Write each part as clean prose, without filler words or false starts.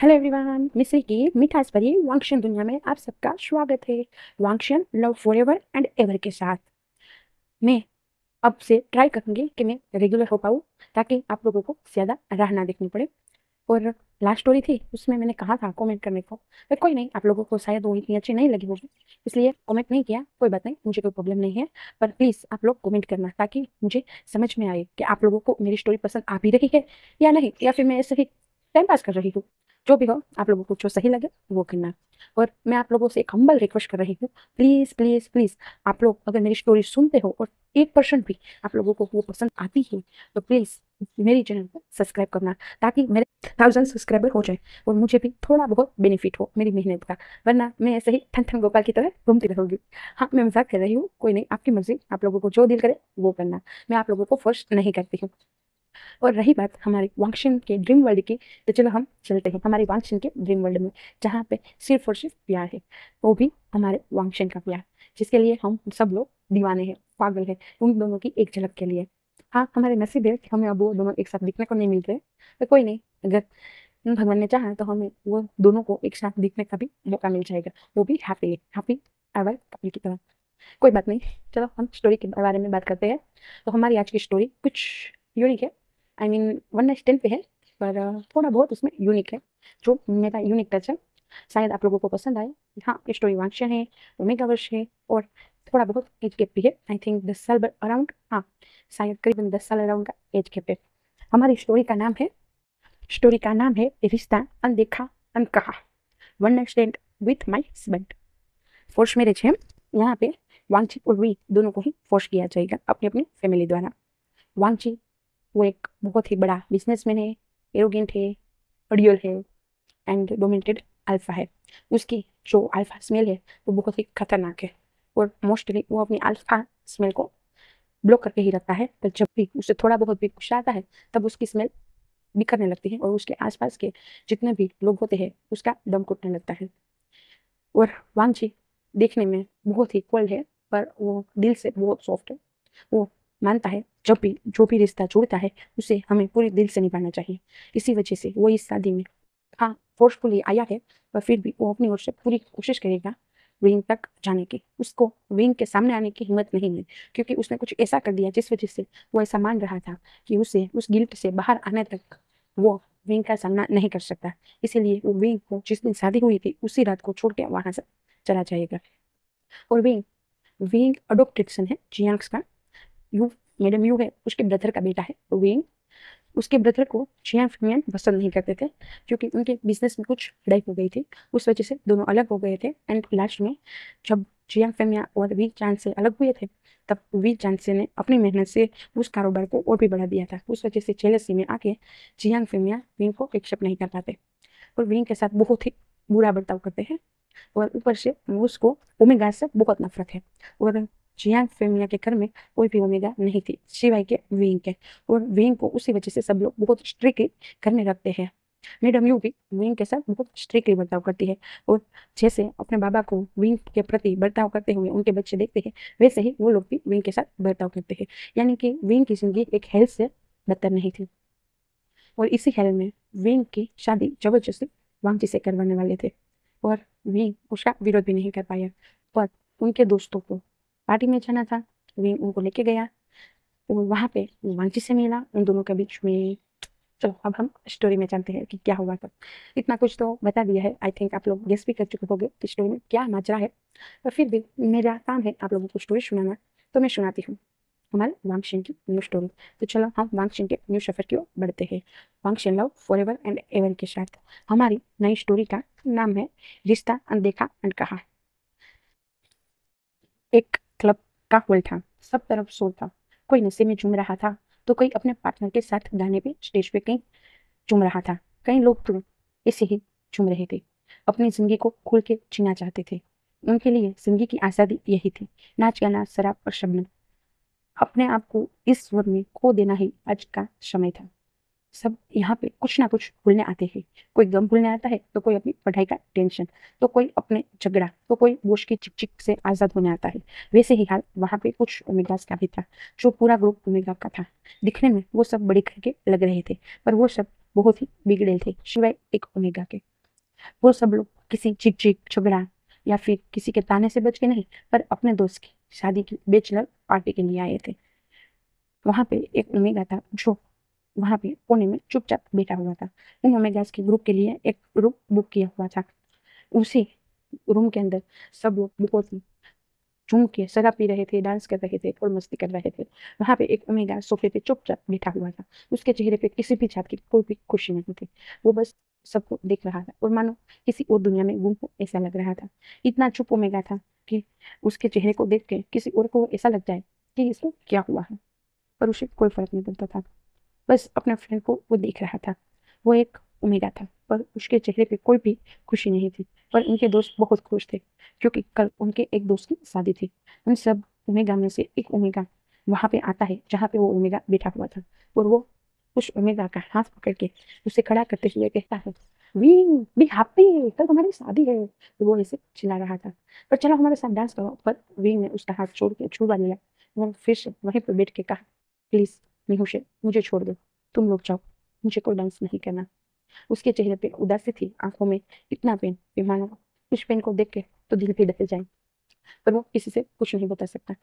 Hello everyone, मिस्री की मिठास भरी वांगशन दुनिया में आप सबका स्वागत है। वांगशन लव फॉरएवर एंड एवर के साथ मैं अब से ट्राई करूंगी कि मैं रेगुलर हो पाऊँ, ताकि आप लोगों को ज़्यादा राह ना देखनी पड़े। और लास्ट स्टोरी थी, उसमें मैंने कहा था कमेंट करने को, पर कोई नहीं, आप लोगों को शायद वो इतनी अच्छी नहीं लगी होगी, इसलिए कमेंट नहीं किया। कोई बात नहीं, मुझे कोई प्रॉब्लम नहीं है, पर प्लीज़ आप लोग कमेंट करना, ताकि मुझे समझ में आए कि आप लोगों को मेरी स्टोरी पसंद आ भी रही है या नहीं, या फिर मैं ऐसे ही टाइम पास कर रही हूँ। जो भी हो, आप लोगों को जो सही लगे वो करना। और मैं आप लोगों से एक हम्बल रिक्वेस्ट कर रही हूँ, प्लीज़ प्लीज़ प्लीज़, आप लोग अगर मेरी स्टोरी सुनते हो और 1% भी आप लोगों को वो पसंद आती है, तो प्लीज़ मेरी चैनल को सब्सक्राइब करना, ताकि मेरे 1000 सब्सक्राइबर हो जाए और मुझे भी थोड़ा बहुत बेनिफिट हो मेरी मेहनत का। वरना मैं ऐसे ही ठन ठन गोपाल की तरह घूमती रहूंगी। हाँ, मैं मजाक कर रही हूँ, कोई नहीं, आपकी मर्जी, आप लोगों को जो दिल करे वो करना। मैं आप लोगों को फोर्स नहीं करती हूँ। और रही बात हमारे वांगशन के ड्रीम वर्ल्ड की, तो चलो हम चलते हैं हमारे वांगशन के ड्रीम वर्ल्ड में, जहाँ पे सिर्फ और सिर्फ प्यार है, वो भी हमारे वांगशन का प्यार, जिसके लिए हम सब लोग दीवाने हैं, पागल है, उन दोनों की एक झलक के लिए। हाँ, हमारे नसीब है कि हमें अब वो दोनों एक साथ दिखने को नहीं मिल रहे, तो कोई नहीं, अगर भगवान ने चाहा तो हमें वो दोनों को एक साथ दिखने का भी मौका मिल जाएगा, वो भी हैप्पी हैप्पी एवर कपल की तरह। कोई बात नहीं, चलो हम स्टोरी के बारे में बात करते हैं। तो हमारी आज की स्टोरी कुछ यूनिक है, I mean one night stand पे है, पर थोड़ा बहुत उसमें यूनिक है, जो मेरा यूनिक टच है, शायद आप लोगों को पसंद आए। हाँ, ये स्टोरी वांगशन है, ओमेगा वर्ष है, और थोड़ा बहुत एज गैप भी है, आई थिंक 10 साल अराउंड, हाँ शायद करीबन 10 साल अराउंड का एज गैप है। हमारी स्टोरी का नाम है रिश्ता अनदेखा अनकहा, one night stand with my husband. Force marriage है यहाँ पे। वांगची और वी दोनों को ही फोर्स किया जाएगा अपनी अपनी फैमिली द्वारा। वांगची, वो एक बहुत ही बड़ा बिजनेसमैन है, एरोगेंट है, अड़ियल है, एंड डोमिनेटेड अल्फा है। उसकी जो अल्फा स्मेल है वो बहुत ही खतरनाक है, और मोस्टली वो अपनी अल्फा स्मेल को ब्लॉक करके ही रखता है, पर जब भी उसे थोड़ा बहुत भी गुस्सा आता है, तब उसकी स्मेल बिखरने लगती है, और उसके आसपास के जितने भी लोग होते हैं उसका दम घुटने लगता है। और वांगची देखने में बहुत ही कोल्ड है, पर वो दिल से बहुत सॉफ्ट है। वो मानता है जब भी जो भी रिश्ता जुड़ता है उसे हमें पूरे दिल से निभाना चाहिए। इसी वजह से वो इस शादी में, हाँ फोर्सफुली आया है, पर फिर भी वो अपनी ओर से पूरी कोशिश करेगा विंग तक जाने की। उसको विंग के सामने आने की हिम्मत नहीं है, क्योंकि उसने कुछ ऐसा कर दिया जिस वजह से वो ऐसा मान रहा था कि उसे उस गिल्ट से बाहर आने तक वो विंग का सामना नहीं कर सकता। इसीलिए वो विंग को जिस दिन शादी हुई थी उसी रात को छोड़ के वहां से चला जाएगा। और विंग विंग अडोप्टेड सन है जियांग्स का। यू मैडम यू है उसके ब्रदर का बेटा है विंग। उसके ब्रदर को जियांग फेमियन पसंद नहीं करते थे, क्योंकि उनके बिजनेस में कुछ लड़ाई हो गई थी, उस वजह से दोनों अलग हो गए थे। एंड लास्ट में जब जियांग फेमिया और वी चांद से अलग हुए थे, तब वी चांद से ने अपनी मेहनत से उस कारोबार को और भी बढ़ा दिया था। उस वजह से जेलसी में आके जियांग फेमिया विंग को एक्सेप्ट नहीं कर पाते, और विंग के साथ बहुत ही बुरा बर्ताव करते हैं। और ऊपर से उसको ओमेगा से बहुत नफरत है। और जियांग फेमिया के घर में कोई भी ओमेगा नहीं थी सिवाय के विंग के, और विंग को उसी वजह से सब लोग बहुत स्ट्रिक्टली घर में रखते हैं। मैडम यू भी विंग के साथ बहुत स्ट्रिक्टली बर्ताव करती है, और जैसे अपने बाबा को विंग के प्रति बर्ताव करते हुए उनके बच्चे देखते हैं, वैसे ही वो लोग भी विंग के साथ बर्ताव करते हैं। यानी कि विंग की जिंदगी एक हेल से बदतर नहीं थी। और इसी हेल में विंग की शादी जबरदस्ती वांगची से करवाने वाले थे, और विंग उसका विरोध भी नहीं कर पाया। पर उनके दोस्तों को पार्टी में जाना था, विंग उनको लेके गया, और वहां पे वांगची से मिला उन दोनों के बीच में। चलो अब हम स्टोरी में चलते हैं कि क्या हुआ था। इतना कुछ तो बता दिया है, आई थिंक आप लोग गेस भी कर चुके होंगे कि स्टोरी में क्या माजरा है, पर फिर भी मेरा काम है आप लोगों को स्टोरी सुनाना, तो मैं सुनाती हूँ हमारे वांगशन की न्यू स्टोरी। तो चलो हम वांगशन के न्यू सफर की ओर बढ़ते हैं, वांगशन लव फॉरएवर एंड एवर के साथ। हमारी नई स्टोरी का नाम है रिश्ता अनदेखा अनकहा। एक क्लब का हॉल था, सब तरफ शोर था। कोई नशे में झूम रहा था, तो कोई अपने पार्टनर के साथ गाने पे स्टेज पे कहीं झूम रहा था। कई लोग तो ऐसे ही झूम रहे थे, अपनी जिंदगी को खुल के जीना चाहते थे। उनके लिए जिंदगी की आज़ादी यही थी, नाच गाना शराब और शबनम। अपने आप को इस स्वर में खो देना ही आज का समय था। सब यहाँ पे कुछ ना कुछ भूलने आते हैं। कोई गम भूलने आता है, तो कोई अपनी पढ़ाई का टेंशन, तो कोई अपने झगड़ा, तो कोई बोझ की चिक चिक से आजाद होने आता है। वैसे ही हाल वहाँ पे कुछ ओमेगास का भी था, जो पूरा ग्रुप ओमेगा का था। दिखने में वो सब बड़े घर के लग रहे थे, पर वो सब बहुत ही बिगड़े थे सिवाय एक ओमेगा के। वो सब लोग किसी चिक-चिक, झगड़ा या फिर किसी के ताने से बच के नहीं, पर अपने दोस्त की शादी की बैचलर पार्टी के लिए आए थे। वहाँ पे एक ओमेगा था जो वहाँ पे कोने में चुपचाप बैठा हुआ था। उन ओमेगास के ग्रुप के लिए एक रूम बुक किया हुआ था। उसी रूम के अंदर सब लोग बहुत ही झूम के शराब पी रहे थे, डांस कर रहे थे और मस्ती कर रहे थे। वहाँ पे एक ओमेगा सोफे पे चुपचाप बैठा हुआ था। उसके चेहरे पे किसी भी जात की कोई भी खुशी नहीं थी। वो बस सबको देख रहा था और मानो किसी और दुनिया में गुम हो ऐसा लग रहा था। इतना चुप ओमेगा था कि उसके चेहरे को देख के किसी और को ऐसा लग जाए कि इसको क्या हुआ है, पर उसे कोई फर्क नहीं पड़ता था। बस अपने फ्रेंड को वो देख रहा था। वो एक ओमेगा था, पर उसके चेहरे पे कोई भी खुशी नहीं थी। पर उनके दोस्त बहुत खुश थे क्योंकि कल उनके एक दोस्त की शादी थी। उन सब ओमेगा में से एक ओमेगा वहाँ पे आता है जहाँ पे वो ओमेगा बैठा हुआ था और वो उस ओमेगा का हाथ पकड़ के उसे खड़ा करते हुए कहता है, वी बी हैप्पी, कल तुम्हारी शादी है। तो वो ऐसे चिल्ला रहा था, पर चलो हमारे साथ डांस करो। पर वी ने उसका हाथ छोड़ के छुड़वा लिया। वो फिर से वहीं पर बैठ के कहा, प्लीज निहुषे, मुझे छोड़ दो, तुम लोग जाओ, मुझे कोई डांस नहीं करना। उसके चेहरे पे उदासी थी, आंखों में इतना पेन कि मानो उस पेन को देख के तो दिल पे दहल जाए, पर वो किसी से कुछ नहीं बता सकता।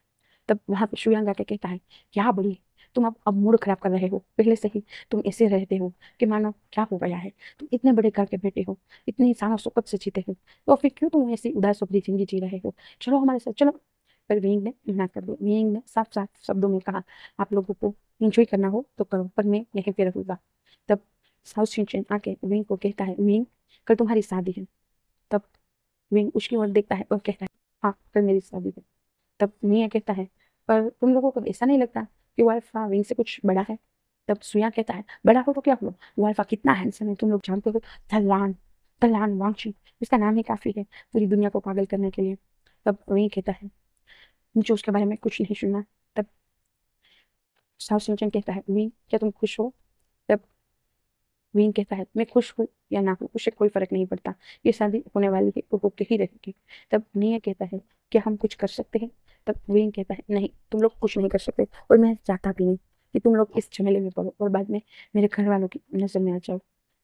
तब वहां पे शुयांग आके कहता है, क्या बड़ी, तुम अब मूड खराब कर रहे हो। पहले से ही तुम ऐसे रहते हो कि मानो क्या हो गया है। तुम इतने बड़े घर के बेटे हो, इतनी शान और शौकत से जीते हो, तो फिर क्यों तुम ऐसी उदास अपनी जिंदगी जी रहे हो। चलो हमारे साथ चलो। पर विंग ने मना कर दिया। विंग ने साफ साफ शब्दों में कहा, आप लोगों को इंजॉय करना हो तो करो, पर मैं यहीं पे रहूंगा। तब साउथ शिनचैन आके विंग को कहता है, विंग कल तुम्हारी शादी है। तब विंग उसकी ओर देखता है और कहता है, हाँ कल मेरी शादी है। तब मिया कहता है, पर तुम लोगों को ऐसा नहीं लगता कि वो अल्फा विंग से कुछ बड़ा है। तब सुया कहता है, बड़ा हो तो क्या हुआ, वो अल्फा कितना हैंडसम है तुम लोग जानते हो। तलान तलान वांगची, इसका नाम ही काफी है पूरी दुनिया को पागल करने के लिए। तब विंग कहता है, मुझे उसके बारे में कुछ नहीं सुनना। तब साउथ सिंचन कहता है, विंग क्या तुम खुश हो। तब विंग कहता है, मैं खुश हूँ या ना हूँ उससे कोई फर्क नहीं पड़ता, ये शादी होने वाली है, वो होके ही रहेगी। तब निया कहता है, क्या हम कुछ कर सकते हैं। तब विंग कहता है, नहीं तुम लोग कुछ नहीं कर सकते, और मैं चाहता भी नहीं कि तुम लोग इस झमेले में पड़ो और बाद में मेरे घर वालों की नजर में आ जाओ।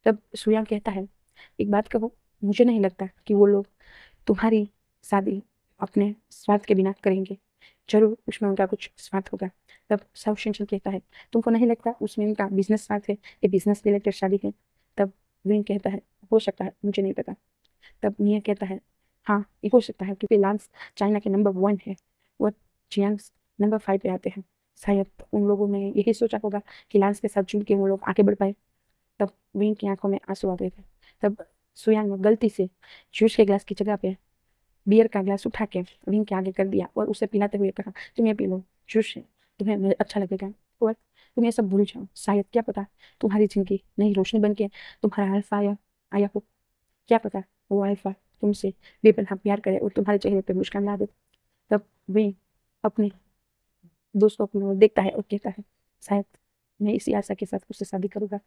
तब सुया कहता है, एक बात कहो, मुझे नहीं लगता कि वो लोग तुम्हारी शादी अपने स्वार्थ के बिना करेंगे, जरूर उसमें उनका कुछ स्वार्थ होगा। तब साउथ शेंशन कहता है, तुमको नहीं लगता उसमें उनका बिजनेस स्वार्थ है, ये बिजनेस रिलेटेड शादी है। तब विंग कहता है, हो सकता है, मुझे नहीं पता। तब निया कहता है, हाँ ये हो सकता है क्योंकि लांस चाइना के नंबर 1 है और जियांग्स नंबर 5 पे आते हैं। शायद उन लोगों ने यही सोचा होगा कि लांस के साथ जुड़ के वो लोग आगे बढ़ पाए। तब विंग की आंखों में आंसू आ गए थे। तब सुयांग ने गलती से जूस के ग्लास की जगह पे बियर का ग्लास उठा के विंग के आगे कर दिया और उसे पिलाते हुए कहा, तुम ये पी लो, जूस है, तुम्हें अच्छा लगेगा और तुम ये सब भूल जाओ। शायद क्या पता तुम्हारी जिंदगी नई रोशनी बन के तुम्हारा अल्फा आया आया हो। क्या पता वो अल्फा तुमसे बेपनाह प्यार करे और तुम्हारे चेहरे पे मुस्कान ला दे। तब विंग अपने दोस्तों की ओर देखता है और कहता है, शायद मैं इसी आशा के साथ उससे शादी करूंगा।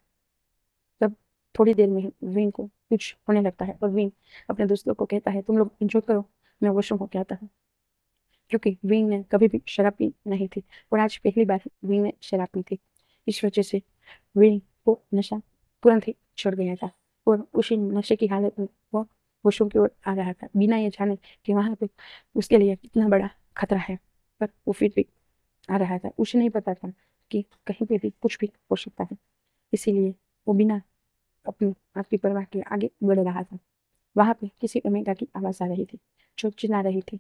तब थोड़ी देर में ही विंग को कुछ होने लगता है और विंग अपने दोस्तों को कहता है, तुम लोग एंजॉय करो, मैं वॉशरूम होके आता हूँ। क्योंकि विंग ने कभी भी शराब पी नहीं थी और आज पहली बार विंग ने शराब पी थी। इस वजह से विंग को नशा तुरंत ही चढ़ गया था और उसी नशे की हालत में वो वॉशरूम की ओर आ रहा था, बिना ये जाने कि वहां पे उसके लिए कितना बड़ा खतरा है। पर वो फिर भी आ रहा था। उसे नहीं पता था कि कहीं पे भी कुछ भी हो सकता है, इसीलिए वो बिना अपनी आप की परवाह के आगे बढ़ रहा था। वहां पे किसी ओमेगा की आवाज आ रही थी जो चिल्ला रही थी,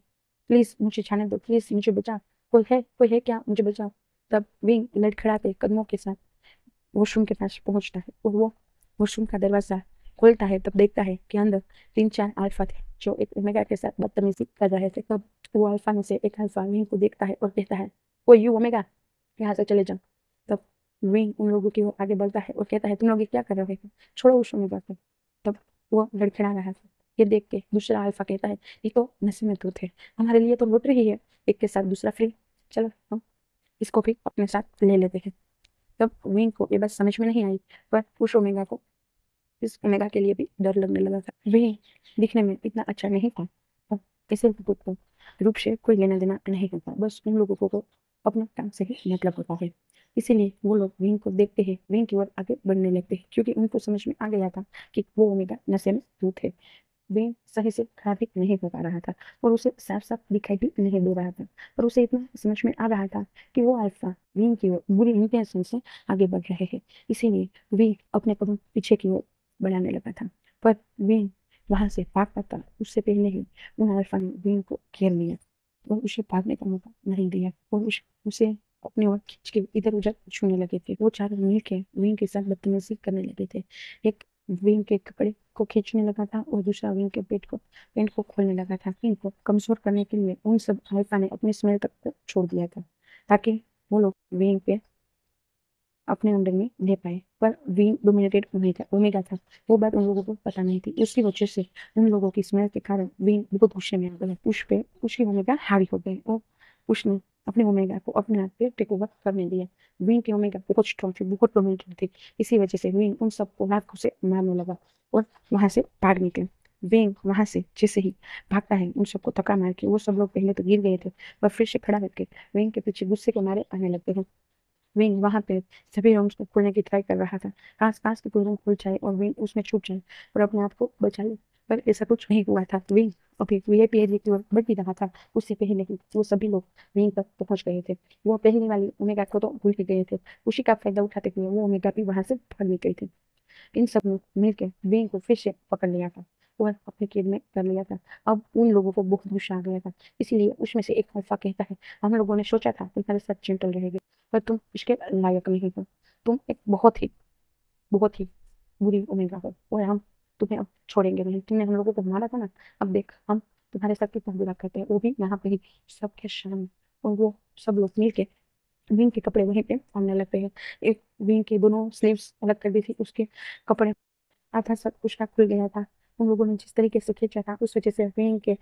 प्लीज मुझे जाने दो, प्लीज मुझे बचाओ, कोई है क्या, मुझे बचाओ। तब विंग लड़खड़ाते कदमों के साथ वॉशरूम के पास पहुंचता है और वो वॉशरूम का दरवाजा खोलता है। तब देखता है कि अंदर 3-4 अल्फा थे जो एक ओमेगा के साथ बदतमीजी कर रहे थे। तब वो अल्फा में से एक अल्फा विंग को देखता है और कहता है, ओ यू ओमेगा, यहाँ से चले जाओ। तब विंग उन लोगों की ओर आगे बढ़ता है और कहता है, तुम लोग ये क्या कर रहे हो, छोड़ो उस ओमेगा को। तब वो लड़खड़ा रहा था। ये देख के दूसरा अल्फा कहता है, ये तो नशे में धुत है, हमारे लिए तो लॉटरी ही है, एक के साथ दूसरा फ्री, चलो हम इसको भी अपने साथ ले लेते हैं। तब विंग को ये बात समझ में नहीं आई, पर उस ओमेगा को इस ओमेगा के लिए भी डर लगने लगा था। विंग दिखने में इतना अच्छा नहीं था और इसे रूप को रूप से कोई लेना देना नहीं होता, बस उन लोगों को अपने काम से ही मतलब होता है। इसीलिए वो लोग विंग को देखते हैं, विंग की ओर आगे बढ़ने लगते हैं, क्योंकि उनको समझ में आ गया था कि वो ओमेगा नशे में धुत है। विंग सही से ट्रैफिक नहीं हो पा रहा था और उसे साफ साफ दिखाई भी नहीं दे रहा था, पर उसे इतना समझ में आ रहा था कि वो अल्फा विंग की ओर बुरी इंटेंशन से आगे बढ़ रहे हैं। इसीलिए विंग अपने कदम पीछे की ओर बढ़ाने लगा था, पर विंग वहां से भाग पाता उससे पहले ही उन अल्फा ने विंग को घेर लिया और उसे भागने का मौका नहीं दिया और उसे अपनी ओर खींच के इधर उधर छूने लगे थे। वो चारों मिलकर विंग के साथ बदतमीजी करने लगे थे। एक विंग के कपड़े को खींचने लगा था और दूसरा विंग के पेट को खोलने लगा था। विंग को कमजोर करने के लिए उन सब अल्फा ने अपनी स्मेल तक को छोड़ दिया था, ताकि वो लोग विंग पे अपने अंडर में ले पाए। पर विंग डोमिनेटेड ओमेगा था, वो बात उन लोगों को पता नहीं थी। उसकी वजह से उन लोगों की स्मेल के कारण विंग बहुत गुस्से में आ गया। उस पे उसकी ओमेगा हावी हो गई और उसने अपने ओमेगा को अपने हाथ पे टेक ओवर करने दिया। विंग की ओमेगा बहुत स्ट्रॉन्ग थी, बहुत डोमिनेटेड थी। इसी वजह से विंग उन सबको लात से मारने लगा और वहां से भाग निकले। विंग वहां से जैसे ही भागता है, उन सबको धक्का मार के वो सब लोग पहले तो गिर गए थे, पर फिर से खड़ा होकर विंग के पीछे गुस्से के मारे आने लगते हैं। विंग वहां पे सभी रूम्स को खोलने की ट्राई कर रहा था। काश काश की कोई रूम खुल जाए और विंग उसमें छूट जाए और अपने आप को बचा ले, पर ऐसा कुछ नहीं हुआ था। विंग अभी वीआईपी एरिया की ओर बढ़ भी रहा था, उससे पहले ही वो सभी लोग विंग तक पहुंच गए थे। वो पहले वाली ओमेगा को तो भूल ही गए थे, उसी का फायदा उठाते हुए वो ओमेगा भी वहां से भाग भी गए थे। इन सब ने मिलकर विंग को फिर से पकड़ लिया था और अपने कैद में कर लिया था। अब उन लोगों को बहुत गुस्सा आ गया था, इसीलिए उसमें से एक अल्फा कहता है, हम लोगों ने सोचा था तुम्हारे साथ जेंटल रहेगी, पर तुम इसके लायक नहीं हो। तुम एक बहुत ही बुरी ओमेगा हो और हम तुम्हें अब छोड़ेंगे नहीं। तुमने हम लोगों को मारा था ना, अब देख हम तुम्हारे साथ कितना बुरा करते हैं, वो भी यहाँ पे ही सबके सामने। और वो सब लोग मिलके विंग के कपड़े वहीं पे सामने लगते हैं। एक विंग के दोनों स्लीव्स अलग कर दी थी, उसके कपड़े आधा सब उसका खुल गया था। उन लोगों ने जिस तरीके से खींचा था, उस वजह से विंग के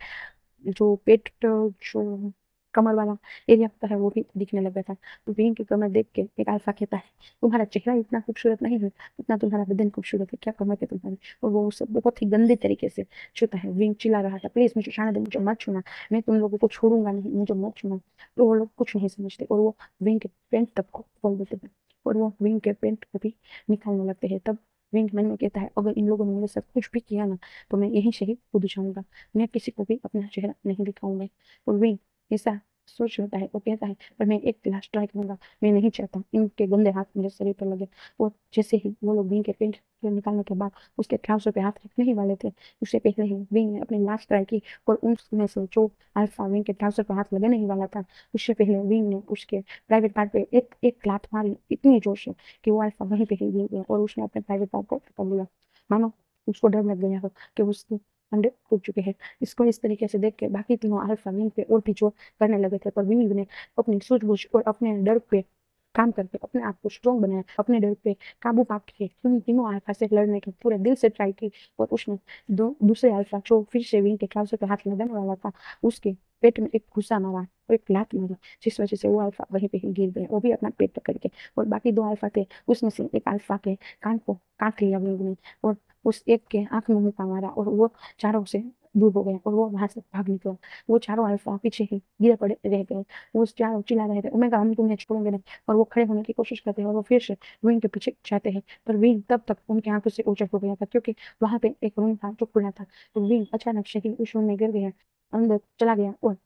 जो पेट जो कमर वाला एरिया होता है वो भी दिखने लगा था। तो विंग की कमर देख के एक अल्फा कहता है, तुम्हारा चेहरा इतना खूबसूरत नहीं है उतना तुम्हारा बदन खूबसूरत है, क्या कमर है तुम्हारी। और वो उसे बहुत ही गंदे तरीके से छूता है। विंग चिल्ला रहा था, प्लीज मुझे छाना दे, मुझे मत छूना, मैं तुम लोगों को छोड़ूंगा नहीं, मुझे मत छूना। तो वो लोग कुछ नहीं समझते और वो विंग के पेंट तक को खोल देते हैं और वो विंग के पेंट को भी निकालने लगते हैं। तब विंग मन में कहता है, अगर इन लोगों ने मेरे साथ कुछ भी किया ना, तो मैं यहीं से ही कूद जाऊंगा, मैं किसी को भी अपना चेहरा नहीं दिखाऊंगा। और विंग ऐसा सोच लेता है और कहता है, पर मैं एक लास्ट ट्राई करूंगा, मैं नहीं चाहता इनके गंदे हाथ मेरे शरीर पर लगे। और जैसे ही वो लोग विंग के पेंट के निकालने के बाद उसके ट्राउजर पे हाथ रखने ही वाले थे, उससे पहले ही विंग ने अपनी लास्ट ट्राई की और उनमें से जो अल्फा विंग के ट्राउजर पे हाथ लगने ही वाला था, उससे पहले विंग ने उसके प्राइवेट पार्ट पे एक एक लात मारी इतनी जोर से कि वो अल्फा वहीं पे ही गिर गया और उसने अपने प्राइवेट पार्ट को पकड़ लिया। मानो उसको डर लग गया हो कि उसके अंडे टूट चुके हैं। इसको इस तरीके से देख के बाकी तीनों अल्फा विंग पे और भी जोर करने लगे थे, पर विंग ने अपनी सूझबूझ और अपने डर पे काम करके अपने आप को स्ट्रॉन्ग बनाया, अपने डर पे काबू पा के उन तीनों अल्फा से लड़ने की पूरे दिल से ट्राई की। और उसने दूसरे अल्फा जो फिर से विंग के ट्राउजर पे हाथ लगाने वाला था, उसके पेट में एक घुसा मारा और एक लात मारी, जिस वजह से वो अल्फा वहीं पे ही गिर गया, वो भी अपना पेट पकड़ के। और बाकी दो अल्फा थे, उसमें से एक अल्फा के कान को काट लिया विंग ने और उस एक के आंख में मुक्का मारा और वो चारों से दूर हो गया और वो वहां से भाग निकला। वो चारों अल्फा पीछे ही गिरे पड़े रह गए। वो चारों चिल्ला रहे थे, ओमेगा हम तुम्हें छोड़ेंगे नहीं। और वो खड़े होने की कोशिश करते हैं और वो फिर से विंग के पीछे जाते हैं, पर विंग तब तक उनकी आंखों से ओझल हो गया था, क्योंकि वहां पे एक रूम था जो खुला था। तो विंग अचानक से ही उस रूम में गिर गया, अंदर चला गया और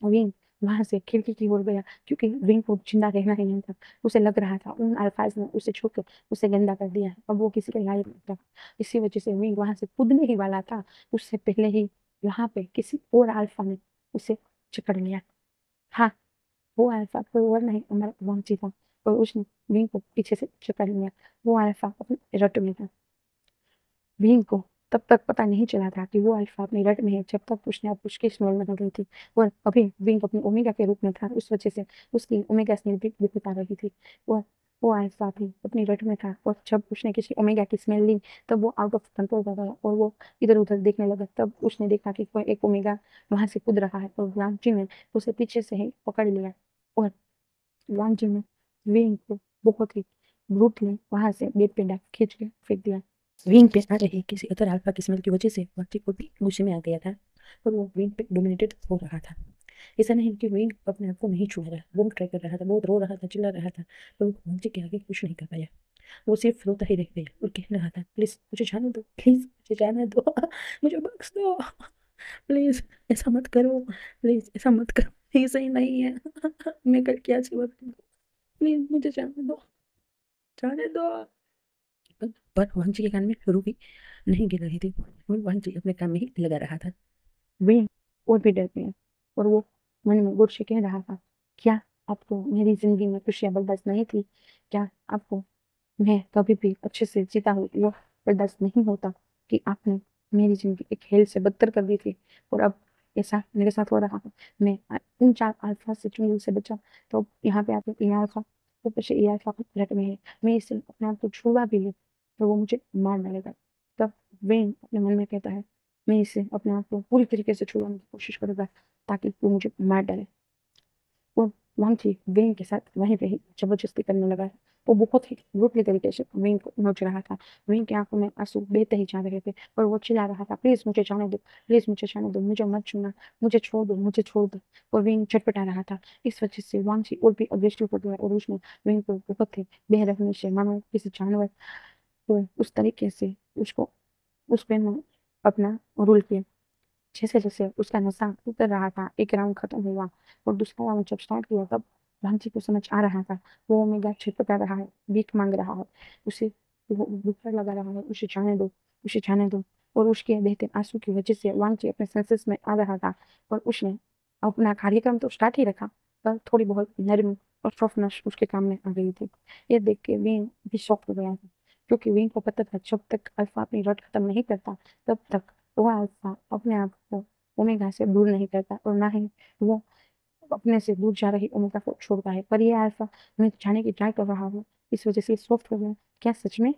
विंग वहां से खिड़की की ओर गया, क्योंकि विंग को जिंदा रहना ही नहीं था। उसे लग रहा था उन अल्फाज ने उसे छू के उसे गंदा कर दिया है, अब वो किसी के लायक नहीं था। इसी वजह से विंग वहां से कूदने ही वाला था, उससे पहले ही वहां पे किसी और अल्फा ने उसे पकड़ लिया। हाँ, वो अल्फा कोई और नहीं, हमारा वांची था और उसने विंग को पीछे से पकड़ लिया। वो अल्फा अपने रट में था। विंग को तब तक पता नहीं चला था कि वो अल्फा अपनी रट में है, जब तक उसने अब उसकी स्मेल बदल रही थी। और अभी विंग अपनी ओमेगा के रूप में था, उस वजह से उसकी ओमेगा स्मेल भी बता रही थी। और वो अल्फा भी अपनी रट में था और जब उसने किसी ओमेगा की स्मेल ली, तब वो आउट ऑफ कंट्रोल हो गया और वो इधर उधर देखने लगा। तब उसने देखा कि कोई एक ओमेगा वहां से कूद रहा है और वांची ने उसे पीछे से ही पकड़ लिया और वांची ने विंग को बहुत ही ब्रूटली वहां से बेड पे खींच के फेंक दिया। विंग पे आ रही किसी अदर अल्फा की स्मेल की वजह से वाची को भी गुस्से में आ गया था और वो विंग पे डोमिनेटेड हो रहा था। ऐसा नहीं कि विंग अपने आप को नहीं छुड़ा रहा, बहुत ट्राई कर रहा था, बहुत रो रहा था, चिल्ला रहा था, पर वो वांगची के आगे कुछ नहीं कर पाया। वो सिर्फ रोता ही रह गया और कह रहा था, प्लीज मुझे जाने दो, प्लीज मुझे जाने दो, मुझे बख्श दो, प्लीज ऐसा मत करो, प्लीज ऐसा मत करो, ये सही नहीं है। मैं कर क्या जवाब दूँ? प्लीज मुझे जाने दो, जाने दो। पर वांगची के कान में रूबी नहीं गिर रही थी और वांगची अपने काम में ही लगा रहा था। वे और भी डर गए और वो मन में गुस्से से कह रहा था, क्या आपको मेरी जिंदगी में खुशियां बर्दाश्त नहीं थी? क्या आपको मैं कभी भी अच्छे से जीता हूँ वो बर्दाश्त नहीं होता कि आपने मेरी जिंदगी एक हेल से बदतर कर दी थी? और अब ऐसा मेरे साथ हो रहा है। मैं उन 4 अल्फा से चुंगल से बचा, तो अब यहाँ पे आके ए अल्फा, ऊपर से ए अल्फा का फ्लैट में है। मैं इससे अपने आप को छुड़ा भी लूँ तो वो मुझे मार डालेगा। तब वेन अपने मन में कहता है, मैं इसे अपने आप को पूरी तरीके से छुड़ाने की कोशिश करूंगा ताकि वो मुझे मार डाले। वो वांगची वेन के साथ वहीं पे ही जबरदस्ती करने लगा है। वो बहुत ही ब्रूटली तरीके से वेन को नोच रहा था। वेन की आंखों में आंसू बहते ही जा रहे थे और वो चिल्ला रहा था, प्लीज मुझे जाने दो, प्लीज मुझे जाने दो, मुझे मत छूना, मुझे छोड़ दो, मुझे छोड़ दो। और वेन छटपटा रहा था। इस वजह से वांगची और भी अग्रेसिव हो गया और उसने वेन को बहुत ही बेरहमी से, मानो किसी जानवर को, उस तरीके से उसको उस पे ने अपना रूल किया। जैसे जैसे उसका नशा उतर रहा था, एक राउंड खत्म हुआ और दूसरा राउंड जब स्टार्ट हुआ तब भांजी को समझ आ रहा था वो ओमेगा छटपटा रहा है, भीख मांग रहा है, उसे वो बुखार लगा रहा है, उसे जाने दो, उसे जाने दो। और उसके बहते आंसू की वजह से वांगची अपने सेंसेस में आ रहा था और उसने अपना कार्यक्रम तो स्टार्ट ही रखा, पर थोड़ी बहुत नरमी और सॉफ्टनेस उसके काम में आ गई थी। ये देख के विंग भी शॉक हो गया था, क्योंकि विंग को पता था जब तक अल्फा अपनी रट खत्म नहीं करता तब तक वो अल्फा अपने आप को ओमेगा से दूर नहीं करता और ना ही वो अपने से दूर जा रही ओमेगा को छोड़ता है। पर ये अल्फा मैं जाने की ट्राई कर रहा हूँ, इस वजह से सॉफ्ट हो गया। क्या सच में?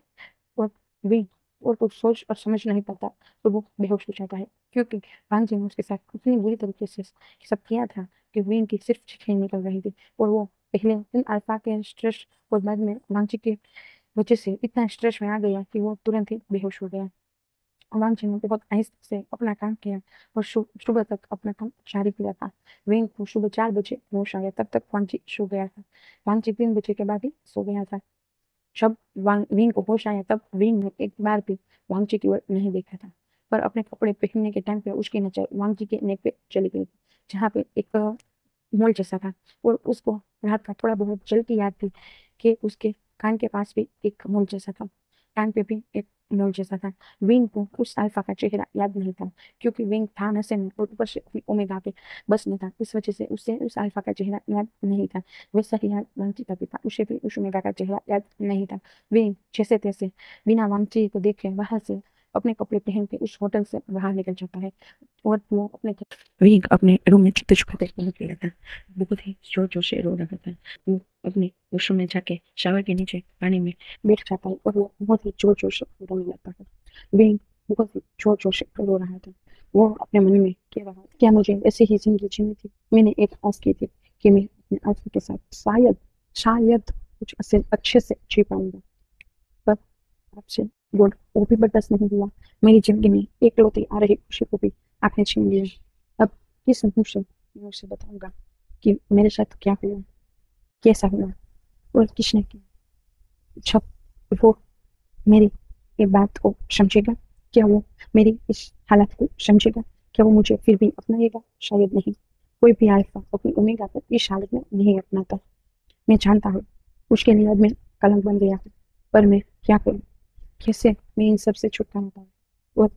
और वे और कुछ सोच और समझ नहीं पाता तो वो बेहोश हो जाता है, क्योंकि वांग जी ने उसके साथ इतनी बुरी तरीके से सब किया था कि वेन की सिर्फ चीखें निकल रही थी। और वो पहले इन अल्फा के स्ट्रेस और बाद में वांग जी की वजह से इतना स्ट्रेस में आ गया कि वो तुरंत ही बेहोश हो गया। वांगची ने बहुत आहिस्ते से अपना काम किया और सुबह तक अपना काम जारी किया था। वेंग को सुबह 4 बजे होश आया, तब तक वांगची सो गया था। वांगची 3 बजे के बाद ही सो गया था। जब वेंग को होश आया तब वेंग ने एक बार भी वांगची की ओर नहीं देखा था, पर अपने कपड़े पहनने के टाइम पे उसकी नजर वांगची के नेक पे चली गई, जहाँ पे एक मोल जैसा था। और उसको रात का थोड़ा बहुत जल की याद थी कि उसके कान के पास भी एक मोल जैसा था, कान पे भी एक मोल जैसा था। विंग को उस अल्फा का चेहरा याद नहीं था, क्योंकि विंग था नशे में और ऊपर से अपनी ओमेगा पे बस में था, इस वजह से उसे उस अल्फा का चेहरा याद नहीं था। वैसा ही याद वांगची का भी था, उसे भी उस ओमेगा का चेहरा याद नहीं था। विंग जैसे तैसे बिना वांगची को देखे वहां से अपने कपड़े पहन के उस होटल से बाहर निकल जाता है और वो विंग अपने रूम में छुपते छुपते निकल गया था। बहुत ही जोर जोर से रो रहा था। वो अपने वॉशरूम में जाके शावर के नीचे पानी में बैठ जाता है और वो बहुत ही जोर जोर से रोने लगता है। विंग बहुत ही जोर जोर से रो रहा था। वो अपने मन में कह रहा, क्या मुझे ऐसी ही जिंदगी जीनी थी? मैंने एक आस की थी कि मैं अपने आंसू के साथ शायद शायद कुछ अच्छे से जी पाऊंगा, पर आपसे वो भी बर्दाश्त नहीं हुआ। मेरी जिंदगी में एकलौती आ रही खुशी को भी आपने छीन लिया। अब किस मुंह से मैं उसे बताऊंगा कि मेरे साथ क्या हुआ, कैसा हुआ और किसने किया? जब वो मेरी ये बात को समझेगा, क्या वो मेरी इस हालत को समझेगा? क्या वो मुझे फिर भी अपनाएगा? शायद नहीं। कोई भी अल्फा अपनी ओमेगा को इस हालत में नहीं अपनाता। मैं जानता हूँ उसके लिए अब मैं कलंक बन गया हूँ, पर मैं क्या करूँ? कैसे मैं इन सब से छुटकारा पाऊँ? और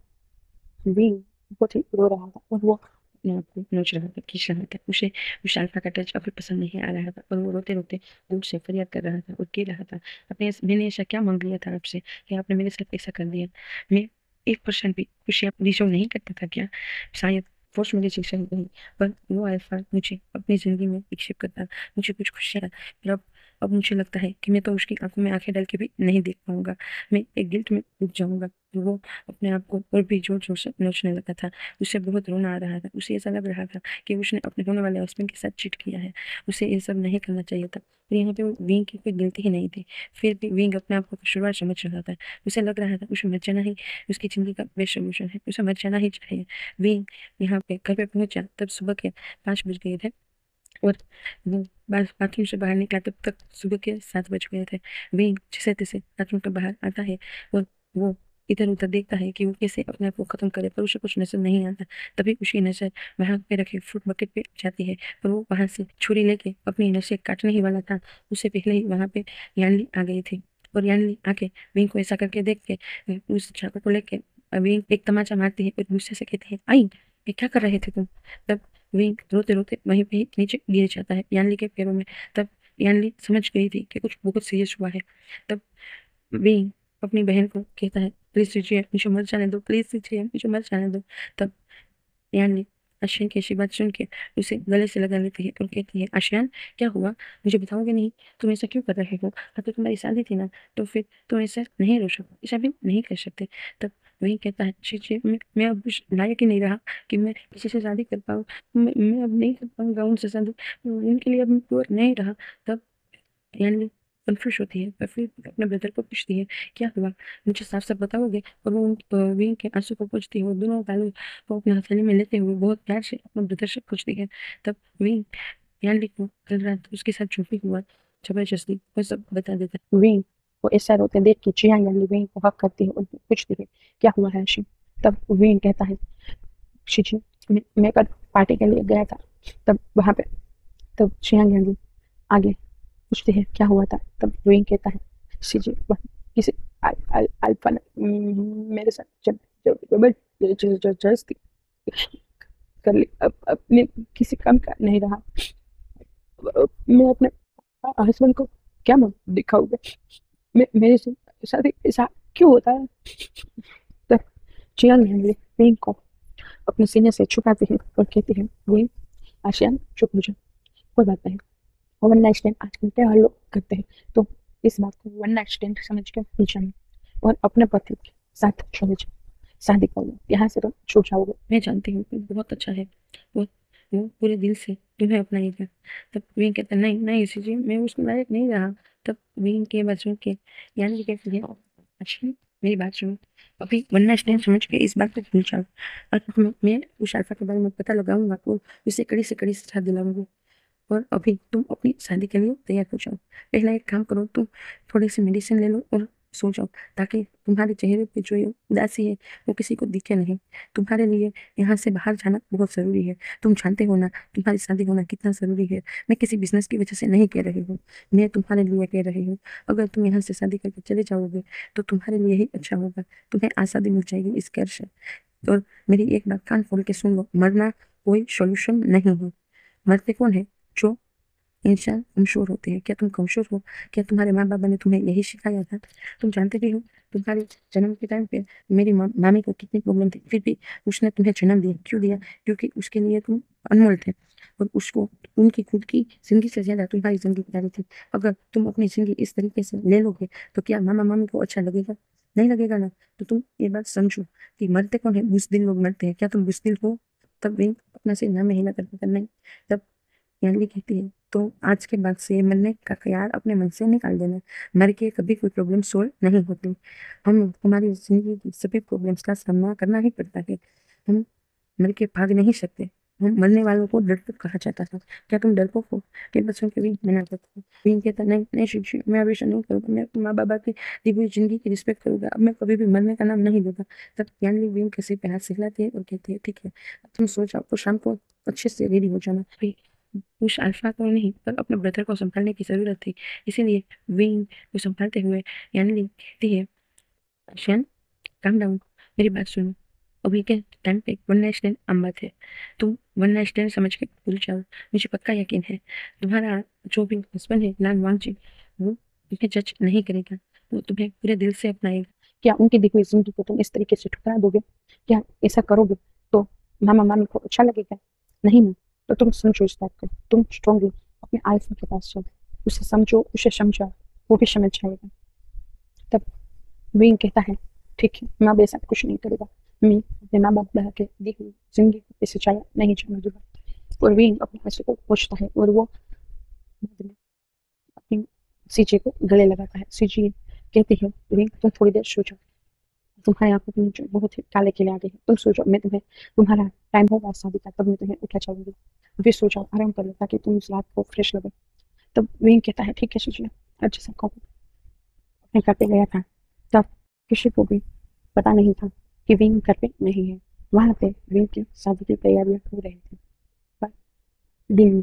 भी बहुत ही रो रहा था और वो अपने आप को नोच रहा था, खींच रहा था। उसे उस अल्फा का टच अभी पसंद नहीं आ रहा था और वो रोते रोते दूर से फरियाद कर रहा था और कह रहा था, मैंने ऐसा क्या मांग लिया था आपसे कि आपने मेरे साथ ऐसा कर दिया? मैं 1% भी खुशी डिजर्व नहीं करता था क्या? शायद फोर्स मुझे शिक्षा नहीं, पर वो अल्फा मुझे अपनी जिंदगी में एक्सेप्ट करता, मुझे कुछ खुशियाँ, पर अब अब मुझे लगता है कि मैं तो उसकी आंखों में आंखें डाल के भी नहीं देख पाऊंगा। मैं एक गिल्ट में डूब जाऊंगा। वो अपने आप को और भी जोर जोर से नोचने लगा था। उसे बहुत रोना आ रहा था। उसे ऐसा लग रहा था कि उसने अपने होने वाले हस्बैंड के साथ चीट किया है। उसे ये सब नहीं करना चाहिए था। पर यहाँ पे वो विंग की कोई गलती ही नहीं थी। फिर भी विंग अपने आप को शुरुआत समझ रहा था। उसे लग रहा था उसे मर जाना ही उसकी जिंदगी का बेस्ट सोल्यूशन है। उसे मर जाना ही चाहिए। विंग यहाँ पे घर पे पहुंचा तब सुबह के 5 बज गए थे। और वो बाथरूम से बाहर निकला तब तक सुबह के 7 बज गए थे। विंग जैसे तैसे बाथरूम के बाहर आता है और वो इधर उधर देखता है कि वो कैसे अपने आप को खत्म करे, पर उसे कुछ नजर नहीं आता। तभी उसकी नजर वहां पे रखे फ्रूट बकेट पे जाती है और वो वहां से छुरी लेके अपनी नसें काटने ही वाला था। उससे पहले ही वहां पे यानली आ गई थी। और यानली आके विंग को ऐसा करके देख के उस चाकू को लेके विंग एक तमाचा मारती है और गुस्से से कहती है, आई ये क्या कर रहे थे तुम। तब विंग रोते रोते वहीं पे ही नीचे गिर जाता है यानली के पैरों में। तब यानली समझ गई थी कि कुछ बहुत सीरियस हुआ है। तब विंग अपनी बहन को कहता है, प्लीज दीजिए मुझे मर जाने दो, प्लीज दीजिए मुझे मर जाने दो। तब यानी आशियान की ऐसी बात सुन के उसे गले से लगा लेती है और कहती है, आशियान क्या हुआ, मुझे बताओगे नहीं, तुम ऐसा क्यों कर रहे हो। हाँ तो तुम्हारी शादी थी ना, तो फिर तुम ऐसा नहीं रो सकते, ऐसा भी नहीं कर सकते। तब वही कहता है, छी छी मैं अब उस लायक ही नहीं रहा कि मैं किसी से शादी कर पाऊँ। मैं अब नहीं कर पाऊंगा उनसे शादी, उनके लिए अब मैं प्योर नहीं रहा। तब यानी कंफ्यूज होती है और फिर अपने ब्रदर को पूछती है, क्या हुआ, मुझे साफ साफ बताओगे। और वो विंग के आंसू को पूछती है, वो दोनों गालों को अपने हथेली में लेते हुए बहुत प्यार से अपने ब्रदर से पूछती है। तब विंग यानी को कल रात उसके साथ जो भी हुआ जबरदस्ती वो सब बता देता है। विंग को ऐसा रोते देख के चियांग यानी विंग को हक करती है और पूछती है, क्या हुआ है शी। तब विंग कहता है, शी मैं कल पार्टी के लिए गया था। तब वहां पे तब चियांग यानी आगे पूछते हैं, क्या हुआ था। तब विंग कहता है, सीजे वह किसी अल्फा ने मेरे साथ जब जब जबरदस्ती कर ली। अब अपने किसी काम का नहीं रहा। मैं अपने हस्बैंड को क्या मुंह दिखाऊंगा। मैं मेरे से शादी ऐसा क्यों होता है। तब चियांग हेनरी विंग को अपने सीने से छुपाते हैं और कहते हैं, विंग आशियान चुप हो जाओ, कोई बात नहीं, वन नाइट स्टैंड आजकल के हर लोग करते हैं, तो इस बात को वन नाइट स्टैंड समझ के भूल जाना और अपने पति के साथ चले जाओ, शादी कर लो, यहाँ से तुम छूट जाओगे। मैं जानती हूँ कि बहुत अच्छा है, वो वो पूरे दिल से तुम्हें अपनाएगा। तब विंग कहता, नहीं नहीं इसी जी मैं उसके लायक नहीं रहा। तब विंग के बात सुन के यानी कहती है, अच्छा मेरी बात सुनो, अभी वन नाइट स्टैंड समझ के इस बात को भूल जाओ। और मैं उस अल्फा के बारे में पता लगाऊंगा और उसे कड़ी से कड़ी सजा दिलाऊंगी। और अभी तुम अपनी शादी के लिए तैयार हो जाओ। पहला एक काम करो, तुम थोड़ी सी मेडिसिन ले लो और सो जाओ, ताकि तुम्हारे चेहरे पे जो ये उदासी है वो किसी को दिखे नहीं। तुम्हारे लिए यहाँ से बाहर जाना बहुत ज़रूरी है। तुम जानते हो ना तुम्हारी शादी होना कितना ज़रूरी है। मैं किसी बिजनेस की वजह से नहीं कह रही हूँ, मैं तुम्हारे लिए कह रही हूँ। अगर तुम यहाँ से शादी करके चले जाओगे तो तुम्हारे लिए ही अच्छा होगा, तुम्हें आज़ादी मिल जाएगी इस घर से। और मेरी एक बात कान खोल के सुन लो, मरना कोई सोल्यूशन नहीं है। मरते कौन है, जो इंसान कमजोर होते हैं। क्या तुम कमजोर हो, क्या तुम्हारे माँ बाबा ने तुम्हें यही सिखाया था। तुम जानते भी हो तुम्हारे जन्म के टाइम पे मेरी मामी को कितनी प्रॉब्लम थी, फिर भी उसने तुम्हें जन्म दिया। क्यों दिया, क्योंकि उसके लिए तुम अनमोल थे और उसको उनकी खुद की जिंदगी से ज्यादा तुम्हारी जिंदगी प्यारी थी। अगर तुम अपनी जिंदगी इस तरीके से ले लोगे तो क्या मामा मामी को अच्छा लगेगा, नहीं लगेगा ना। तो तुम ये बात समझो कि मरते कौन है, बुज़दिल लोग मरते हैं। क्या तुम बुज़दिल हो। तब भी अपना सिर ना में हिला करके नहीं। तब यानी कहती है, तो आज के बाद से मरने का ख्याल अपने मन से निकाल देना। मर के कभी कोई प्रॉब्लम सोल्व नहीं होती। हम हमारी जिंदगी की सभी प्रॉब्लम्स का सामना करना ही पड़ता है। हम मर के भाग नहीं सकते। हम मरने वालों को डरपोक कहा जाता था। क्या तुम डरपोक हो। के बच्चों के भी मना करते हैं। विन कहता, नहीं नहीं शिक्षी मैं अभी ऐसा नहीं करूँगा, मैं अपने माँ बाबा की दी हुई जिंदगी की रिस्पेक्ट करूंगा, अब मैं कभी भी मरने का नाम नहीं लूंगा। तब यानी विन के सिर पे हाथ सिखलाती है और कहती है, ठीक है अब तुम सो जाओ, तो शाम को अच्छे से रेडी हो जाना। उस अल्फा को नहीं पर अपने ब्रदर को संभालने की जरूरत थी, इसीलिए विंग को संभालते हुए यानी कहती है, शन काम डाउन, मेरी बात सुनो, अभी के टाइम पे वन नाइट स्टैंड आम बात है। तुम वन नाइट स्टैंड समझ के भूल जाओ। मुझे पक्का यकीन है तुम्हारा जो भी हस्बैंड है लान वांगजी, वो तुम्हें जज नहीं करेगा, वो तुम्हें पूरे दिल से अपनाएगा। क्या उनकी दी हुई जिंदगी को तुम इस तरीके से ठुकरा दोगे। क्या ऐसा करोगे तो मामा मामी को अच्छा लगेगा, नहीं ना। तो तुम समझो इस बात को, तुम स्ट्रॉन्गली अपने आईफोन के पास चलो। उसे समझो, उसे समझाओ, वो भी समझ जाएगा। तब विंग कहता है ठीक है, मैं बेशक कुछ नहीं करूँगा, मैं अपने माँ बाप के दी हुई जिंदगी को इसे चाहे नहीं जाने दूंगा। और विंग अपने पैसे को पूछता है और वो बाद में अपनी सीजे को गले लगाता है। सीजे कहती है विंग तुम थोड़ी देर सो जाओ, तुम्हारे आंखों के नीचे बहुत ही काले किले आ गए हैं, तुम सो जाओ, मैं तुम्हें तुम्हारा टाइम होगा शादी का तब मैं तुम्हें उठा चलूंगी, अभी सो जाओ, आराम कर लो ताकि तुम इस रात को फ्रेश लगे। तब विंग कहता है ठीक है सीजे। अब जैसा कहो अपने घर पे गया था तब किसी को भी पता नहीं था कि विंग घर पे नहीं है। वहां पे विंग की शादी की तैयारियां हो रही थी पर दिन में,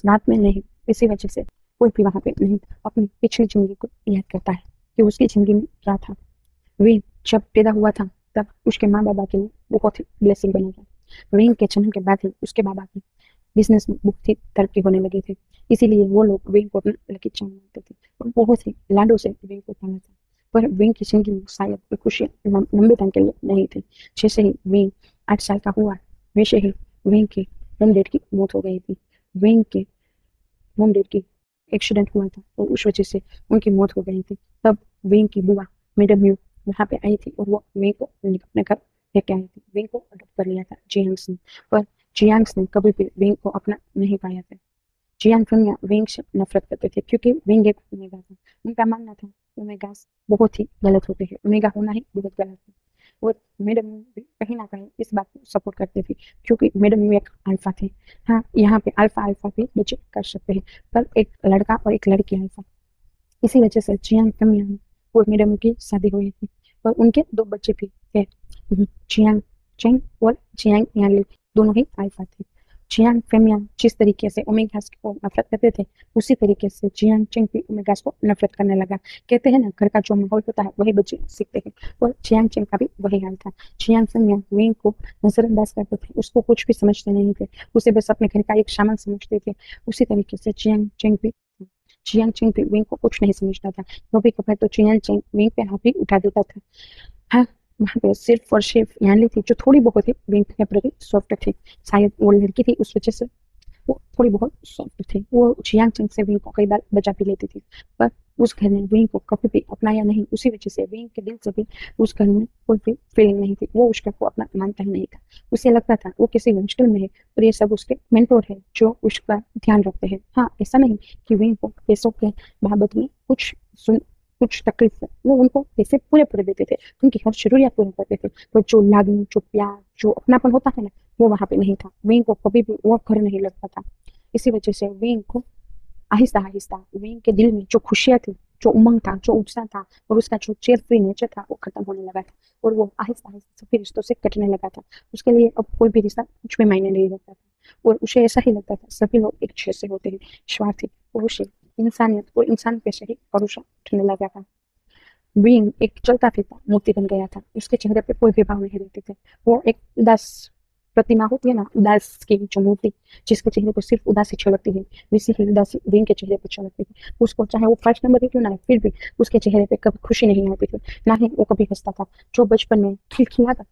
रात में नहीं। इसी वजह से कोई भी वहां पे नहीं अपनी पिछली जिंदगी को याद करता है कि उसकी जिंदगी में क्या था। विंग जब पैदा हुआ था तब उसके माँ बाबा के लिए बहुत ही ब्लेसिंग बना था। विंग के जन्म के बाद ही उसके बाबा की बिजनेस में बहुत ही तरक्की होने लगी थी, इसीलिए वो लोग विंग को अपना लकी चार्म मानते थे और बहुत ही लाडो से विंग को पाना था। पर विंग की जिंदगी में शायद कोई खुशी लंबे टाइम के लिए नहीं थी। जैसे ही विंग 8 साल का हुआ वैसे ही विंग की मम डैड की मौत हो गई थी। विंग के मम डैड की एक्सीडेंट हुआ था और उस वजह से उनकी मौत हो गई थी। तब विंग की बुआ मैडम यू वहाँ पे आई थी और वो विंग को अपने घर लेके आई थी। विंग को अडॉप्ट कर लिया था जियांग्स ने। पर जियांग्स ने कभी भी विंग को अपना नहीं पाया था। जियांग फिल्म विंग से नफरत करते थे क्योंकि विंग एक ओमेगा था। उनका मानना था ओमेगास बहुत ही गलत होते हैं, ओमेगा होना ही बहुत गलत है। और मैडम भी कहीं ना कहीं इस बात को सपोर्ट करते थे क्योंकि मैडम एक अल्फा थे। हाँ, यहाँ पे अल्फा अल्फा भी बच्चे कर सकते हैं पर एक लड़का और एक लड़की अल्फा। इसी वजह से जियांग फिल्म और मैडम की शादी हुई थी और उनके 2 बच्चे भी थे। जियांग चेंग और जियांग याली दोनों ही अल्फा थे। जियांग फेमियान जिस तरीके से ओमेगास को नफरत करते थे उसी तरीके से जियांग चेंग भी ओमेगास को नफरत करने लगा। कहते हैं ना घर का जो माहौल होता है वही बच्चे सीखते हैं और जियांग चेंग का भी वही हाल था। जियांग फेमियान विंग को नजरअंदाज करते थे, उसको कुछ भी समझते नहीं थे, उसे बस अपने घर का एक सामान समझते थे। उसी तरीके से जियांग चेंग भी जियांग चेंग भी विंग को कुछ नहीं समझता था। कभी कभार तो जियांग चेंग विंग पे हाथ भी उठा देता था। हाँ, वहाँ पे सिर्फ और सिर्फ यानली थी जो थोड़ी बहुत ही विंग के प्रति सॉफ्ट थी। शायद वो लड़की थी उस वजह से वो थोड़ी बहुत सॉफ्ट थी। वो जियांग चंग से विंग को कई बार बचा भी लेती थी पर उस घर ने विंग को कभी भी अपनाया नहीं। उसी वजह से विंग के दिल से भी उस घर में कोई भी फीलिंग नहीं थी। वो उस घर को अपना मानता ही नहीं था। उसे लगता था वो किसी हॉस्टल में है और ये सब उसके मेंटोर है जो उसका ध्यान रखते हैं। हाँ, ऐसा नहीं कि विंग को पैसों के बाबत में कुछ तकलीफ है, वो उनको पैसे पूरे पूरे देते थे, उनकी हर जरूरियात पूरी करते थे। पर जो लागनी, जो प्यार, जो अपनापन होता है ना वो वहां पे नहीं था। विंग को कभी भी वो घर नहीं लगता था। इसी वजह से विंग को आहिस्ता आहिस्ता विंग के दिल में जो खुशियां थी, जो उमंग था, जो उत्साह था और उसका जो चेयरफ्री नेचर था वो खत्म होने लगा था और वो आहिस्ता आहिस्ता सभी रिश्तों से कटने लगा था। उसके लिए अब कोई भी रिश्ता कुछ भी मायने नहीं रखता था और उसे ऐसा ही लगता था सभी लोग एक जैसे होते हैं, स्वार्थी और उसे इंसानियत और इंसान पे से ही भरोसा उठने लगा था। विंग एक चलता फिरता मूर्ति बन गया था। उसके चेहरे पे कोई भी भाव नहीं रहते थे। वो एक उदास प्रतिमा होती है ना, उदास की जो मूर्ति जिसके चेहरे पर सिर्फ उदासी छलकती है, वैसी ही उदासी विंग के चेहरे पर छलकती थी। उसको चाहे वो फर्स्ट नंबर ही क्यों ना है, फिर भी उसके चेहरे पे कभी खुशी नहीं आती थी, ना ही वो कभी हंसता था। जो बचपन में खिलखिलाता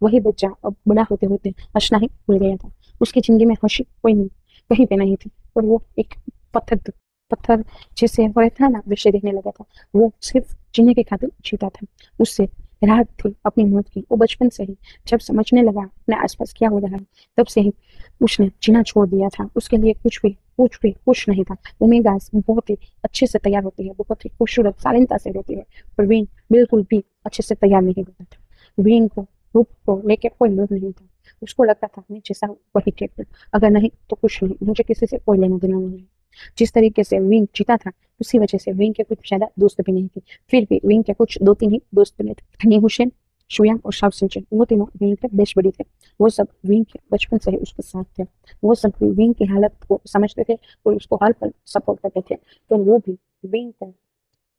वही बच्चा अब बड़ा होते होते हंसना ही भूल गया था। उसकी जिंदगी में हंसी कोई नहीं, कहीं पे नहीं थी और वो एक पत्थर पत्थर जैसे हो रहा था ना वैसे दिखने लगा था। वो सिर्फ जीने की खातिर जीता था। उससे राहत थी अपनी मौत की। वो बचपन से ही जब समझने लगा अपने आसपास क्या हो रहा है तब से ही उसने जीना छोड़ दिया था। उसके लिए कुछ नहीं था। ओमेगास बहुत ही अच्छे से तैयार होती है, बहुत ही खूबसूरत शालीनता से होती है, पर विंग बिल्कुल भी अच्छे से तैयार नहीं होता था। विंग को रूप को लेकर कोई लोभ नहीं था। उसको लगता था मैं जैसा हूँ वही ठीक है, अगर नहीं तो कुछ नहीं, मुझे किसी से कोई लेना देना नहीं है। जिस तरीके से विंग जीता था उसी वजह से विंग के कुछ ज्यादा दोस्त भी नहीं थे। फिर भी विंग के कुछ 2-3 ही दोस्त बने थे, हनी हुसैन, शुयांग और शाओ सिंचन। वो तीनों विंग के बेस्ट बड़ी थे। वो सब विंग के बचपन से ही उसके साथ थे। वो सब भी विंग की हालत को समझते थे और उसको हर पल सपोर्ट करते थे। तो वो भी विंग को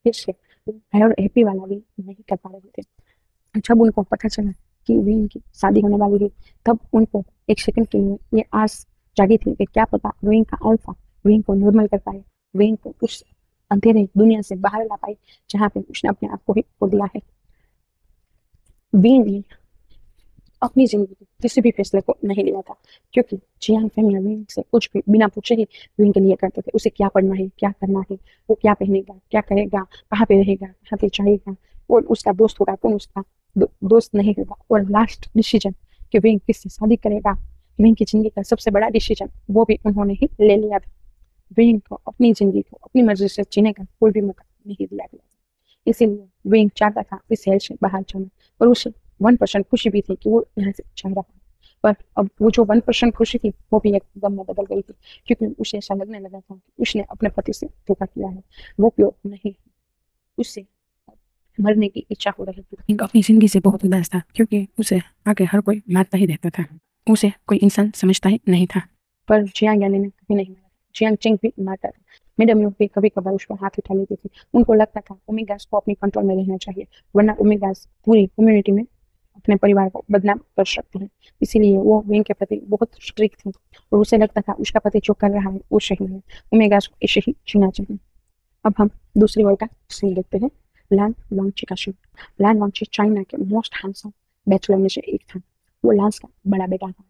फिर से हैप्पी वाला भी नहीं कर पा रहे थे। जब उनको पता चला कि विंग की शादी होने वाली है तब उनको एक सेकंड के लिए ये आस जागी थी कि क्या पता विंग का अल्फा विंग को नॉर्मल कर पाए, विंग को उस अंधेरे दुनिया से बाहर ला पाए जहाँ पे उसने अपने आप को ही खो दिया है। विंग अपनी जिंदगी के किसी भी फैसले को नहीं लिया था, क्योंकि जियांग फैमिली विंग से कुछ भी बिना पूछे ही विंग के लिए करते थे। उसे क्या पढ़ना है, क्या करना है, वो क्या पहनेगा, क्या करेगा, कहाँ पे रहेगा, कहाँ पे जाएगा, और उसका दोस्त होगा कौन, उसका दोस्त नहीं होगा, और लास्ट डिसीजन कि विंग किससे शादी करेगा, विंग की जिंदगी का सबसे बड़ा डिसीजन वो भी उन्होंने ही ले लिया था। विंग को अपनी जिंदगी को अपनी मर्जी से जीने का कोई भी मौका नहीं दिया गया। इसीलिए विंग चाहता था इस हेल से बाहर जाना, और उसे 1% खुशी भी थी कि वो यहाँ से जा रहा है। पर अब वो जो 1% खुशी थी वो भी एक गम में बदल गई थी, क्योंकि उसे ऐसा लगने लगा था कि उसने अपने पति से धोखा किया है, वो प्योर नहीं, उससे मरने की इच्छा हो रही थी। विंग अपनी जिंदगी से बहुत उदास था, क्योंकि उसे आगे हर कोई मारता ही रहता था, उसे कोई इंसान समझता ही नहीं था। पर जियांग यानी ने कभी नहीं मारा, जियांग चिंग भी मारता था। मैडम यू भी कभी कभार उस पर हाथ उठा लेती थी। उनको लगता था ओमेगास को अपनी कंट्रोल में रहना चाहिए, वरना ओमेगास पूरी कम्युनिटी में अपने परिवार को बदनाम कर सकती है। इसीलिए वो विंग के प्रति बहुत स्ट्रिक्ट थी, और उसे लगता था उसका पति जो कर रहा है वो सही है, ओमेगास को ऐसे ही जीना चाहिए। अब हम दूसरी वर्ल्ड का सीन देखते हैं, लान वांगची का सीन। लान वांगची चाइना के मोस्ट हैंडसम बैचलर में से एक था। वो लांस का बड़ा बेटा था।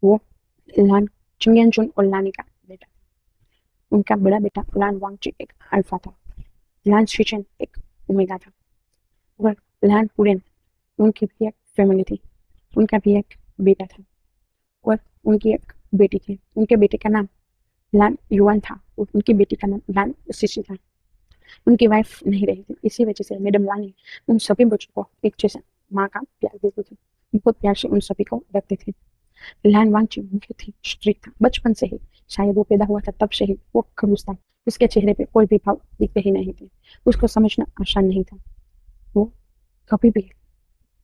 वो लान चिंगेनचुन और लानी का बेटा था। उनका बड़ा बेटा लान वांगची एक अल्फा था, लान शिचेन एक ओमेगा था, और लान पुरेन उनकी भी एक फैमिली थी। उनका भी एक बेटा था, और उनकी एक बेटी थी। उनके बेटे का नाम लान युआन था, और उनकी बेटी का नाम लान सिसी था। उनकी वाइफ नहीं रही थी, इसी वजह से मैडम लानी उन सभी बच्चों को एक जैसा माँ का प्यार देती थी, बहुत प्यार से उन सभी को रखती थी। लान वांगची बहुत ही स्ट्रिक्ट था बचपन से ही, शायद वो पैदा हुआ था तब से ही वो खड़ूस था। उसके चेहरे पे कोई भी भाव दिखते ही नहीं थे। उसको समझना आसान नहीं था। वो कभी भी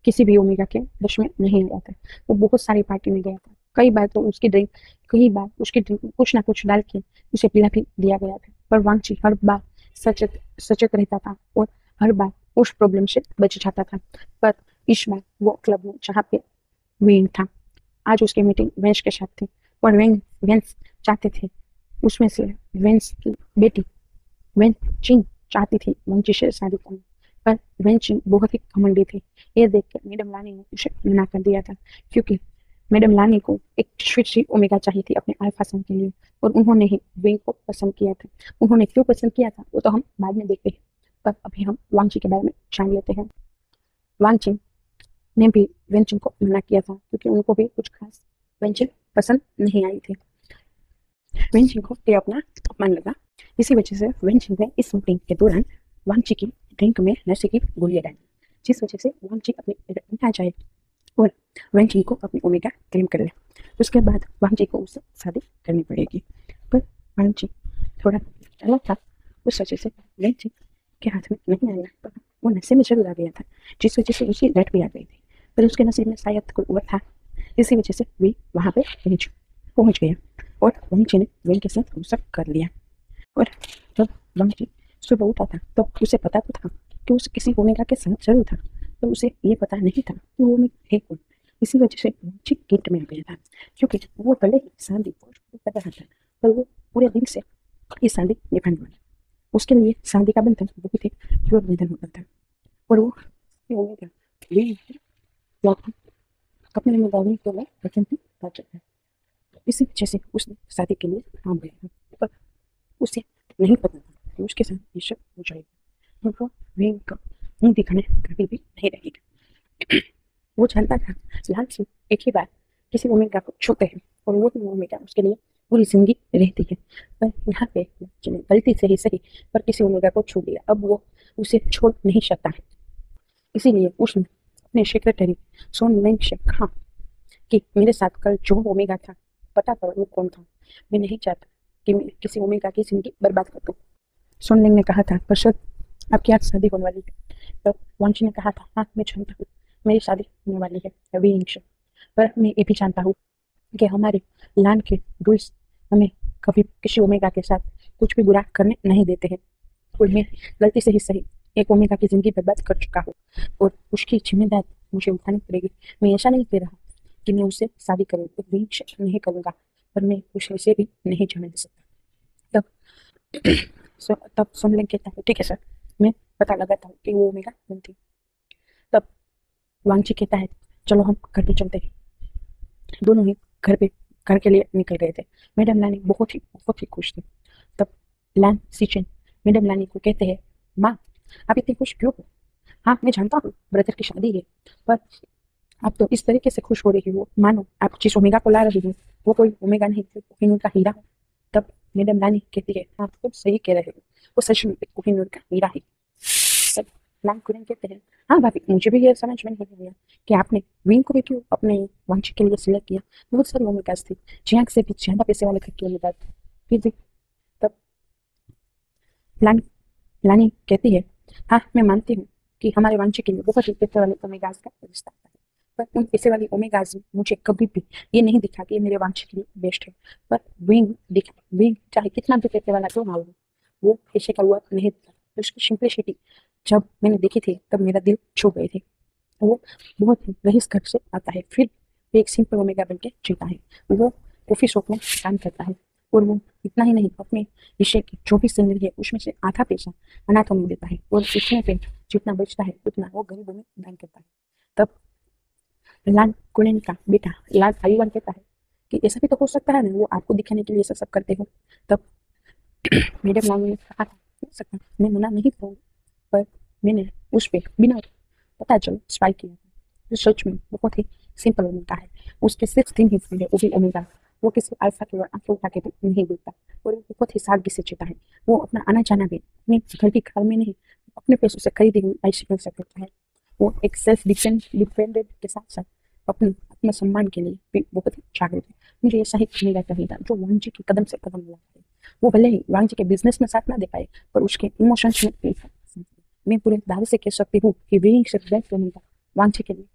किसी भी ओमेगा के वश में नहीं आया था। वो बहुत सारी पार्टी में गया था, कई बार उसकी ड्रिंक में कुछ ना कुछ डाल के उसे पिला भी दिया गया था। पर वांगची हर बार सचेत सचेत रहता था, और हर बार उस प्रॉब्लम से बच जाता था। पर इस बार वो क्लब में जहाँ पे वेन था, आज उसकी मीटिंग वेंस के साथ थी, और वेंस चाहते थे उसमें से वेंस की बेटी वेन चिंग चाहती थी वंची से शादी करना। पर वेन चिंग बहुत ही घमंडी थी। ये देख के मैडम लानी ने उसे मना कर दिया था, क्योंकि मैडम लानी को एक स्वीट ओमेगा चाहिए थी अपने अल्फा सन के लिए, और उन्होंने ही विंग को पसंद किया था। उन्होंने क्यों पसंद किया था वो तो हम बाद में देखते हैं, पर अभी हम वांगची के बारे में जान लेते हैं। वांगची ने भी वेंचिंग को मना किया था, क्योंकि उनको भी कुछ खास वेंचिंग पसंद नहीं आई थी। वेंचिंग को ये अपना अपमान लगा, इसी वजह से वेंचिंग ने इस मीटिंग के दौरान वांगची की ड्रिंक में नशे की गोलियां डाली, जिस वजह से वांगची अपनी आ जाए और वेंचिंग को अपनी ओमेगा क्लेम कर ले। उसके बाद वांगची को उससे शादी करनी पड़ेगी। पर वांगची थोड़ा अलग था, उस वजह से वेंचिंग के हाथ में नहीं आया, पर वो नशे में जरूर आ गया था, जिस वजह से उसकी लट भी आ गई थी। पर उसके नसीब में शायद कोई और था, इसी वजह से वे वहाँ पे पहुंच गया, और वांगची ने वेन के साथ गुस्सा कर लिया। और जब वांगची सुबह उठा था तो उसे पता तो था कि उसे किसी ओमेगा के साथ जरूर था, तो उसे ये पता नहीं था कि वो ओमेगा है कौन। इसी वजह से वांगची गिल्ट में आ गया था, क्योंकि वो भले ही शादी कर रहा था, पर वो पूरे दिन से ये शादी निभाने वाला, उसके लिए शादी का बंधन बहुत ही प्योर बंधन होता था। और वो ओमेगा अपने जिम्मेदारी को मैं वचन भी कर सकता है। इसी वजह से उसने शादी के लिए काम किया, पर उसे नहीं पता था कि उसके साथ ये सब हो जाएगा, और वो विंग को मुंह दिखाने कभी भी नहीं रहेगा। वो जानता था लाल सिंह एक ही बार किसी ओमेगा को छूते हैं, और वो ओमेगा उसके लिए पूरी जिंदगी रहती है। पर यहाँ पे गलती से ही सही, पर किसी ओमेगा को छू लिया, अब वो उसे छोड़ नहीं सकता है। इसीलिए उसने अपने सेक्रेटरी सोन लेंग से कहा कि मेरे साथ कल जो ओमेगा था पता करो वो कौन था, मैं नहीं चाहता कि मैं किसी ओमेगा की जिंदगी बर्बाद कर दूं। सोन लेंग ने कहा था, पर सर आपकी आज शादी होने वाली है। तो वांची ने कहा था, हाँ मैं जानता हूँ मेरी शादी होने वाली है विंग से, पर मैं ये भी जानता हूँ कि हमारे लान के रूल्स हमें कभी किसी ओमेगा के साथ कुछ भी बुरा करने नहीं देते हैं, और मैं गलती से ही सही एक ओमेगा की जिंदगी बर्बाद कर चुका हूँ, और उसकी जिम्मेदारी मुझे उठानी पड़ेगी। मैं ऐसा नहीं कह रहा कि मैं उससे शादी करूँ, विंग से नहीं करूँगा, पर मैं उसे भी नहीं जाने दे सकता। तब तब सोनलिंग कहता है, ठीक है सर, मैं पता लगाता हूँ कि वो ओमेगा कौन थी। तब वांगची कहता है, चलो हम घर पे चलते हैं। दोनों ही घर के लिए निकल गए थे। मैडम लानी बहुत ही खुश थी। तब लैन सिचन मैडम लानी को कहते हैं, माँ आप इतनी खुश क्यों हो? हाँ मैं जानता हूँ ब्रदर की शादी है, पर आप तो इस तरीके से खुश हो रही हो मानो आप जिस ओमेगा को ला रही हो वो कोई ओमेगा नहीं, कोहिनूर का हीरा है। तब मैडम नानी कहती है, हाँ तुम सही कह रहे हो, वो सच में कोहिनूर का हीरा है। तब लाल कुरन कहते हैं, हाँ भाभी मुझे भी ये समझ में नहीं आया कि आपने विंग को भी क्यों अपने वंश के लिए सिलेक्ट किया। बहुत सारी ओमेगास थी, जियांग से भी ज्यादा पैसे वाले घर की ओमेगा थी। फिर भी तब लानी लानी कहती है, हाँ मैं मानती हूँ कि हमारे वंश के लिए बहुत ही पैसे वाले ओमेगास का रिश्ता है, पर उन पैसे वाली ओमेगाज में मुझे कभी भी ये नहीं दिखा कि ये मेरे वंश के लिए बेस्ट है। पर विंग दिखा, विंग चाहे कितना भी पैसे वाला क्यों ना हो, वो पैसे का हुआ नहीं दिखा। तो उसकी सिंप्लिसिटी जब मैंने देखी थी तब मेरा दिल छू गए थे। वो बहुत ही रईस घर से आता है, फिर भी एक सिंपल ओमेगा बन के जीता है। वो कॉफी शॉप में काम करता है, और वो इतना ही नहीं अपने विषय की जो भी सैलरी है उसमें से आधा पैसा अनाथों में देता है, और इतने पे जितना बचता है उतना वो गरीबों में दान करता है। तब लाल कुलेन का बेटा लाल आयुवान कहता है कि ऐसा भी तो हो सकता है ना, वो आपको दिखाने के लिए ऐसा सब करते हो। तब मैडम लाल ने कहा था, हो सकता है, मैं मना नहीं करूँगी, पर मैंने उस पर बिना पता चलो स्पाई किया था। जो सच में बहुत ही सिंपल ओमेगा है, उसके सिर्फ 3 हिस्से हैं, वो भी ओमेगा। वो किसी अल्फा के और अल्फा के भी नहीं देता, और वो बहुत ही सादगी से जीता है। वो अपना आना जाना भी अपने घर की कार में नहीं, अपने पैसों से खरीदी हुई बाइसिकल से करता है। वो एक सेल्फ डिपेंडेंट के साथ साथ अपने आत्मसम्मान के लिए भी बहुत ही जागरूक है। मुझे ऐसा ही मिला चाहिए था जो वांगजी की कदम से कदम मिलाता है। वो भले ही वांगजी के बिजनेस में साथ ना दे पाए, पर उसके इमोशंस में एक साथ है। मैं पूरे दावे से कह सकती हूँ कि वे सिर्फ बेस्ट नहीं था वांगजी के लिए,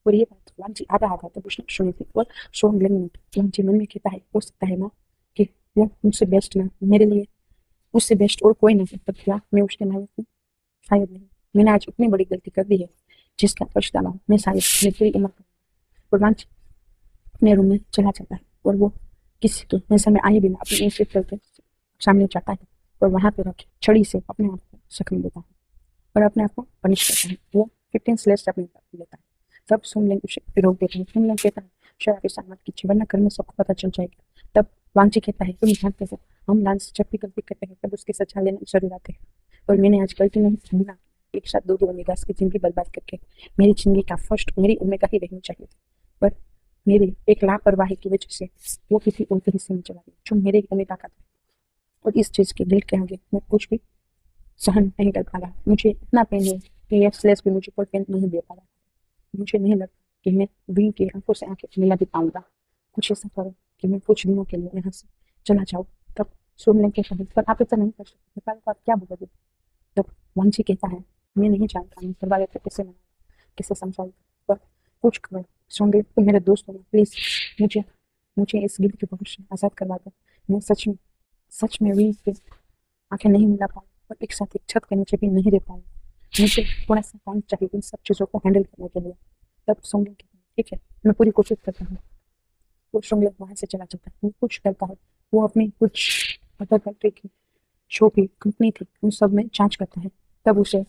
और ये बात वांगजी आधा आधा तब उसने सुनी थी। और सोन लेंग वांगजी मन में कहता है, हो सकता है माँ कि वो मुझसे बेस्ट ना, मेरे लिए उससे बेस्ट और कोई नहीं, पर क्या मैं उसके लायक हूँ? शायद नहीं। मैंने आज इतनी बड़ी गलती कर दी है जिसका पछतावा मैं शायद अपनी पूरी उम्र करूंगा। और वांगजी अपने रूम में चला जाता है, और वो किसी के नजर में आए बिना अपने इंस्पेक्टर के सामने जाता है, और वहां पे रखे छड़ी से अपने आप को जख्म देता है, और अपने आप को पनिश करता है। वो 15 स्लेट्स अपने ऊपर लेता है। तब सुनलिंग उसे रोक देता है। सुनलिंग कहता है, शराब के साथ मत कीजिए वरना घर में सबको पता चल जाएगा। तब वांगजी कहता है, तुम जानते हो हम डांस जब भी गलती करते हैं तब उसकी सजा लेना जरूर आते हैं, और मैंने आज गलती नहीं समझा, एक साथ दो ओमेगास की जिंदगी बर्बाद करके मेरी जिंदगी का फर्स्ट मेरी ओमेगा ही रहनी चाहिए थी, पर मेरी एक लापरवाही की वजह से वो किसी और के हिस्से में चला गया जो मेरे ओमेगा का था। और इस चीज के गिल्ट के आगे मैं कुछ भी सहन नहीं कर पा रहा। मुझे इतना पेन है कि ये स्लेस भी मुझे कोई पेन नहीं दे पा रहा। मुझे नहीं लगता कि मैं वी की आंखों से आंखें मिला भी पाऊंगा। कुछ ऐसा करो कि मैं कुछ दिनों के लिए यहाँ से चला जाऊँ। तब सोमलिंग के शब्द, पर आप ऐसा नहीं कर सकते, पर आप क्या बोलोगे? तब वांगजी कहता है, मैं नहीं जानता मैं घर वाले को कैसे मनाऊंगा, कैसे समझाऊंगा, पर कुछ करो सोंगे तो मेरे दोस्त हो, प्लीज मुझे मुझे इस गिल्ट के भविष्य से आजाद करवा दो। मैं सच में वी से आंखें नहीं मिला पाऊँ, और एक साथ एक छत के नीचे भी नहीं रह पाऊँ। मुझे थोड़ा सा टाइम चाहिए इन सब चीज़ों को हैंडल करने के लिए। तब सोंगे ठीक है, मैं पूरी कोशिश करता हूँ। वो सोंगे वहां से चला जाता है, वो कुछ करता है। वो अपनी कुछ अदर कंट्री की शो की कंपनी थी उन सब में जांच करता है। तब उसे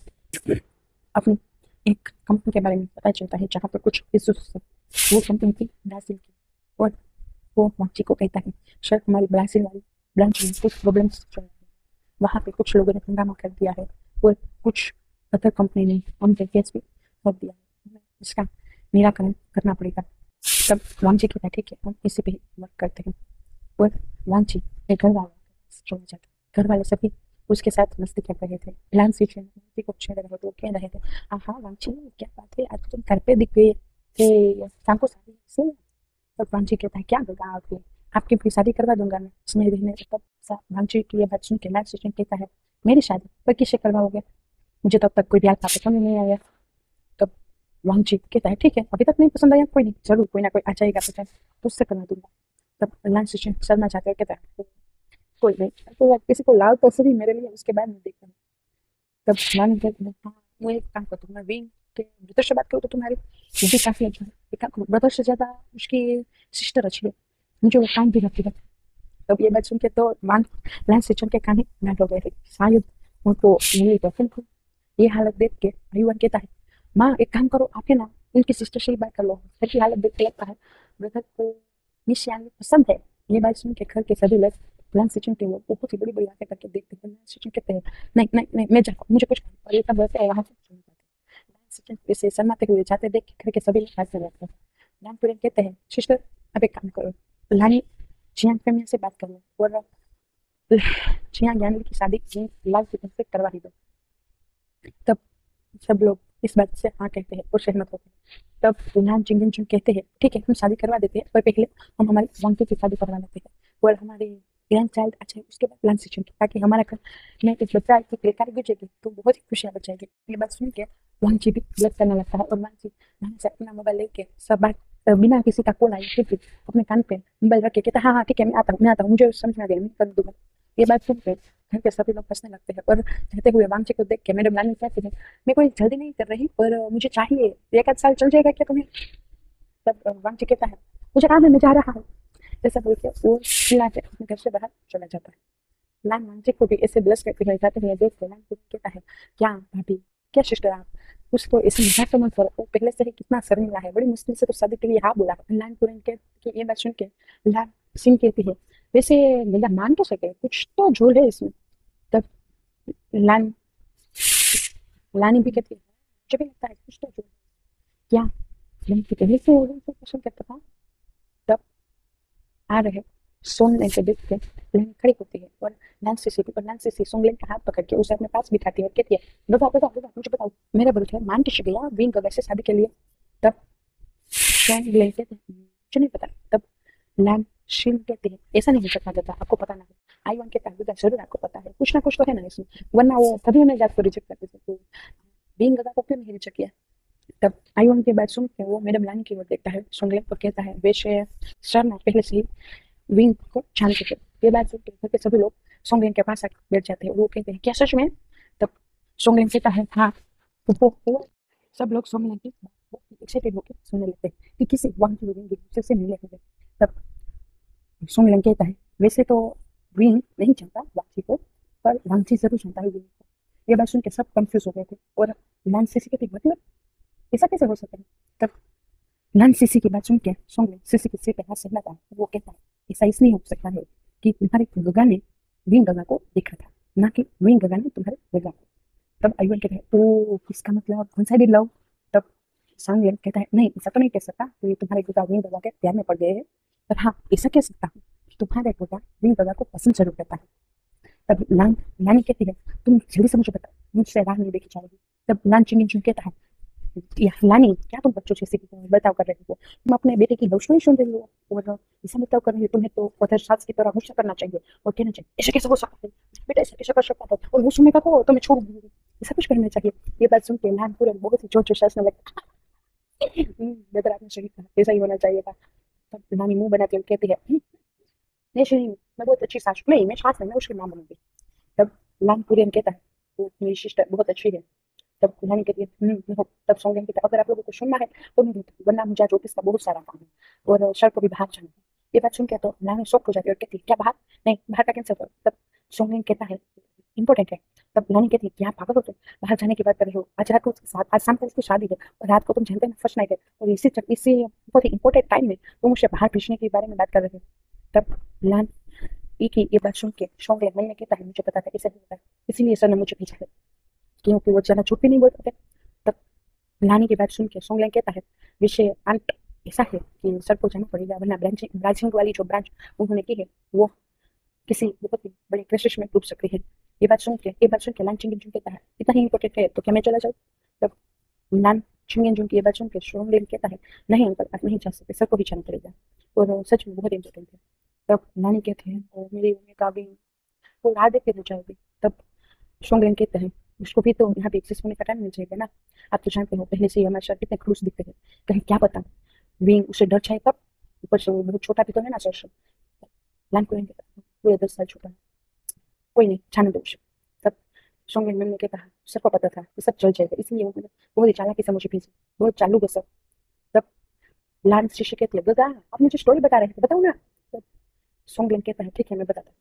अपनी एक कंपनी के बारे में पता चलता है जहाँ पर कुछ इश्यूज थे। वो कंपनी थी ब्राजील की, और वो वांगजी को कहता है, सर हमारी ब्राजील वाली ब्रांच में कुछ प्रॉब्लम्स चल रही है, वहाँ पे कुछ लोगों ने हंगामा कर दिया है, और कुछ अदर कंपनी ने उनके केस भी कर दिया है, इसका निराकरण करना पड़ेगा। तब वांगजी कहता है, ठीक है हम इसी पे वर्क करते हैं। और वांगजी के घर वालों के पास चले जाते हैं। घर वाले सभी उसके साथ मस्ती कर रहे थे, प्लान सीख रहे को छेड़ रहे थे। वो कह रहे थे, हाँ हाँ वांगजी क्या बात है, आज तो तुम घर पे दिख गए थे, शाम को शादी से। तब वांगजी कहता है, क्या होगा आपकी आपकी भी शादी करवा दूंगा मैं इसमें रहने। तब वांगजी की ये बात सुन के लास्ट सीजन कहता है, मेरी शादी पर किससे करवाओगे, मुझे तब तक कोई ब्याह का पसंद नहीं आया। तब वांगजी कहता है, ठीक है अभी तक नहीं पसंद आया, कोई नहीं जरूर कोई ना कोई आ जाएगा पसंद, तो उससे करवा दूंगा। तब लास्ट सीजन शर्मा जाकर कहता है, कोई नहीं, तो किसी को लाल तो सही मेरे लिए, उसके बाद में देखता हूँ। तब मान कहते हैं, हाँ वो एक काम करता हूँ मैं विंग के ब्रदर से बात करूँ तो तुम्हारी वो भी काफी अच्छा है, एक काम करो ब्रदर से ज्यादा उसकी सिस्टर अच्छी है, मुझे वो काम भी रखी है। तब ये बात सुन के तो मान लास्ट सीजन के कान ही नाट हो गए थे, शायद उनको मिली पसंद थी। ये हालत देख के युवन कहता है, माँ एक काम करो आप है ना उनकी सिस्टर से ही बात कर लो। घर की हालत देख के लगता है ब्रदर को निशान पसंद है। ये बात सुन के घर के सभी लोग प्लान सिचुएशन के वो बहुत ही बड़ी बड़ी आंखें करके देखते हैं। सिचुएशन कहते हैं नहीं नहीं नहीं मैं जाऊँ मुझे कुछ काम, और ये सब वैसे वहां से चले जाते हैं। सिचुएशन से शर्माते हुए जाते देख के घर के सभी लोग हंसने लगते हैं। लानपुरन कहते हैं सिस्टर अब एक काम करो, लानी जियान फैमिली से बात कर लो और जियान ज्ञानी की शादी लाल कितन से करवा ही दो। तब सब लोग इस बात से हाँ कहते हैं और सहमत होते हैं। तब लान चिंगन चुन कहते हैं ठीक है हम शादी करवा देते हैं, पर पहले हम हमारी वांकी की शादी करवा लेते हैं और हमारे ग्रैंड चाइल्ड अच्छा है उसके बाद प्लान सिचुएशन ताकि हमारा घर में एक बच्चा की बेकार गुजरेगी तो बहुत ही खुशियाँ बचाएगी। ये बात सुन के वांची भी ब्लड करने लगता है और वांची वहाँ से अपना मोबाइल लेके सब बात बिना किसी का कॉल आई फिर भी अपने कान पे मोबाइल रख के कहता हाँ हाँ ठीक है मैं आता हूँ मुझे समझ में आ गया मैं कर दूंगा। ये बात सुन के घर के सभी लोग हंसने लगते हैं और कहते हुए वांची को देख के मैडम लानी कहती है मैं कोई जल्दी नहीं कर रही पर मुझे चाहिए, एक आध साल चल जाएगा क्या तुम्हें। तब वांची कहता है मुझे काम है मैं जा रहा हूँ। ऐसा बोल के वो चिल्ला के अपने घर से बाहर चला जाता है। लान वांची को भी ऐसे ब्लश करते हुए जाते हुए देख के लान कहता है क्या भाभी क्या सिस्टर आप उसको ऐसे मजाक तो मत करो, वो पहले से ही कितना शर्मिला है, बड़ी मुश्किल से तो शादी के लिए हाँ बोला। लान पुरन के ये बात सुन के लान सिंह कहती है वैसे गंगा मान तो सके कुछ तो झोल है इसमें। तब लान लानी भी कहती है मुझे भी लगता है कुछ तो झोल है। क्या लड़की पहले से वो पसंद करता था। तब आ रहे सोनले के देख के लहन खड़ी होती है और नैन्सी सी सोनले का हाथ पकड़ के उसे अपने पास बिठाती है और कहती है बताओ मुझे बताओ मेरा भरोसा है मान किस गया विंग का वैसे शादी के लिए। तब सोनले कहते हैं मुझे नहीं पता। तब लैन शील कहती है ऐसा नहीं हो सकता दादा आपको पता नहीं। आई वन कहता है दादा जरूर आपको पता है कुछ ना कुछ तो है ना इसमें वरना वो कभी हमें जात को रिजेक्ट करते थे तो विंग का को क्यों नहीं रिजेक्ट किया। तब आयुन की बात सुन के वो मैडम लानी की ओर देखता है सोंगले और कहता है वैसे सर ना पहले से ही विंग को जानते थे। ये बात सुन के घर के सभी लोग सोंगलेन के पास आकर बैठ जाते हैं। वो कहते हैं क्या सच में। तब सोंगलेन कहता है हाँ। तो वो सब लोग सोंगलेन की एक्साइटेड होकर सुनने लगते हैं कि किसी वहां की विंग दूसरे से मिले हुए। तब सोंगलेन कहता है वैसे तो विंग नहीं चाहता वांची को पर वांची जरूर चाहता है विंग को। ये बात सुन के सब कंफ्यूज हो गए थे और लांसी से कहती मतलब ऐसा कैसे हो सकता है। तब लन सीसी की बात सुन के सोंगले सीसी के सिर पे हाथ से हिलाता है। वो कहता है ऐसा इसलिए हो सकता है कि तुम्हारे गगा ने विंग गगा को देखा था ना कि विंग गगा ने तुम्हारे गगा को। तब आयुन कहता है तो इसका मतलब कौन सा भी लव। तब सोंगले कहता है नहीं ऐसा तो नहीं कह सकता कि तुम्हारे गगा विंग गगा के प्यार में पड़ गए हैं, पर हाँ ऐसा कह सकता हूँ कि तुम्हारे गगा विंग गगा को पसंद जरूर करता है। तब लानी कहती है तुम जल्दी से मुझे बता मुझसे राह नहीं देखी जा रही। तब लान चिंगन कहता है लानी क्या तुम बच्चों जैसे बर्ताव कर रहे हो, तुम अपने बेटे की लव सुन रही हो और ऐसा बर्ताव कर रही हो, तुम्हें तो उधर सास की तरह गुस्सा करना चाहिए और कहना चाहिए ऐसा कैसे हो सकता है बेटा ऐसा कैसे कर सकता है और वो समय का तो मैं छोड़ दूंगी ऐसा कुछ करना चाहिए। ये बात सुन के लान पूरे बहुत ही जोर जोर से हंसने लगता बेटर आपने सही कहा ऐसा ही होना चाहिए था। तब नानी मुंह बनाती है कहती है नहीं श्री मैं बहुत अच्छी सास नहीं मैं सास नहीं मैं उसकी मां बनूंगी। तब लान पूरे कहता है वो मेरी सिस्टर बहुत अच्छी है। तब कहानी कहती है तब सॉन्ग कहता है अगर आप लोगों को सुनना है तो मैं देती हूँ वरना मुझे आज ऑफिस का बहुत सारा काम है और सर को भी बाहर जाना है। ये बात सुन के तो नानी शॉक हो जाती है और कहती है क्या बाहर नहीं बाहर का कैंसिल करो। तब सॉन्ग कहता है इंपॉर्टेंट है। तब नानी कहती है क्या पागल हो तुम बाहर जाने की बात कर रहे हो आज रात को उसके साथ आज शाम को उसकी शादी है और रात को तुम जानते हैं फर्स्ट नाइट है और इसी बहुत ही इंपॉर्टेंट टाइम में तुम मुझे बाहर भेजने के बारे में बात कर रहे हो। तब लान की ये बात सुन के सॉन्ग मन में कहता है मुझे पता था ऐसा ही होता है इसीलिए सर ने मुझे भेजा है क्योंकि वो ज्यादा झूठ भी नहीं बोलते थे। तब लानी की बात सुन के सोंगलेंग कहता है विषय अंत ऐसा है कि सर को जाना पड़ेगा वरना ब्रांचिंग वाली जो ब्रांच उन्होंने की है वो किसी बहुत ही बड़े क्राइसिस में डूब सकती है। ये बात सुन के लान चिंगन जुन कहता है इतना ही इंपॉर्टेंट है तो क्या मैं चला जाऊँ। तब लान चिंगन जुन की ये बात सुन के सोंगलेंग कहता है नहीं अंकल आप नहीं जा सकते सर को भी जाना पड़ेगा और सच में बहुत इंपॉर्टेंट है। तब लानी कहते हैं और मेरी उम्मीद का भी वो राह देख के हो जाएगी। तब सोंगलेंग कहते हैं उसको भी तो यहाँ पे एक्सेस होने का टाइम मिल जाएगा ना, आप तो जानते हो पहले से ही हमारे साथ कितने क्रूज दिखते हैं कहीं क्या पता विंग उसे डर जाए तब ऊपर से वो बहुत छोटा भी तो है ना सर। लान को पूरे 10 साल छोटा है कोई नहीं जाने दो उसे। तब सोंगलेंग मैम ने कहता है सबको पता था कि सब चल जाएगा इसलिए वो बहुत ही चालाकी से मुझे भेजा बहुत चालू है सब। तब लान शिष्य कहते हैं दादा आप मुझे स्टोरी बता रहे थे बताओ ना। तब सोंगलेंग कहता है ठीक है मैं बताता हूँ।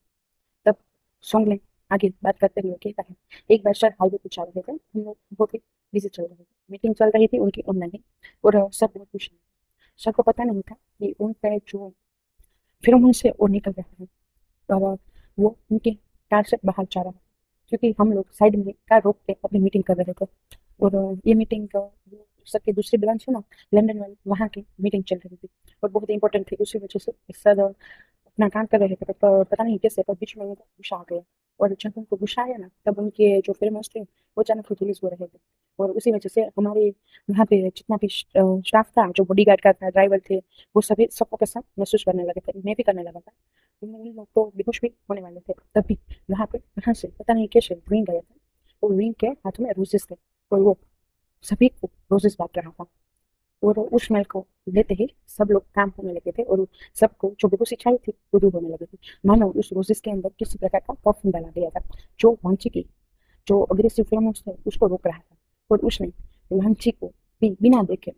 तब सोंगलेंग आगे बात करते हुए कहता है, एक बार सर हाईवे पे जा रहे थे, हम लोग बहुत ही बिजी चल रहे थे, मीटिंग चल रही थी उनकी ऑनलाइन, और सर बहुत खुश हैं। सर को पता नहीं था कि उन पे जो फिर उनसे और निकल रहे हैं, और वो उनके कार से बाहर जा रहा है, क्योंकि हम लोग साइड में कार रोक के अपनी मीटिंग कर रहे थे। और ये मीटिंग सर की दूसरी ब्रांच है ना, लंदन वाली, वहाँ की मीटिंग चल रही थी और बहुत इंपॉर्टेंट थी, उसी वजह से सर अपना काम कर रहे थे, तो पता नहीं कैसे पर बीच में उनको गुस्सा आ गया। और जब उनको गुस्सा आया ना, तब उनके जो फेमस थे वो अचानक से रिलीज हो रहे थे। और उसी वजह से हमारे वहाँ पे जितना भी स्टाफ था, जो बॉडीगार्ड का था, ड्राइवर थे, वो सभी सबको कैसा महसूस करने लगे थे, मैं भी करने लगा था। उन लोग तो बेहोश भी होने वाले थे तभी। वहाँ से पता नहीं कैसे विंग गया था, और विंग के हाथ में रोजेस थे, और वो सभी को रोजेस बांट रहा था। और उस स्मेल को लेते ही सब लोग काम होने लगे थे, और सबको जो बेहोशी छाई थी वो दूर होने लगी थी, मानो उस रोजेस के अंदर किसी प्रकार का परफ्यूम डाला गया था, जो वांची की जो अग्रेसिव फिल्मों थे उसको रोक रहा था। और उसने वांची को बिना देखे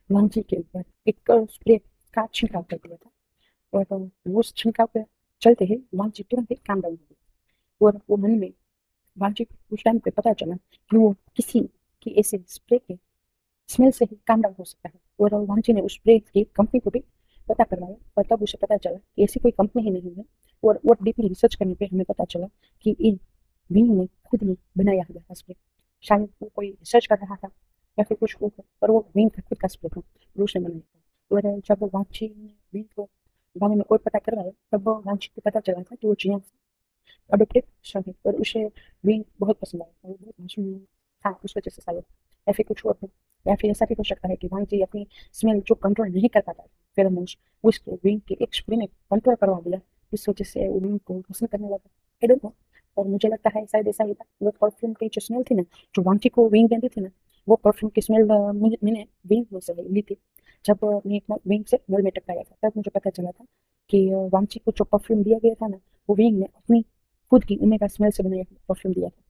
वांची के ऊपर एक स्प्रे का छिड़काव कर दिया था। और उस छिड़काव के चलते ही वांची तुरंत ही काम डाउन हो गई। और वो मन में वांची को उस टाइम पे पता चला कि वो किसी की ऐसे स्प्रे के स्मेल से ही काम डाउन हो सकता है। और वांची ने उस स्प्रे की कंपनी को भी पता करवाया, और तब उसे पता चला कि ऐसी कोई कंपनी ही नहीं है। और डीपली रिसर्च करने पे हमें पता चला कि इन विंग ने खुद ने बनाया हुआ था स्प्रे। शायद वो कोई रिसर्च कर रहा था या फिर कुछ और, पर वो विंग का खुद का स्प्रे था जो उसने बनाया था। और जब वांची ने विंग को बारे में और पता करवाया, तब वांची को पता चला था कि वो जिया अडोप्टेड सन है, और उसे विंग बहुत पसंद आया, वो बहुत मासूम था उस वजह से शायद, या फिर कुछ और है। या फिर ऐसा भी हो सकता है कि वांची अपनी स्मेल जो कंट्रोल नहीं कर पाता फेरोमोन्स, उसको विंग के एक स्प्रे में कंट्रोल करवा दिया, इस वजह से वो विंग को पसंद करने लगा। I don't know. और मुझे लगता है शायद ऐसा ही था, वो परफ्यूम की जो स्मेल थी ना, जो वांची को विंग देती थी ना, वो परफ्यूम की स्मेल मैंने विंग में से ली थी। जब मैं विंग से नल में टकराया था, तब मुझे पता चला था कि वांची को जो परफ्यूम दिया गया था ना, वो विंग ने अपनी खुद की ओमेगा स्मेल से बनाया परफ्यूम दिया था।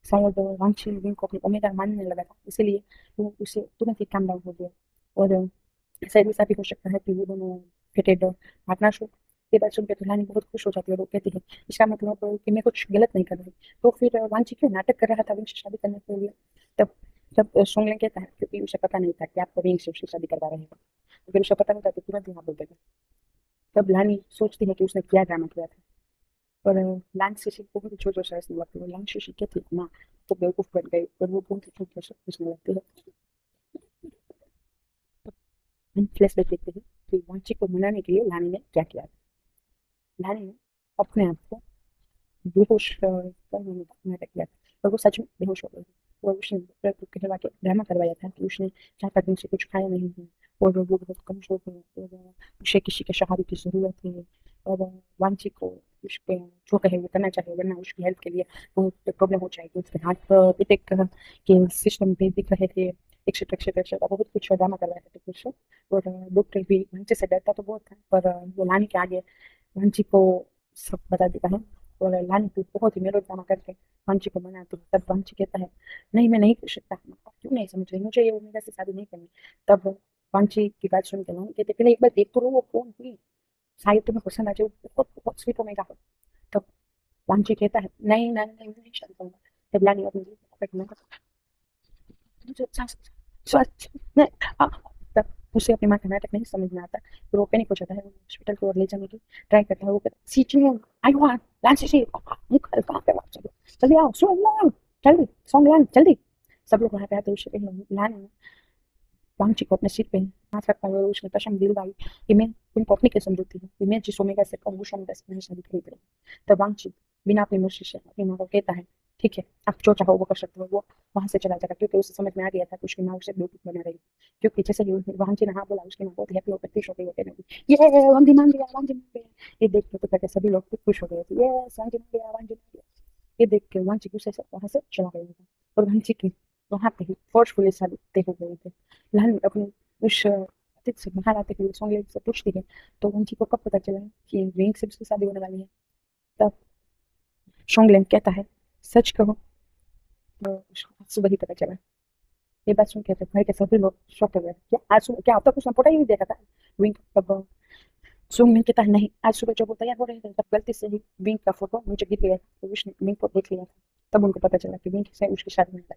शायद वांछी विंग को अपनी ओमेगा मानने लगा था, इसीलिए वो उसे तुरंत ही काम डाउन हो गया। और शायद ऐसा भी हो सकता है कि वो दोनों फेटेड पार्टनर्स हो। ये बात सुनकर दुल्हन बहुत खुश हो जाती है और वो कहती है, इसका मतलब कि मैं कुछ गलत नहीं कर रही। तो फिर वांछी क्यों नाटक कर रहा था विंग से शादी करने के लिए? तब तब सोंगलेंग कहता है, क्योंकि उसे पता नहीं था कि आपको विंग से उसकी शादी करवा रहे हैं। तो फिर उसे पता नहीं था तो तुरंत ही हाँ बोल देगा। तब लानी सोचती है कि उसने क्या ड्रामा किया था। पर लांग बहुत ही छोटे से हंसने लगती है। लांग कहती है, माँ तो बेवकूफ बन गई, और वो बहुत ही छोटे से हंसने लगती है। हम फ्लैशबैक देखते हैं कि वांची को मनाने के लिए लानी ने क्या किया। लानी ने अपने आप को बेहोश करने का नाटक किया था, और वो सच में बेहोश हो गई थी। और उसने डॉक्टर को कहलवा के ड्रामा करवाया था कि उसने 4 दिन से कुछ खाया नहीं है, और वो बहुत कमजोर है, और उसे किसी के सहारे की जरूरत है। और वांची को उस पे जो कहे वो करना चाहिए, वरना उसकी हेल्थ के लिए बहुत प्रॉब्लम हो जाएगी। उसके हाथ अटैक के सिस्टम भी दिख रहे थे, एक्सेट्रा एक्सेट्रा एक्सेट्रा, बहुत कुछ ड्रामा करवाया था कुछ। और डॉक्टर भी वांची से डरता तो बहुत था, पर वो लाने के आगे वांची को सब बता देता है। और लानी भी बहुत ही मेलोड्रामा करके वांची को मनाती है। तब वांची कहता है, नहीं मैं नहीं कर सकता, आप क्यों नहीं समझ रही, मुझे ये ओमेगा से शादी नहीं करनी। तब वांची की बात सुन के लानी कहते, पहले एक बार देख तो लो वो कौन हुई, शायद तुम्हें पसंद आ जाए, वो बहुत बहुत स्वीट ओमेगा हो। तब वांची कहता है, नहीं नहीं नहीं मैं नहीं शादी करूंगा। तब लानी अपनी जीभ पकड़ने का, मुझे सच नहीं। आ, तब उसे अपनी माँ का नाटक नहीं समझ में आता, फिर वो पैनिक हो जाता है, वो हॉस्पिटल की ओर ले जाने की ट्राई करता है। वो कहता है, सीचिंग आई वांट लांसी सी मुख हल्का पे वापस चलो, जल्दी आओ सो लॉन्ग, जल्दी सॉन्ग लैंड जल्दी। सब लोग वहां पे आते हैं, उसे लान वांची को अपने सीट पे हाथ रखा है, और उसमें कसम दिलवाई कि मैं तुमको अपनी कसम देती हूँ कि मैं जिस ओमेगा से कहूँ उस ओमेगा से मेरी शादी खरीद रही। तब वांची बिना अपनी मर्जी से अपनी माँ को कहता है, ठीक है आप जो चाहो वो कर सकते हो। वो वहां से चला जाता, क्योंकि उसे समझ में आ गया था कि उसकी माँ उसे बेवकूफ बना रही है। क्योंकि जैसे ही वांची ने हाँ बोला, उसकी माँ बहुत हैप्पी होकर खुश हो गई, कहने लगी, ये वांची मान गया, वांची मान गया। ये देख के तो कहते सभी लोग भी खुश हो गए थे, ये वांची मान गया, वांची मान गया। ये देख के वांची गुस्से से वहां से चला गया था, और वांची की वहां पे ही फोर्सफुली शादी तय हो गई थी। लहन अपनी उस अतीत से बाहर आते हुए सोंगले से पूछती है, तो वांची को कब पता चला कि रिंग से उसकी शादी होने वाली है? तब सोंगलेन कहता है, सच कहो तो उसको आज सुबह ही पता चला। ये बात सुन के तो घर के सभी लोग शॉक हो गए, क्या आज सुबह, क्या अब तक उसने फोटो ही नहीं देखा था? विंग तब सुमिन कहता है नहीं, आज सुबह जब वो तैयार हो रहे थे तब गलती से ही विंक का फोटो नीचे गिर गया तो उसने विंक को देख लिया था। तब उनको पता चला कि विंक से उसकी शादी में था।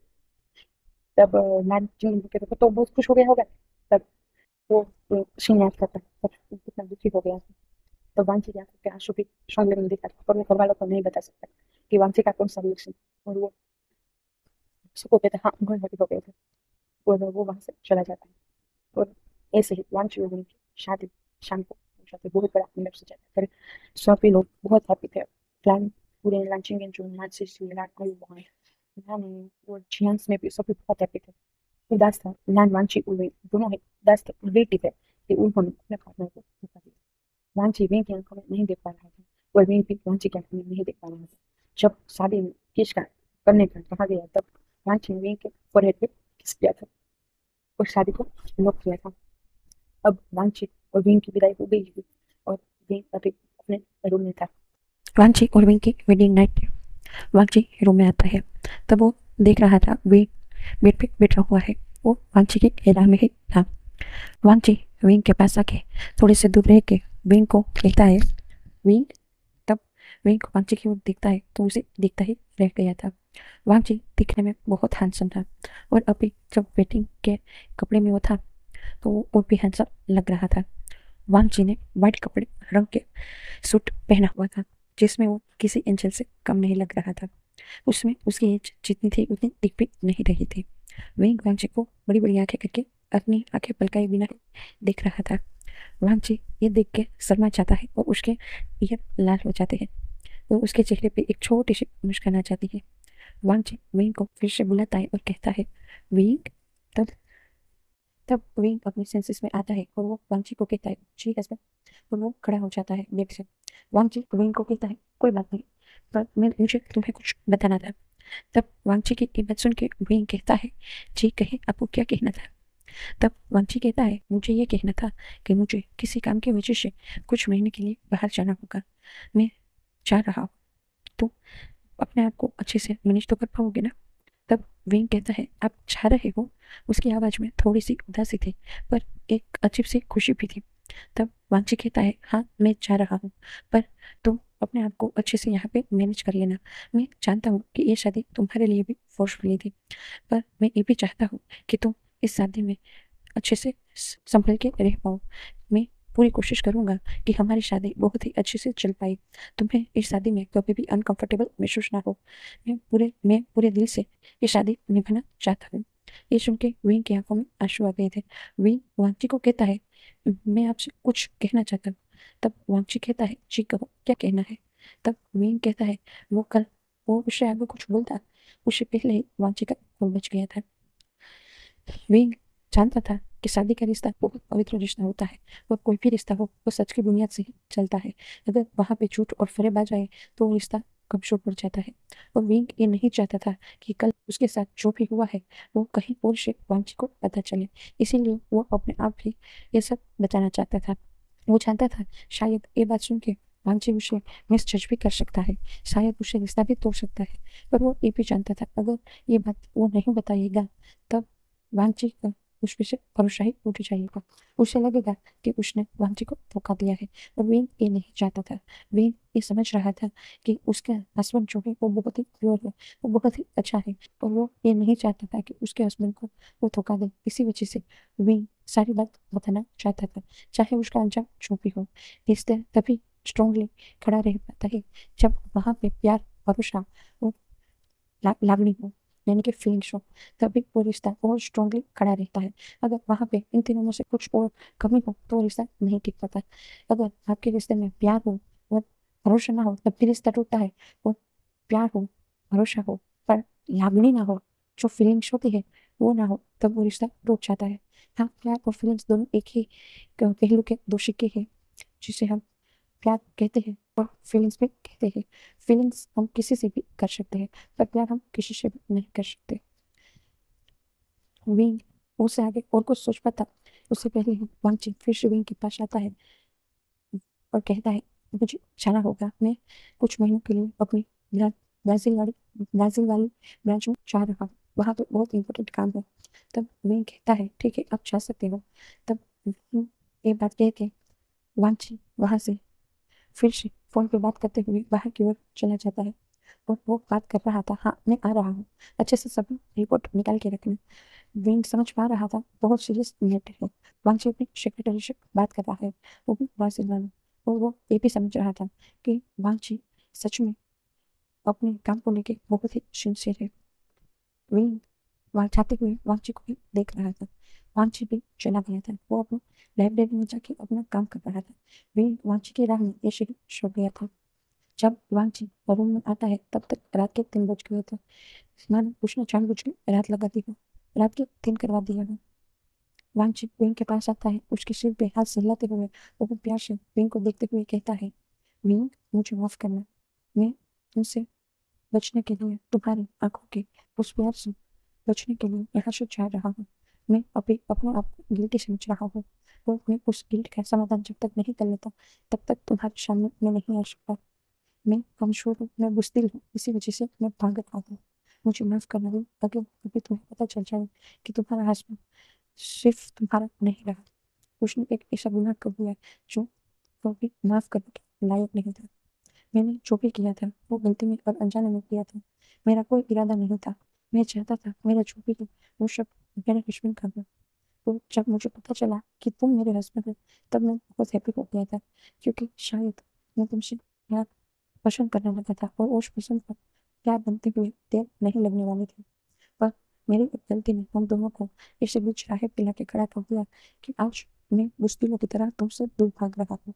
तब नान जिन के तो बहुत खुश हो गया होगा। तब वो सीन याद करता है तब वो कितना दुखी हो गया था। तो वांछी की आंखों के आंसू भी शोंगने में दिखा था, पर वो घर वालों को नहीं बता सकता कि वांछी का कौन सा रिएक्शन। और वो सबको कहता है हाँ घर हैप्पी हो गए थे। और वो वहां से चला जाता है। और ऐसे ही वांछी और उनकी शादी शाम को हो जाती है। बहुत बड़ा मंडप सजा था। फिर सभी लोग बहुत हैप्पी थे। प्लान पूरे लंचिंग एंजॉय नाच से लाट आई वहां नानी और जियांस में भी सभी बहुत हैप्पी थे। उदास था नान वांची उल्लू दोनों ही उदास थे रिलेटिव है कि उन्होंने अपने पार्टनर को धोखा दिया। वांची विंग की आंखों में नहीं देख पा रहा था और विंग भी वांची की आंखों में नहीं देख पा रहा था। जब शादी में किस का करने का कहा गया तब वांची ने विंग के फोरहेड पे किस किया था और शादी को लॉक किया था। अब वांछित और विंग की विदाई हो गई थी और विंग अभी अपने रूम में था। वांछी और विंग की वेडिंग नाइट। वांछी रूम में आता है तब वो देख रहा था विंग बेड पे बैठा हुआ है। वो वांछी की एरा में ही था। वांछी विंग के पास आके थोड़े से दूर रह के विंग को कहता है विंग। तब विंग वांछी की ओर देखता है तो उसे दिखता ही रह गया था। वांछी दिखने में बहुत हैंडसम था और अभी जब वेडिंग के कपड़े में वो था तो वो और भी हैंडसम लग रहा था। वांछी ने व्हाइट कपड़े रंग के सूट पहना हुआ था जिसमें वो किसी एंजल से कम नहीं लग रहा था। उसमें उसकी एज जितनी थी उतनी दिख भी नहीं रही थी। वहीं वांछी को बड़ी बड़ी आंखें करके अपनी आंखें पलकाए बिना ही देख रहा था। वांछी ये देख के शर्मा जाता है और उसके ईयर लाल हो जाते हैं और उसके चेहरे पे एक छोटी सी मुस्कान आ जाती है। वांछी विंग को फिर से बुलाता है और कहता है विंग। तब तब विंग अपने सेंसेस में आता है और वो वांछी को कहता है जी हस्बैंड। और वो खड़ा हो जाता है बेड से। वांछी विंग को कहता है कोई बात नहीं, पर मुझे तुम्हें कुछ बताना था। तब वांछी की ये बात सुन के विंग कहता है जी कहे आपको क्या कहना था। तब वांछी कहता है मुझे ये कहना था कि मुझे किसी काम की वजह से कुछ महीने के लिए बाहर जाना होगा। मैं जा रहा हूँ तो अपने आप को अच्छे से मैनेज तो कर पाओगे ना। तब विंग कहता है आप जा रहे हो। उसकी आवाज़ में थोड़ी सी उदासी थी पर एक अजीब सी खुशी भी थी। तब वांछी कहता है हाँ मैं जा रहा हूँ, पर तुम अपने आप को अच्छे से यहाँ पे मैनेज कर लेना। मैं जानता हूँ कि ये शादी तुम्हारे लिए भी फोर्सफुली थी, पर मैं ये भी चाहता हूँ कि तुम इस शादी में अच्छे से संभल के रह पाओ। मैं पूरी कोशिश करूंगा कि हमारी शादी बहुत ही अच्छे से चल पाए। तुम्हें इस शादी में कभी भी अनकंफर्टेबल महसूस ना हो। मैं पूरे दिल से ये शादी निभाना चाहता हूँ। ये सुन के विंग की आंखों में आंसू आ गए थे। विंग वांची को कहता है मैं आपसे कुछ कहना चाहता हूँ। तब वांची कहता है जी कहो क्या कहना है। तब विंग कहता है वो कल वो उससे आगे कुछ बोलता उससे पहले ही वांची का फोन बज गया था। विंग जानता था कि शादी का रिश्ता बहुत पवित्र रिश्ता होता है और कोई भी रिश्ता हो वो सच की बुनियाद से ही चलता है। अगर वहां पे झूठ और फरेब आ जाए तो वो रिश्ता कमजोर पड़ जाता है। और विंग ये नहीं चाहता था कि कल उसके साथ जो भी हुआ है वो कहीं और से वांची को पता चले। इसीलिए वो अपने आप ही ये सब बताना चाहता था। वो जानता था शायद ये बात सुन के वांची उसे मिसजज भी कर सकता है, शायद उसे रिश्ता भी तोड़ सकता है। पर वो ये भी जानता था अगर ये बात वो नहीं बताएगा तब वांची का उस पे से भरोसा ही उठ जाएगा। उसे लगेगा कि उसने वांची को धोखा दिया है। और वेन ये नहीं चाहता था। वेन ये समझ रहा था कि उसका हस्बैंड जो है वो बहुत ही प्योर है, वो बहुत ही अच्छा है। और वो ये नहीं चाहता था कि उसके हस्बैंड को वो धोखा दे। इसी वजह से वेन सारी बात बताना चाहता था, चाहे उसका अंजाम जो भी हो। रिश्ता तभी स्ट्रांगली खड़ा रह पाता है जब वहां पे प्यार, भरोसा और लागणी हो, यानी कि फीलिंग्स हो, तभी वो रिश्ता और स्ट्रांगली खड़ा रहता है। अगर वहां पे इन तीनों में से कुछ और कमी हो तो रिश्ता नहीं टिक पाता। अगर आपके रिश्ते में प्यार हो और भरोसा ना हो तब भी रिश्ता टूटता है। और प्यार हो, भरोसा हो, पर लागणी ना हो, जो फीलिंग्स होती है वो ना हो, तब वो रिश्ता टूट जाता है। हाँ, प्यार और फीलिंग्स दोनों एक ही पहलू के दो सिक्के हैं जिसे हम प्यार कहते हैं और फीलिंग्स भी कहते हैं। फीलिंग्स हम किसी से भी कर सकते हैं पर प्यार हम किसी से भी नहीं कर सकते। विंग उससे आगे और कुछ सोच पाता उससे पहले ही वांची फिर से विंग के पास आता है और कहता है मुझे जाना होगा। मैं कुछ महीनों के लिए अपनी ब्रा- ब्राजील वाली ब्रांच में जा रहा हूँ। वहाँ पे बहुत इंपॉर्टेंट काम है। तब विंग कहता है ठीक है आप जा सकते हो। तब विंग ये बात कह के वांची वहां से फिर से फोन पे बात करते हुए बाहर की ओर चला जाता है और वो बात कर रहा था, हाँ मैं आ रहा हूँ, अच्छे से सब रिपोर्ट निकाल के रखना। विंग समझ पा रहा था बहुत सीरियस मैटर है। वांगची अपनी सेक्रेटरी से बात कर रहा है, वो भी बार्सिलोना में। और वो ये भी समझ रहा था कि वांगची सच में अपने काम को लेके बहुत ही सिंसियर है। विंग वहां जाते हुए वांगची को भी देख रहा था। वांगची भी चला गया था, वो अपने लाइब्रेरी में जाके अपना काम कर रहा था। विंग वांगची की राह में ऐसे ही सो गया था। जब वांगची रूम में आता है तब तक रात के 3 बज गए थे। मैंने पूछना जानबूझ के रात लगा दी हो, रात के 3 करवा दिया है। वांगची विंग के पास आता है, उसके सिर पे हाथ सहलाते हुए वो प्यार से विंग को देखते हुए कहता है, विंग मुझे माफ करना, मैं तुमसे बचने के लिए, तुम्हारी आंखों के उस प्यार से बचने के लिए यहाँ से जा रहा हूँ। मैं अभी अपने आप को गिल्टी समझ रहा हूँ और मैं उस गिल्ट का समाधान जब तक नहीं कर लेता तब तक तुम्हारे सामने मैं नहीं आ सकता। मैं कमजोर हूँ, मैं बुज़दिल हूँ, इसी वजह से मैं भाग रहा हूँ। मुझे माफ करना भी, अगर कभी तुम्हें पता चल जाए कि तुम्हारा हस्बैंड सिर्फ तुम्हारा नहीं रहा, उसने एक ऐसा गुनाह कर दिया जो कभी माफ करने के लायक नहीं था। मैंने जो भी किया था वो गलती में और अनजाने में किया था, मेरा कोई इरादा नहीं था। मैं चाहता था मेरा जो भी था वो सब मेरे हस्बैंड का हो। तो जब मुझे पता चला कि तुम मेरे हस्बैंड हो तब मैं बहुत हैप्पी हो गया था, क्योंकि शायद मैं तुमसे प्यार पसंद करने लगा था और उस पसंद पर प्यार बनते हुए देर नहीं लगने वाली थी। पर मेरी एक गलती ने हम दोनों को इस बीच राह पिला के खड़ा कर दिया कि आज मैं बुज़दिलों की तरह तुमसे दूर भाग रहा हूँ।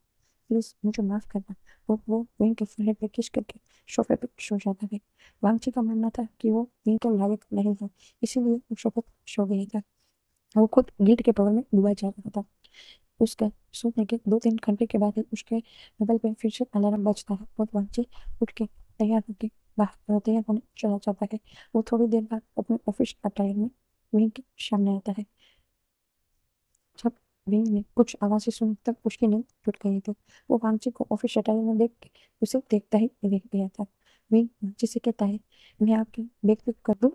प्लीज मुझे माफ करना। और वो विंग के फोrehead पे किस करके सोफे पे सो जाता है। वांगची का मानना था कि वो विंग के लायक नहीं है, इसीलिए वो सोफे पे सो गया था। वो खुद गिल्ट के पावर में डूबा जा रहा था। उसका सोने के 2-3 घंटे के बाद ही उसके मोबाइल पे फिर से अलार्म बजता है और वांची उठ के तैयार होके बाहर तैयार होने चला जाता है। वो थोड़ी देर बाद अपने ऑफिस अटायर में विंग के सामने आता है। जब विंग ने कुछ आवाजें सुनी तब उसकी नींद टूट गई थी। वो वांची को ऑफिस अटायर में देख के उसे देखता ही रह गया था। विंग वांची से कहता है, मैं आपकी बैग पिक कर दूं,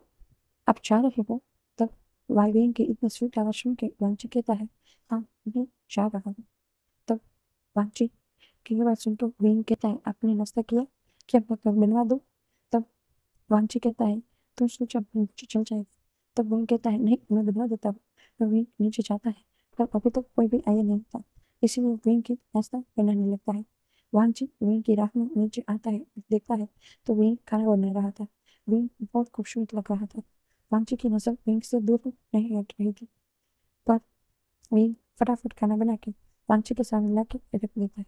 आप जा रहे हो? तब वाइवेन की इतनी स्वीट आवाज सुन के वांची कहता है, हाँ मैं जा रहा हूँ। तब वांची की ये बात सुन तो वेन कहता है, आपने नाश्ता किया, क्या मैं बनवा दूँ? तब वांची कहता है, तुम सोचा नीचे चल जाएगा। तब वेन कहता है, नहीं मैं बनवा देता हूँ। तब वेन नीचे जाता है पर अभी तक कोई भी आया नहीं था, इसीलिए वेन की नाश्ता बनाने लगता है। वांची वेन की राह में नीचे आता है, देखता है तो वेन खाना बना रहा था। वेन बहुत खूबसूरत लग रहा था। वांची की नजर वेन से दूर नहीं हट रही थी, पर वेन फटाफट खाना बना के वांची के सामने ला के रख देता है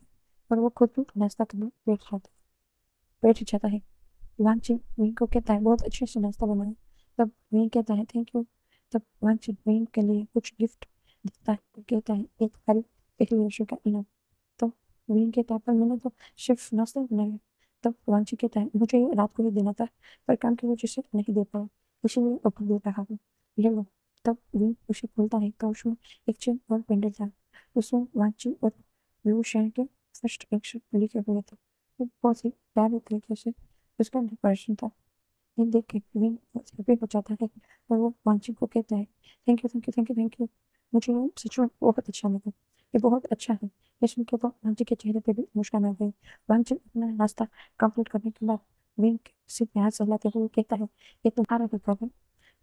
और वो खुद भी नाश्ता करने बैठ जाता है। वांची वेन को कहता है, बहुत अच्छे से नाश्ता बनाया। तब वेन कहता है, थैंक यू। तब वांची वेन के लिए कुछ गिफ्ट देता है और कहता है, एक हरी पहली वर्षों का इनाम। तो वेन कहता है, पर मैंने तो सिर्फ नाश्ता बनाया। तब वांची कहता है, मुझे ये रात को ही देना था पर काम की वजह से नहीं दे पाया, इसीलिए अब दे रहा हूँ, ले लो। तब वेन उसे खोलता है तो उसमें एक चेन और पेंडल था। उसमें वांची और व्यू शहर के फर्स्ट अक्षर लिखे हुए थे। वो बहुत ही प्यारे तरीके से उसका डेकोरेशन था। ये देख के विन हैप्पी हो जाता है और वो वांची को कहता है, thank you thank you thank you thank you, मुझे ये सच में बहुत अच्छा लगा, ये बहुत अच्छा है। ये सुन के तो वांची के चेहरे पे भी मुस्कान आ गई। वांची अपना नाश्ता कंप्लीट करने के बाद विन से प्यार सहलाते हुए कहता है, ये तुम्हारा ही घर है,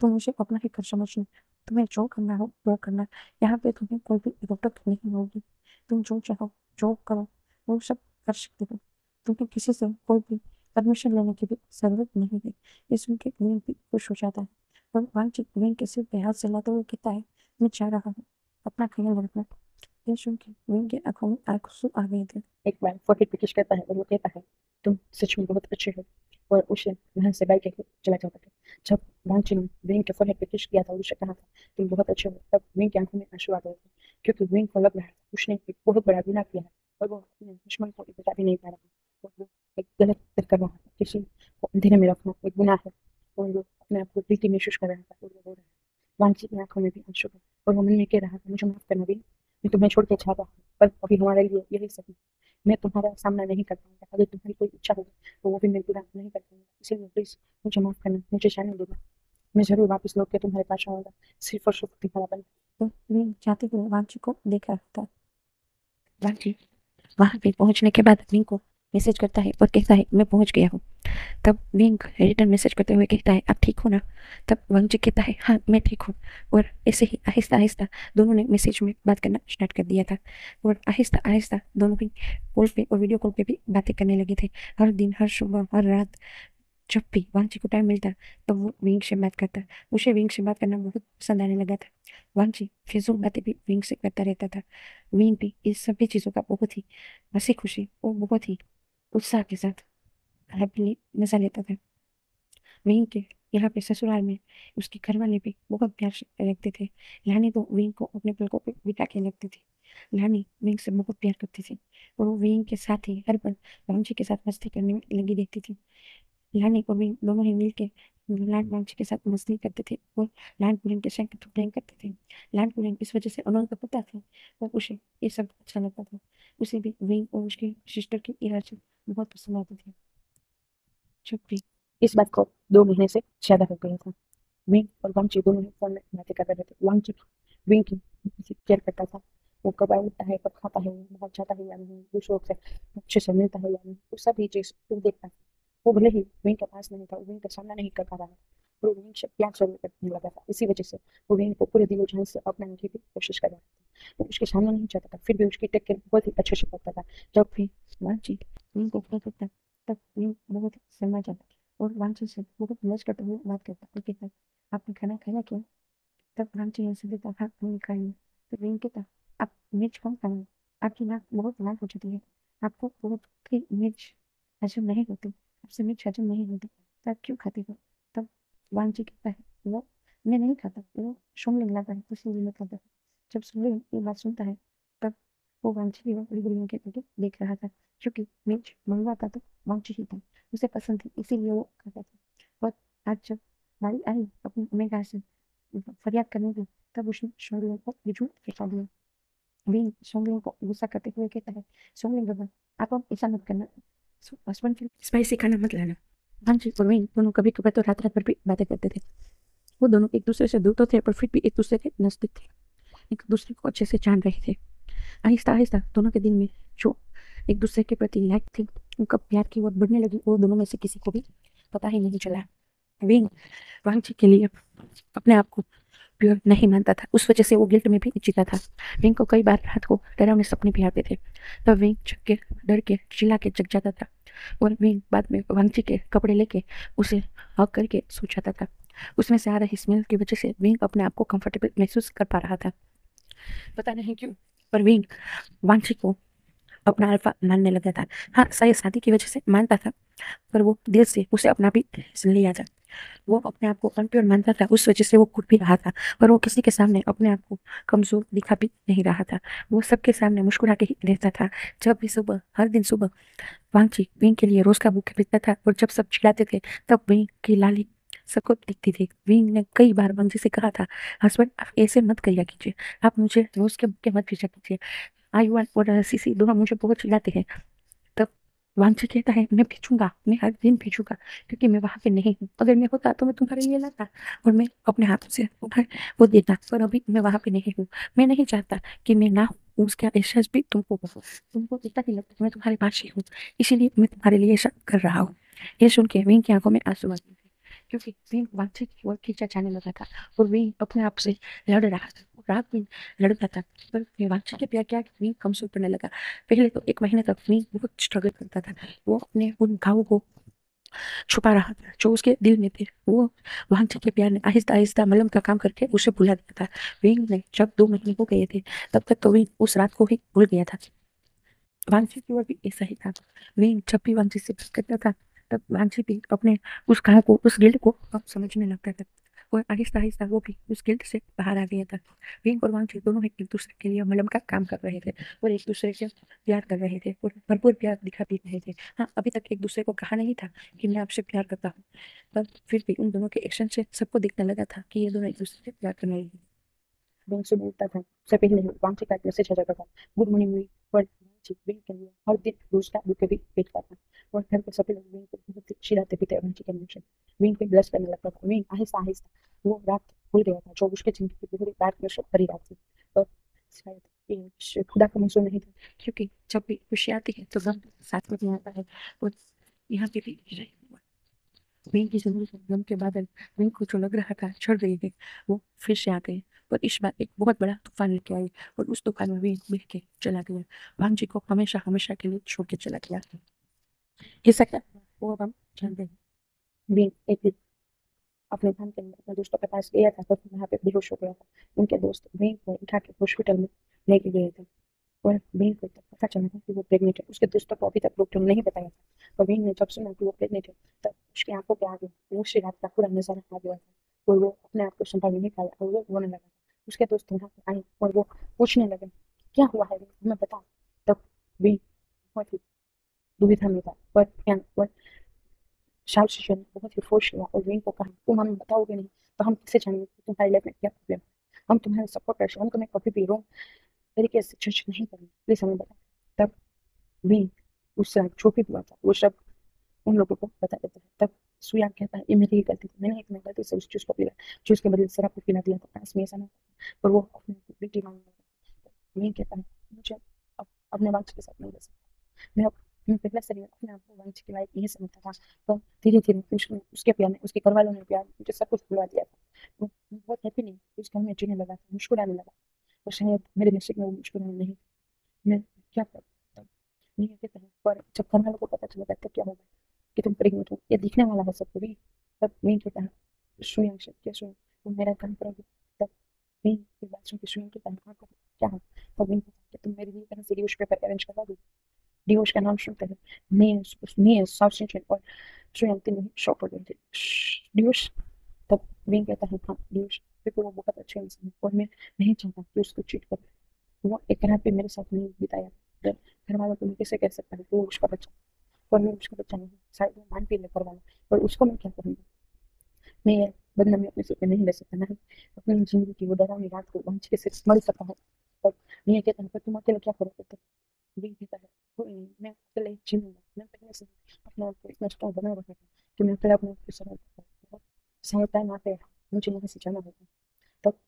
तुम मुझे अपना ही घर समझना, तुम्हें जो करना हो वो करना, यहाँ पे तुम्हें कोई भी रोक नहीं होगी, तुम जो चाहो जो करो वो सब कर सकते हो, तुम्हें किसी से कोई भी परमिशन लेने की भी जरूरत नहीं है। ये सुन के विन भी खुश हो जाता है और वांछित विन के सिर पे हाथ सहलाते हुए कहता है, मैं चाह रहा हूँ, अपना ख्याल रखना। ये सुन के विन की आंखों में आंसू आ गए थे। एक बार फोर्टी पे किस कहता है और वो कहता है, तुम सच में बहुत अच्छे हो, और उसे वहां से बाइक लेके चला जाता है। जब वांची ने विन के फोrehead पे किस किया था और उसे कहा था, तुम बहुत अच्छे हो, तब विन की आंखों में आंसू आ गए थे, क्योंकि विन को लग रहा है उसने एक बहुत बड़ा गुनाह किया है और वो अपने दुश्मन को बता भी नहीं पा रहा है। और वो एक गलत कर रहा है, किसी को अंधेरे में रखना एक गुनाह है, और वो अपने आप को गिल्टी महसूस कर रहा था और वो रो रहा है। वांछित की आंखों में भी आंसू थे और वो मन में कह रहा था, मुझे माफ करना भी, मैं तुम्हें छोड़ के चाहता हूँ, पर अभी हमारे लिए यही सही है। मैं तुम्हारा सामना नहीं कर पाऊंगा, अगर तुम्हारी कोई इच्छा होगी तो वो भी मैं पूरा नहीं कर पाऊंगा, इसीलिए प्लीज मुझे माफ करना, मुझे जाने देना, मैं जरूर वापस लौट के तुम्हारे पास आऊंगा, सिर्फ और सिर्फ तुम्हारा बन। तो मैं जाते हुए वांची को देख रहा था। वांची वहाँ पे पहुँचने के बाद विंग को मैसेज करता है और कहता है मैं पहुँच गया हूँ। तब विंग रिटर्न मैसेज करते हुए कहता है आप ठीक हो ना? तब वंशिक कहता है हाँ मैं ठीक हूँ। और ऐसे ही आहिस्ता आहिस्ता दोनों ने मैसेज में बात करना स्टार्ट कर दिया था। और आहिस्ता आहिस्ता दोनों ही कॉल पे और वीडियो कॉल पे भी बातें करने लगे थे। हर दिन, हर सुबह, हर रात, जब भी वांची को टाइम मिलता तो वो विंग से बात करता। उसे विंग से बात करना बहुत पसंद आने लगा था। वांची फिजूल बातें भी विंग से करता रहता था। विंग भी इस सभी चीज़ों का बहुत ही हंसी खुशी और बहुत ही उत्साह के साथ हैप्पीली मजा लेता था। विंग के यहाँ पे ससुराल में उसके घर वाले भी बहुत प्यार से रखते थे। लानी तो विंग को अपने पलकों पे बिठा के रखती थी। लानी विंग से बहुत प्यार करती थी और वो विंग के साथ ही हर पल वांची के साथ मस्ती करने में लगी रहती थी। लानी और विंग दोनों ही मिलके लैंड वांची के साथ मस्ती करते थे और लैंड पुलिंग के संग प्लैंक करते थे। लैंड पुलिंग इस वजह से अनोल को पता था और उसे ये सब अच्छा लगता था। उसे भी विंग और उसकी सिस्टर की ये हरकत बहुत पसंद आती थी। जब भी इस बात को 2 महीने से ज्यादा हो गया था। विंग और वांची दोनों ही फोन में बातें कर रहे थे। वांची विंग की केयर करता था। वो कब उठता है, कब खाता है, बाहर जाता है या नहीं, दूसरों से अच्छे से मिलता है या नहीं, वो सभी चीज वो देखता था। वो भले ही विंग के पास नहीं था, विंग का सामना नहीं कर पा रहा था, पर वो विंग से प्यार जरूर करने लगा था। इसी वजह से वो विंग को पूरे दिलो जान से अपनाने की भी कोशिश कर रहा था। वो उसके सामने नहीं चाहता था, फिर भी उसकी टेक केयर बहुत ही अच्छे से करता था। जब भी वांची विंग को कहता था तब विंग बहुत ही सहमा जाता और वांची से बहुत लज करते हुए बात करता और कहता आपने खाना खाया क्या? तब वांची ऐसे देता हाँ मैंने खाया। तो विंग कहता आप मिर्च कम खाना, आपकी नाक बहुत लाल हो जाती है, आपको बहुत ही मिर्च हजम नहीं होती, आपसे मिर्च हजम नहीं होती, तो आप क्यों खाते हो? तब वांची कहता है वो मैं नहीं खाता, वो शोंगलिंग लाता है इसलिए मैं खाता है। जब शोंगलिंग ये बात सुनता है तब वो वांची की बड़ी बड़ी के करके देख रहा था, क्योंकि मिर्च मंगवाता तो वांची ही था, उसे पसंद थी इसीलिए वो खाता था। पर आज जब बारी आई अपनी ओमेगा से फरियाद करने की, तब उसने शोंगलिंग को बिल्कुल फंसा दिया। विंग शोंगलिंग को गुस्सा करते हुए कहता है शोंगलिंग बाबा आप अब ऐसा मत करना, हस्बैंड के स्पाइसी खाना मत लाना। हांजी और विंग दोनों कभी कभी तो रात रात भर भी बातें करते थे। वो दोनों एक दूसरे से दूर तो थे पर फिर भी एक दूसरे के नजदीक थे, एक दूसरे को अच्छे से जान रहे थे। आहिस्ता आहिस्ता दोनों के दिल में जो एक दूसरे के प्रति लाइक थी उनका प्यार की ओर बढ़ने लगी और दोनों में से किसी को भी पता ही नहीं चला। विंग वांची के लिए अपने आप को प्योर नहीं मानता था, उस वजह से वो गिल्ट में भी जीता था। विंग को कई बार रात को डरावने सपने भी आते थे, तब विंग छक के डर के चिल्ला के जग जाता था और विंग बाद में वांची के कपड़े लेके उसे हग करके सो जाता था। उसमें से आ रही स्मेल की वजह से विंग अपने आप को कंफर्टेबल महसूस कर पा रहा था, पता नहीं क्यों, पर विंग वांची को अपना अल्फा मानने लगा था। हाँ शायद शादी की वजह से मानता था, पर वो दिल से उसे अपना भी लिया था। वो अपने आप को अनप्योर मानता था, उस वजह से वो कूद भी रहा था, पर वो किसी के सामने अपने आप को कमजोर दिखा भी नहीं रहा था। वो सबके सामने मुस्कुरा के ही रहता था। जब भी सुबह, हर दिन सुबह वांची विंग के लिए रोज का बुके भेजता था और जब सब चिल्लाते थे तब विंग की लाली सबको दिखती थी। विंग ने कई बार वांची से कहा था हस्बैंड आप ऐसे मत करिया कीजिए, आप मुझे रोज के बुके मत भेजा कीजिए, आयुआन और सीसी दोनों मुझे बहुत चिल्लाते हैं। तब वांछित कहता है मैं भेजूंगा, मैं हर दिन भेजूंगा, क्योंकि मैं वहां पे नहीं हूँ। अगर मैं होता तो मैं तुम्हारे लिए लाता और मैं अपने हाथों से तुम्हारे वो देता, पर अभी मैं वहां पे नहीं हूँ। मैं नहीं चाहता कि मैं ना हूँ, उसका एहसास भी तुमको हो, तुमको इतना नहीं लगता कि मैं तुम्हारे पास ही हूँ, इसीलिए मैं तुम्हारे लिए ऐसा कर रहा हूँ। ये सुन के विंग की आंखों में आंसू आ गए थे, क्योंकि विंग वांछित की ओर खींचा जाने लगा था और विंग अपने आप से लड़ रहा था, रात दिन लड़ता था, पर वांछित के प्यार क्या विंग कमजोर पड़ने लगा। पहले तो 1 महीने तक विंग बहुत स्ट्रगल करता था, वो अपने उन घावों को छुपा रहा था जो उसके दिल में थे। वो वांछित के प्यार ने आहिस्ता आहिस्ता मलहम का काम करके उसे भुला दिया था। विंग ने जब 2 महीने हो गए थे तब तक तो विंग उस रात को ही भूल गया था। वांछित की ओर भी ऐसा ही था। विंग जब भी वांछित से बात करता था तब वांछित भी अपने उस घाव को, उस गिल्ट को अब समझने लगता था और आहिस्ता आहिस्ता वो भी उस गिल्ट से बाहर आ गया था। विंग और वांछित दोनों एक दूसरे के लिए मलहम का काम कर रहे थे और एक दूसरे से प्यार कर रहे थे और भरपूर प्यार दिखा भी रहे थे। हाँ अभी तक एक दूसरे को कहा नहीं था कि मैं आपसे प्यार करता हूँ, पर फिर भी उन दोनों के एक्शन से सबको दिखने लगा था कि ये दोनों एक दूसरे से प्यार करने लगे। बैंक से बोलता था, उससे पहले वांछित का मैसेज आ जाता था, गुड मॉर्निंग हुई, पर वांछित बैंक के लिए हर दिन रोज का बुके भी भेजता था और घर के सभी लोग विंग को बहुत ही चिढ़ाते पीते वांछित के मेंशन विंग पे ब्लश करने लगता था। विंग आहिस्ता आहिस्ता वो रात भूल गया था जो उसके जिंदगी की बहुत डार्क भरी रात थी, और शायद ये खुदा का मंजूर नहीं था, क्योंकि जब भी खुशी आती है तो गम साथ में भी आता है। और यहाँ पे भी विंग की जिंदगी में गम के बादल, विंग को जो लग रहा था छड़ गई है, वो फिर से आ गए। पर इस बार एक बहुत बड़ा तूफान लेके आई, और उस तूफान में विंग बह के चला गया, भांजी को हमेशा हमेशा के लिए छोड़ के चला गया। ऐसा क्या हुआ, वो अब हम जानते हैं। विंग एक दिन अपने धाम के अंदर अपने दोस्तों के पास गया था, तो वहाँ पे बेहोश हो गया था। उनके दोस्त विंग को उठा के हॉस्पिटल में लेके गए थे, और विंग को तब पता चला था कि वो प्रेग्नेंट है। उसके दोस्तों को अभी तक डॉक्टर ने नहीं बताया था, पर विंग ने जब सुना कि वो प्रेग्नेंट है, तब उसकी आंखों के आगे दूसरी रात का पूरा नजारा आ गया था, और वो अपने आप को संभाल नहीं पाया, और वो रोने लगा। उसके दोस्त वहाँ पे आए और वो पूछने लगे, क्या हुआ है, हमें बता। तब विंग बहुत ही दुविधा में था, पर शायद शिष्य ने बहुत ही फोर्स किया और विंग को कहा, तुम हमें बताओगे नहीं तो हम कैसे जानेंगे कि तुम्हारी लाइफ में क्या प्रॉब्लम है। हम तुम्हारे सपोर्ट कर, हम तुम्हें कभी भी रॉन्ग तरीके से जज नहीं करेंगे, प्लीज हमें बता। तब विंग उस रात जो भी हुआ था वो सब उन लोगों को बता देता है। तब सुयांग कहता है, ये मेरी ही गलती थी, मैंने एक गलती से उस चीज को पिला, जूस के बदले शराब को पिला दिया था, इसमें ऐसा ना होता। पर वो अपने गिल्टी मांगने लगा। विंग कहता है, मुझे अब अपने वांच के साथ नहीं रह सकता। मैं पहले से ही अपने आप को वांच की लाइफ नहीं समझता था, पर धीरे धीरे उसके प्यार ने, उसके घर वालों ने प्यार मुझे सब कुछ भुला दिया था। मैं बहुत हैप्पी नहीं उस घर में जीने लगा था, मुस्कुराने लगा, और शायद मेरे नसीब में वो मुस्कुराना नहीं। मैं क्या करूँ तब। नहीं कहता है, पर जब घर वालों को पता चलेगा तब क्या होगा कि तुम प्रेग्नेंट हो, ये दिखने वाला है सबको भी। तब नहीं कहता है, सुई से क्या सुई, तुम मेरा काम करोगे। तब नहीं ये बात सुन के सुई कहता है, हाँ करो, क्या है। तब नहीं कहता कि तुम मेरे लिए तरह से डिवोर्स पेपर अरेंज करवा दो। डिवोर्स का नाम सुनते हैं नहीं साउथ सेंचुरी, और सुई तीनों शॉक हो गए थे। डिवोर्स। तब विंग कहता है, हाँ डिवोर्स, क्योंकि वो बहुत अच्छे इंसान है और मैं नहीं चाहता कि उसको चीट करूँ। वो एक रात भी मेरे साथ नहीं बिताया, तो घर वालों को मैं कैसे कह सकता हूँ कि वो उसका बच्चा, और मैं उसका बच्चा नहीं, शायद वो मान भी ले घर वाला, और उसको मैं क्या करूँगा। मैं ये बदनामी अपने सिर पे नहीं ले सकता, नहीं अपनी जिंदगी की वो डरावनी रात को वंश से मर सकता है। और मैं कहता हूँ, पर तुम अकेले क्या करोगे। तो भी कहता है, कोई नहीं, मैं अकेले ही जीऊंगा। मैं पहले से ही अपने आप को इतना स्ट्रॉन्ग बना रखा था कि मैं अकेले अपने आप को सरल कर, शायद टाइम आते हैं मुझे यहाँ से जाना होगा। तब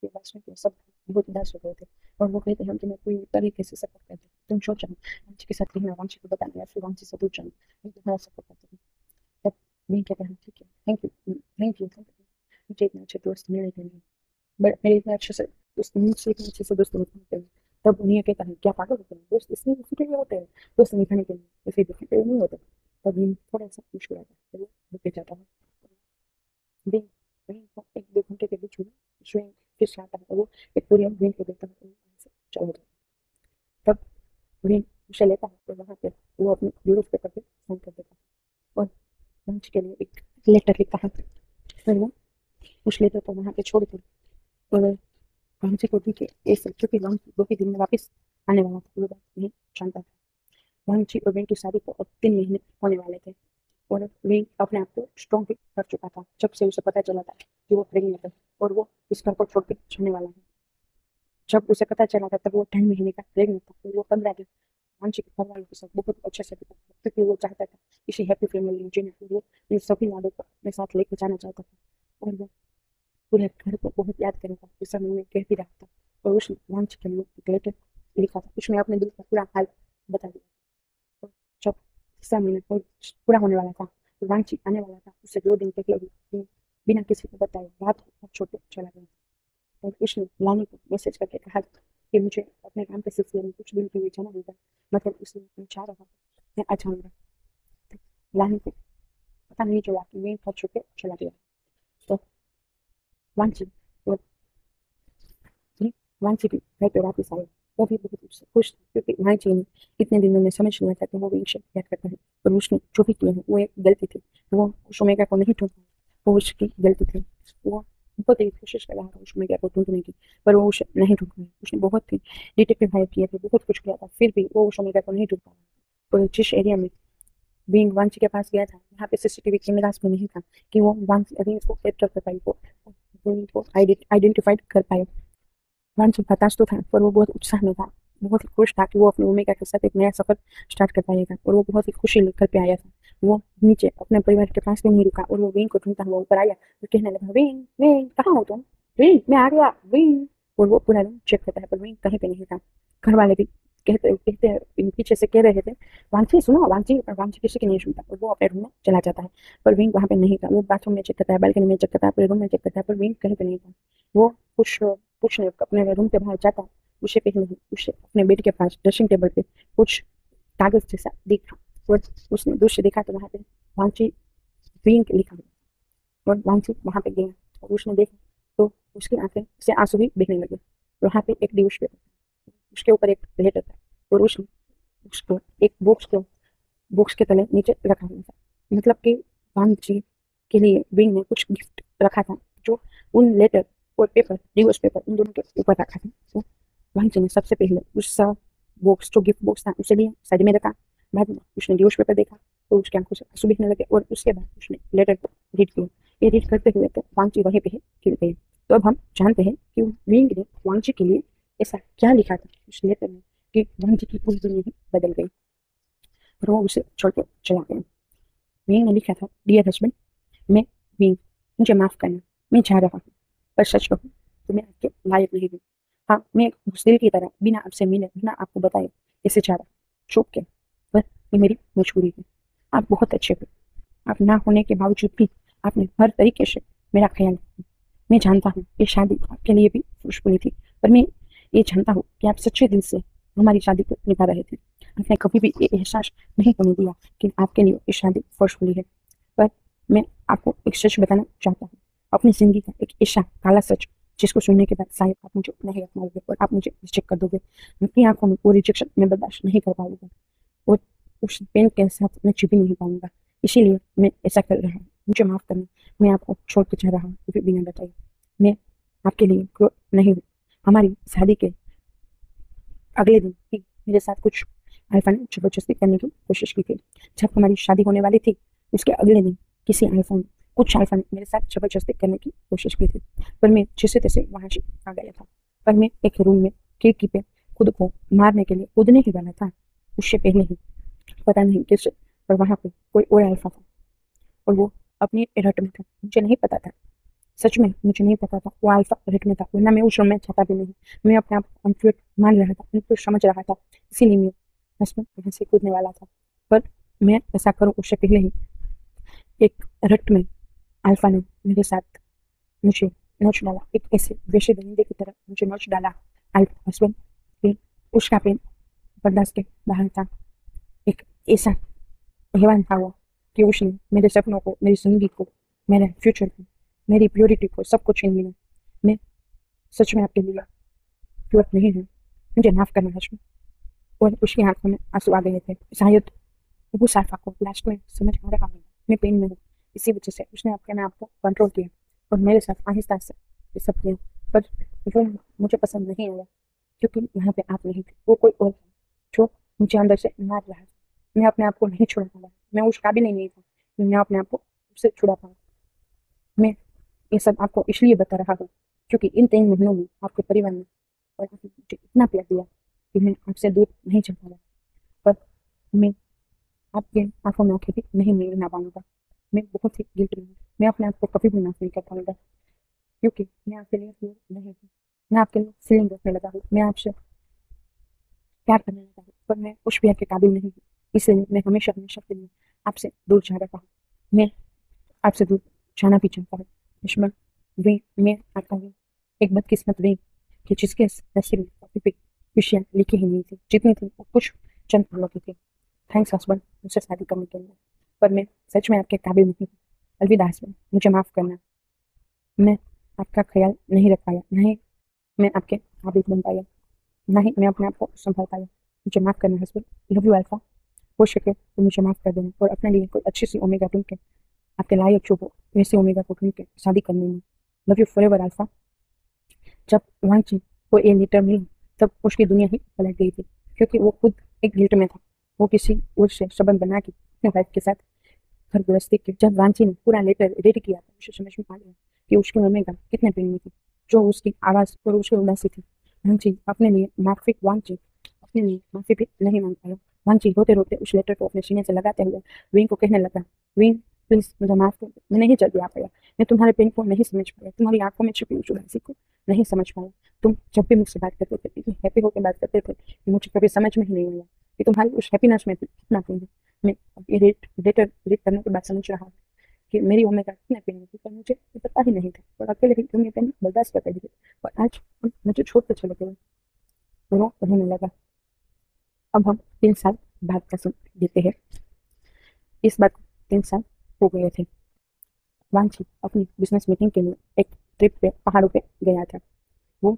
ये बात सुन के सब बहुत उदास हो गए थे, और वो कहते हैं, हम तुम्हें पूरी तरीके से सपोर्ट करते हैं, तुम सोचो वंशी के साथ रहना, वंशी को बताना, या फिर वंशी से दूर जाना, हम तुम्हारा सपोर्ट करते हैं। तब मैं कहता हूँ, ठीक है, thank you thank you thank you, मुझे इतने अच्छे दोस्त मिले थे नहीं, बट मेरे इतने अच्छे से दोस्त मुझसे इतने अच्छे से दोस्त नहीं होते हैं। तब उन्हें कहता है, क्या पागल होते हैं, दोस्त इसलिए इसी के लिए होते हैं, दोस्त निभाने के लिए, इसी दुखी के लिए नहीं होते। तब ये थोड़ा सा मुश्किल आता है, तो वो रुक जाता है। दिन वहीं पर एक दो घंटे के बीच में स्वयं फिर से आता है, और वो एक पूरी वेल को देता है और वहाँ से चला जाता है। तब वेल उसे लेता है, तो वहाँ पे वो अपने यूरोप पेपर पे साइन कर देता है, और लंच के लिए एक लेटर लिखता है। फिर वो उस लेटर को वहाँ पे छोड़ के, और लंच को दी के ऐसे, क्योंकि लंच 2 ही दिन में वापस आने वाला था, वो बात नहीं जानता था। लंच और वेल की शादी को अब 3 महीने होने वाले थे, और वे अपने आप को स्ट्रॉन्ग भी कर चुका था जब से उसे पता चला था कि वो प्रेग्नेंट है, और वो इस घर को छोड़ के जाने वाला है। जब उसे पता चला था तब वो 2.5 महीने का प्रेग्नेंट था, तो वो 15 दिन मानसिक घर वालों के साथ बहुत अच्छे से बिता था, क्योंकि वो चाहता था इसी हैप्पी फैमिली में जीने को, वो इन सभी यादों को अपने साथ लेके जाना चाहता था। और वो पूरे घर को बहुत याद करेगा, इस समय में कह भी रहा था। और उस लंच के लिए एक लेटर लिखा था, उसमें अपने दिल का पूरा हाल बता दिया। और जब 6 महीने पूरा होने वाला था, वांची आने वाला था, उससे 2 दिन पहले बिना किसी को बताए रात को छोड़ के चला गया। और उसने लानी को मैसेज करके कहा कि मुझे अपने काम के सिलसिले में कुछ दिन के लिए जाना होगा, मतलब इसलिए मैं चाह रहा हूँ, मैं आ जाऊंगा। लानी को पता नहीं चला कि मैं घर छोड़ के चला गया। तो वांची और वांची भी घर पे वापस आया, वो भी बहुत खुश था, क्योंकि वांची ने इतने दिनों में समझ लिया था कि वो विंग से प्यार करता है, और उसने जो भी किया है वो एक गलती थी। वो उस ओमेगा को नहीं ढूंढ पाया, वो उसकी गलती थी। वो बहुत ही कोशिश कर रहा था उस ओमेगा को ढूंढने की, पर वो उसे नहीं ढूंढ पाया। उसने बहुत ही डिटेक्टिव हायर किए थे, बहुत कुछ किया था, फिर भी वो उस ओमेगा को नहीं ढूंढ पाया। और जिस एरिया में विंग वांची के पास गया था, वहाँ पे सीसीटीवी कैमरास में नहीं था कि वो वांची विंग को कैप्चर कर पाई, वो आइडेंटिफाइड कर पाए। वांछित हताश तो था, पर वो बहुत उत्साह में था, बहुत ही खुश था कि वो अपनी ओमेगा के साथ एक नया सफर स्टार्ट कर पाएगा, और वो बहुत ही खुशी लेकर पे आया था। वो नीचे अपने परिवार के पास भी नहीं रुका, और वो विंग को ढूंढता हुआ ऊपर आया और कहने लगा, विंग विंग कहाँ हो तुम, विंग मैं आ गया विंग। और वो पूरा रूम चेक करता है पर विंग कहीं पे नहीं था। घर वाले भी कहते कहते पीछे से कह रहे थे वांची सुनो वांची, पर वांची किसी की नहीं सुनता और वो अपने रूम में चला जाता है। पर विंग वहाँ पे नहीं था। वो बाथरूम में चेक करता है, बालकनी में चेक करता है, पूरे रूम में चेक करता है, पर विंग कहीं पे नहीं था। वो कुछ पूछने अपने रूम के बाहर जाता, उसे पे नहीं, उसे अपने बेड के पास ड्रेसिंग टेबल पे कुछ कागज जैसा दिखा और उसने दूर से देखा तो वहाँ पे वांची विंग लिखा हुआ। और वांची वहाँ पे गया और उसने देखा तो उसकी आंखें से आंसू भी बहने लगे। वहाँ पे एक डिवोर्स पेपर, उसके ऊपर एक लेटर था और उसने उसको एक बॉक्स के तले नीचे रखा हुआ था। मतलब कि वांची के लिए विंग ने कुछ गिफ्ट रखा था जो उन लेटर और पेपर, डिवोर्स पेपर उन दोनों के ऊपर रखा था। तो वांची ने सबसे पहले उस बॉक्स, जो गिफ्ट बॉक्स था, उसे लिया, साइड में रखा। बाद में उसने डिवोर्स पेपर देखा तो उसके आंखों से आंसू बहने लगे और उसके बाद उसने लेटर को रीड किया। ये रीड करते हुए तो वांची वहीं पे ही गिर गई। तो अब हम जानते हैं कि विंग ने वांची के लिए ऐसा क्या लिखा था उस लेटर में कि वांची की पूरी दुनिया ही बदल गई और वो उसे छोड़ के चला गया। विंग ने लिखा था, डियर हस्बैंड, मैं विंग, मुझे माफ करना, मैं जा रहा हूँ, पर सच कहूँ तो मैं आपके लायक नहीं हूँ। हाँ, मैं एक बुज़दिल की तरह बिना आपसे मिले, बिना आपको बताए ऐसे जा रहा हूँ, छुप के, पर ये मेरी मजबूरी है। आप बहुत अच्छे हो, आप ना होने के बावजूद भी आपने हर तरीके से मेरा ख्याल रखा। मैं जानता हूँ ये शादी आपके लिए भी खुशबुनी थी, पर मैं ये जानता हूँ कि आप सच्चे दिल से हमारी शादी को निभा रहे थे। आपने कभी भी ये एहसास नहीं होने दिया कि आपके लिए ये शादी फोर्सफुली है। पर मैं आपको एक सच बताना चाहता हूँ, अपनी जिंदगी का एक ऐसा काला सच जिसको सुनने के बाद शायद आप मुझे नहीं अपनाओगे और आप मुझे रिजेक्ट कर दोगे। अपनी आंखों में वो रिजेक्शन मैं बर्दाश्त नहीं कर पाऊंगा और उस पेन के साथ मैं चुप ही नहीं पाऊंगा। इसीलिए मैं ऐसा कर रहा हूँ, मुझे माफ करना। मैं आपको छोड़ के जा रहा हूँ, वो भी बिना बताए। मैं आपके लिए क्रूर नहीं हूँ। हमारी शादी के अगले दिन ही मेरे साथ कुछ अल्फा ने जबरदस्ती करने की कोशिश की थी। जब हमारी शादी होने वाली थी उसके अगले दिन कुछ अल्फा ने मेरे साथ जबरदस्ती करने की कोशिश की थी, पर मैं जैसे तैसे वहां से आ गया था। पर मैं एक रूम में खिड़की पे खुद को मारने के लिए कूदने ही वाला था, उससे पहले ही पता नहीं कैसे, पर वहां पे कोई और अल्फा था और वो अपनी रट में था। मुझे नहीं पता था, सच में मुझे नहीं पता था वो अल्फा रट में था, वरना मैं उस रूम में चाहता भी नहीं। मैं अपने आप को अनफिट मान रहा था, अनफिट समझ रहा था, इसीलिए मैं उसमें वहां से कूदने वाला था। पर मैं ऐसा करूं उससे पहले ही एक रट में अल्फा ने मेरे साथ मुझे नोच डाला, एक ऐसे वैसे दरिंदे की तरह मुझे नोच डाला। अल्फा हस्बैंड फिर उसका पेन बर्दाश्त के बाहर था। एक ऐसा हैवान था वो कि उसने मेरे सपनों को, मेरी जिंदगी को, मेरे फ्यूचर को, मेरी प्योरिटी को, सब कुछ छीन लिया। मैं सच में आपके लिए प्योर नहीं हूँ, मुझे माफ करना हस्बैंड। और उसकी आंखों में आंसू आ गए थे। शायद वो साफा को लास्ट में समझ आ रहा होगा मैं पेन में हूँ, इसी वजह से उसने अपने आप को कंट्रोल किया और मेरे साथ आहिस्ता आहिस्ता ये सब किया। पर वो मुझे पसंद नहीं आया क्योंकि यहाँ पे आप नहीं थे, वो कोई और था जो मुझे अंदर से मार रहा था। मैं अपने आप को नहीं छुड़ा पाया, मैं उस काबिल ही नहीं था कि मैं अपने आप को उससे छुड़ा पाऊँ। मैं ये सब आपको इसलिए बता रहा हूँ क्योंकि इन 3 महीनों में आपके परिवार में और आपने मुझे इतना प्यार दिया कि मैं आपसे दूर नहीं चल पाया। पर मैं आपके आंखों में आंखें भी नहीं मिलना पाऊंगा। मैं बहुत ही गिल्ट में हूँ, मैं अपने आप को कभी भी माफ नहीं कर पाऊंगा क्योंकि मैं आपके लिए प्योर नहीं हूँ। मैं आपके लिए फीलिंग रखने लगा हूँ, मैं आपसे प्यार करने लगा हूँ, पर मैं उस प्यार के काबिल नहीं हूँ। इसलिए मैं हमेशा हमेशा के लिए आपसे दूर जा रहा हूँ। मैं आपसे दूर जाना भी चाहता हूँ दुश्मन। वे मैं आपका वे एक बदकिस्मत वे कि जिसके नसीब में कभी भी खुशियाँ लिखी ही नहीं थी, जितनी थी वो कुछ चंद पलों की थी। थैंक्स हस्बैंड मुझसे शादी करने के लिए, पर मैं सच में आपके काबिल नहीं हूँ। अलविदा हस्बैंड, मुझे माफ करना। मैं आपका ख्याल नहीं रख पाया, नहीं मैं आपके काबिल बन पाया, नहीं मैं अपने आप को संभाल पाया। मुझे माफ करना हस्बैंड। Love you alpha. हो सके तो मुझे माफ कर देना और अपने लिए कोई अच्छी सी ओमेगा ढूंढ के, आपके लायक जो हो वैसे ओमेगा को ढूंढ के शादी करने में। Love you forever alpha. जब वांची को ये लेटर मिला तब उसकी दुनिया ही पलट गई थी क्योंकि वो खुद एक गिल्ट में था। वो किसी और से संबंध बना के अपने वाइफ के साथ घर गृहस्थी की। जब वांची ने पूरा लेटर रेड किया तो उसे समझ में आ गया कि उसकी ओमेगा कितने प्रेम में थी, जो उसकी आवाज और उसकी उदासी थी। वांची अपने लिए माफी वांची अपने लिए माफी भी नहीं मांग पाया। वांची रोते रोते उस लेटर को अपने सीने से लगाते हुए विंग को कहने लगा, विंग प्लीज़ मुझे माफ़ कर दो, मैं नहीं जल्दी आ पाया, मैं तुम्हारे पेन को नहीं समझ पाया, तुम्हारी आंखों में छुपी उदासी को नहीं समझ पाया। तुम जब भी मुझसे बात करते थे इतनी हैप्पी होकर बात करते थे कि मुझे कभी समझ में ही नहीं आया कि तुम्हारी उस हैप्पीनेस में भी कितना पेन है। मैं अब ये रेट करने के बाद समझ रहा हूँ कि मेरी उम्र का कितना पेन है, पर मुझे ये पता ही नहीं था और अकेले ही तुम ये पेन बर्दाश्त कर रही थी और आज तुम मुझे छोड़ कर चले गए। रो रोने लगा। अब हम 3 साल बाद का समय देते हैं। इस बात को 3 साल हो गए थे। वांछी अपनी बिजनेस मीटिंग के लिए एक ट्रिप पे पहाड़ों पे गया था। वो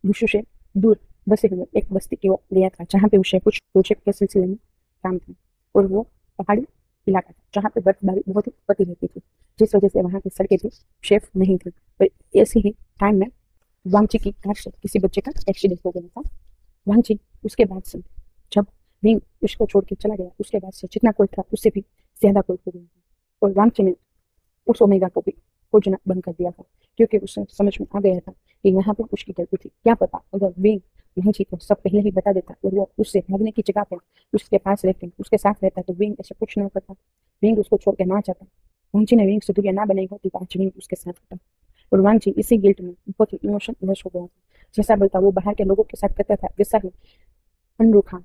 विश्व से दूर बसे हुए एक बस्ती की ओर गया था जहाँ पे उसे कुछ प्रोजेक्ट के सिलसिले में काम था और वो पहाड़ी इलाका था जहाँ पे बर्फबारी बहुत ही होती रहती थी, जिस वजह से वहाँ की सड़कें भी सेफ नहीं थी। पर ऐसे ही टाइम में वांची की कार से किसी बच्चे का एक्सीडेंट हो गया था। वांची उसके बाद से जब विंग उसको छोड़ के चला गया, उसके बाद से जितना कोई था उससे भी ज्यादा कोई हो गया था और वांची ने उस ओमेगा को भी खोजना बंद कर दिया था क्योंकि उसे समझ में आ गया था कि यहाँ पे उसकी गलती थी। क्या पता अगर विंग वांची को सब पहले ही बता देता और वो उससे भागने की जगह पे उसके पास रहते उसके साथ रहता तो विंग ऐसा कुछ नहीं करता, विंग उसको छोड़ के ना चाहता। वांची ने विंग से दूरियां ना बनाई होती तो आज विंग उसके साथ होता और वांची इसी गिल्ट में बहुत ही इमोशन लेस हो गया था। जैसा बोलता वो बाहर के लोगों के साथ करता था वैसा ही अनरूखा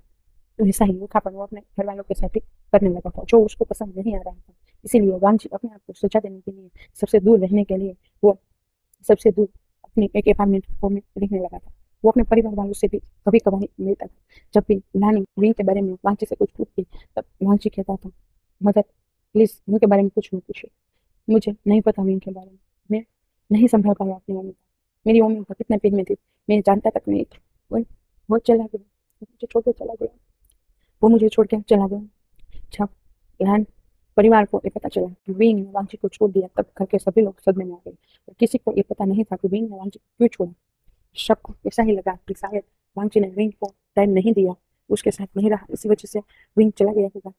वैसा ही रूखापन वो अपने घर वालों के साथ ही करने लगा था जो उसको पसंद नहीं आ रहा था। इसीलिए वांछी अपने आप को सजा देने के लिए सबसे दूर रहने के लिए वो सबसे दूर अपनी एक अपार्टमेंट में रहने लगा था। वो अपने परिवार वालों से भी कभी कभार मिलता था। जब भी नानी विंग के बारे में वांछी से कुछ पूछती तब वांछी कहता था, मदर प्लीज विंग के बारे में कुछ मत पूछिए, मुझे नहीं पता विंग के बारे में, मैं नहीं संभाल पाया अपनी मम्मी को, मेरी मम्मी को कितने पेन में थी मैं जानता तक नहीं था। वो चला गया, मुझे छोड़ के चला गया, वो मुझे छोड़ के चला गया। जब बहन परिवार को ये पता चला कि विंग ने वांची को छोड़ दिया तब घर के सभी लोग सदमे में आ गए और किसी को ये पता नहीं था कि विंग ने वांची को क्यों छोड़ा। सबको ऐसा ही लगा कि शायद वांची ने विंग को टाइम नहीं दिया, उसके साथ नहीं रहा, इसी वजह से विंग चला गया होगा।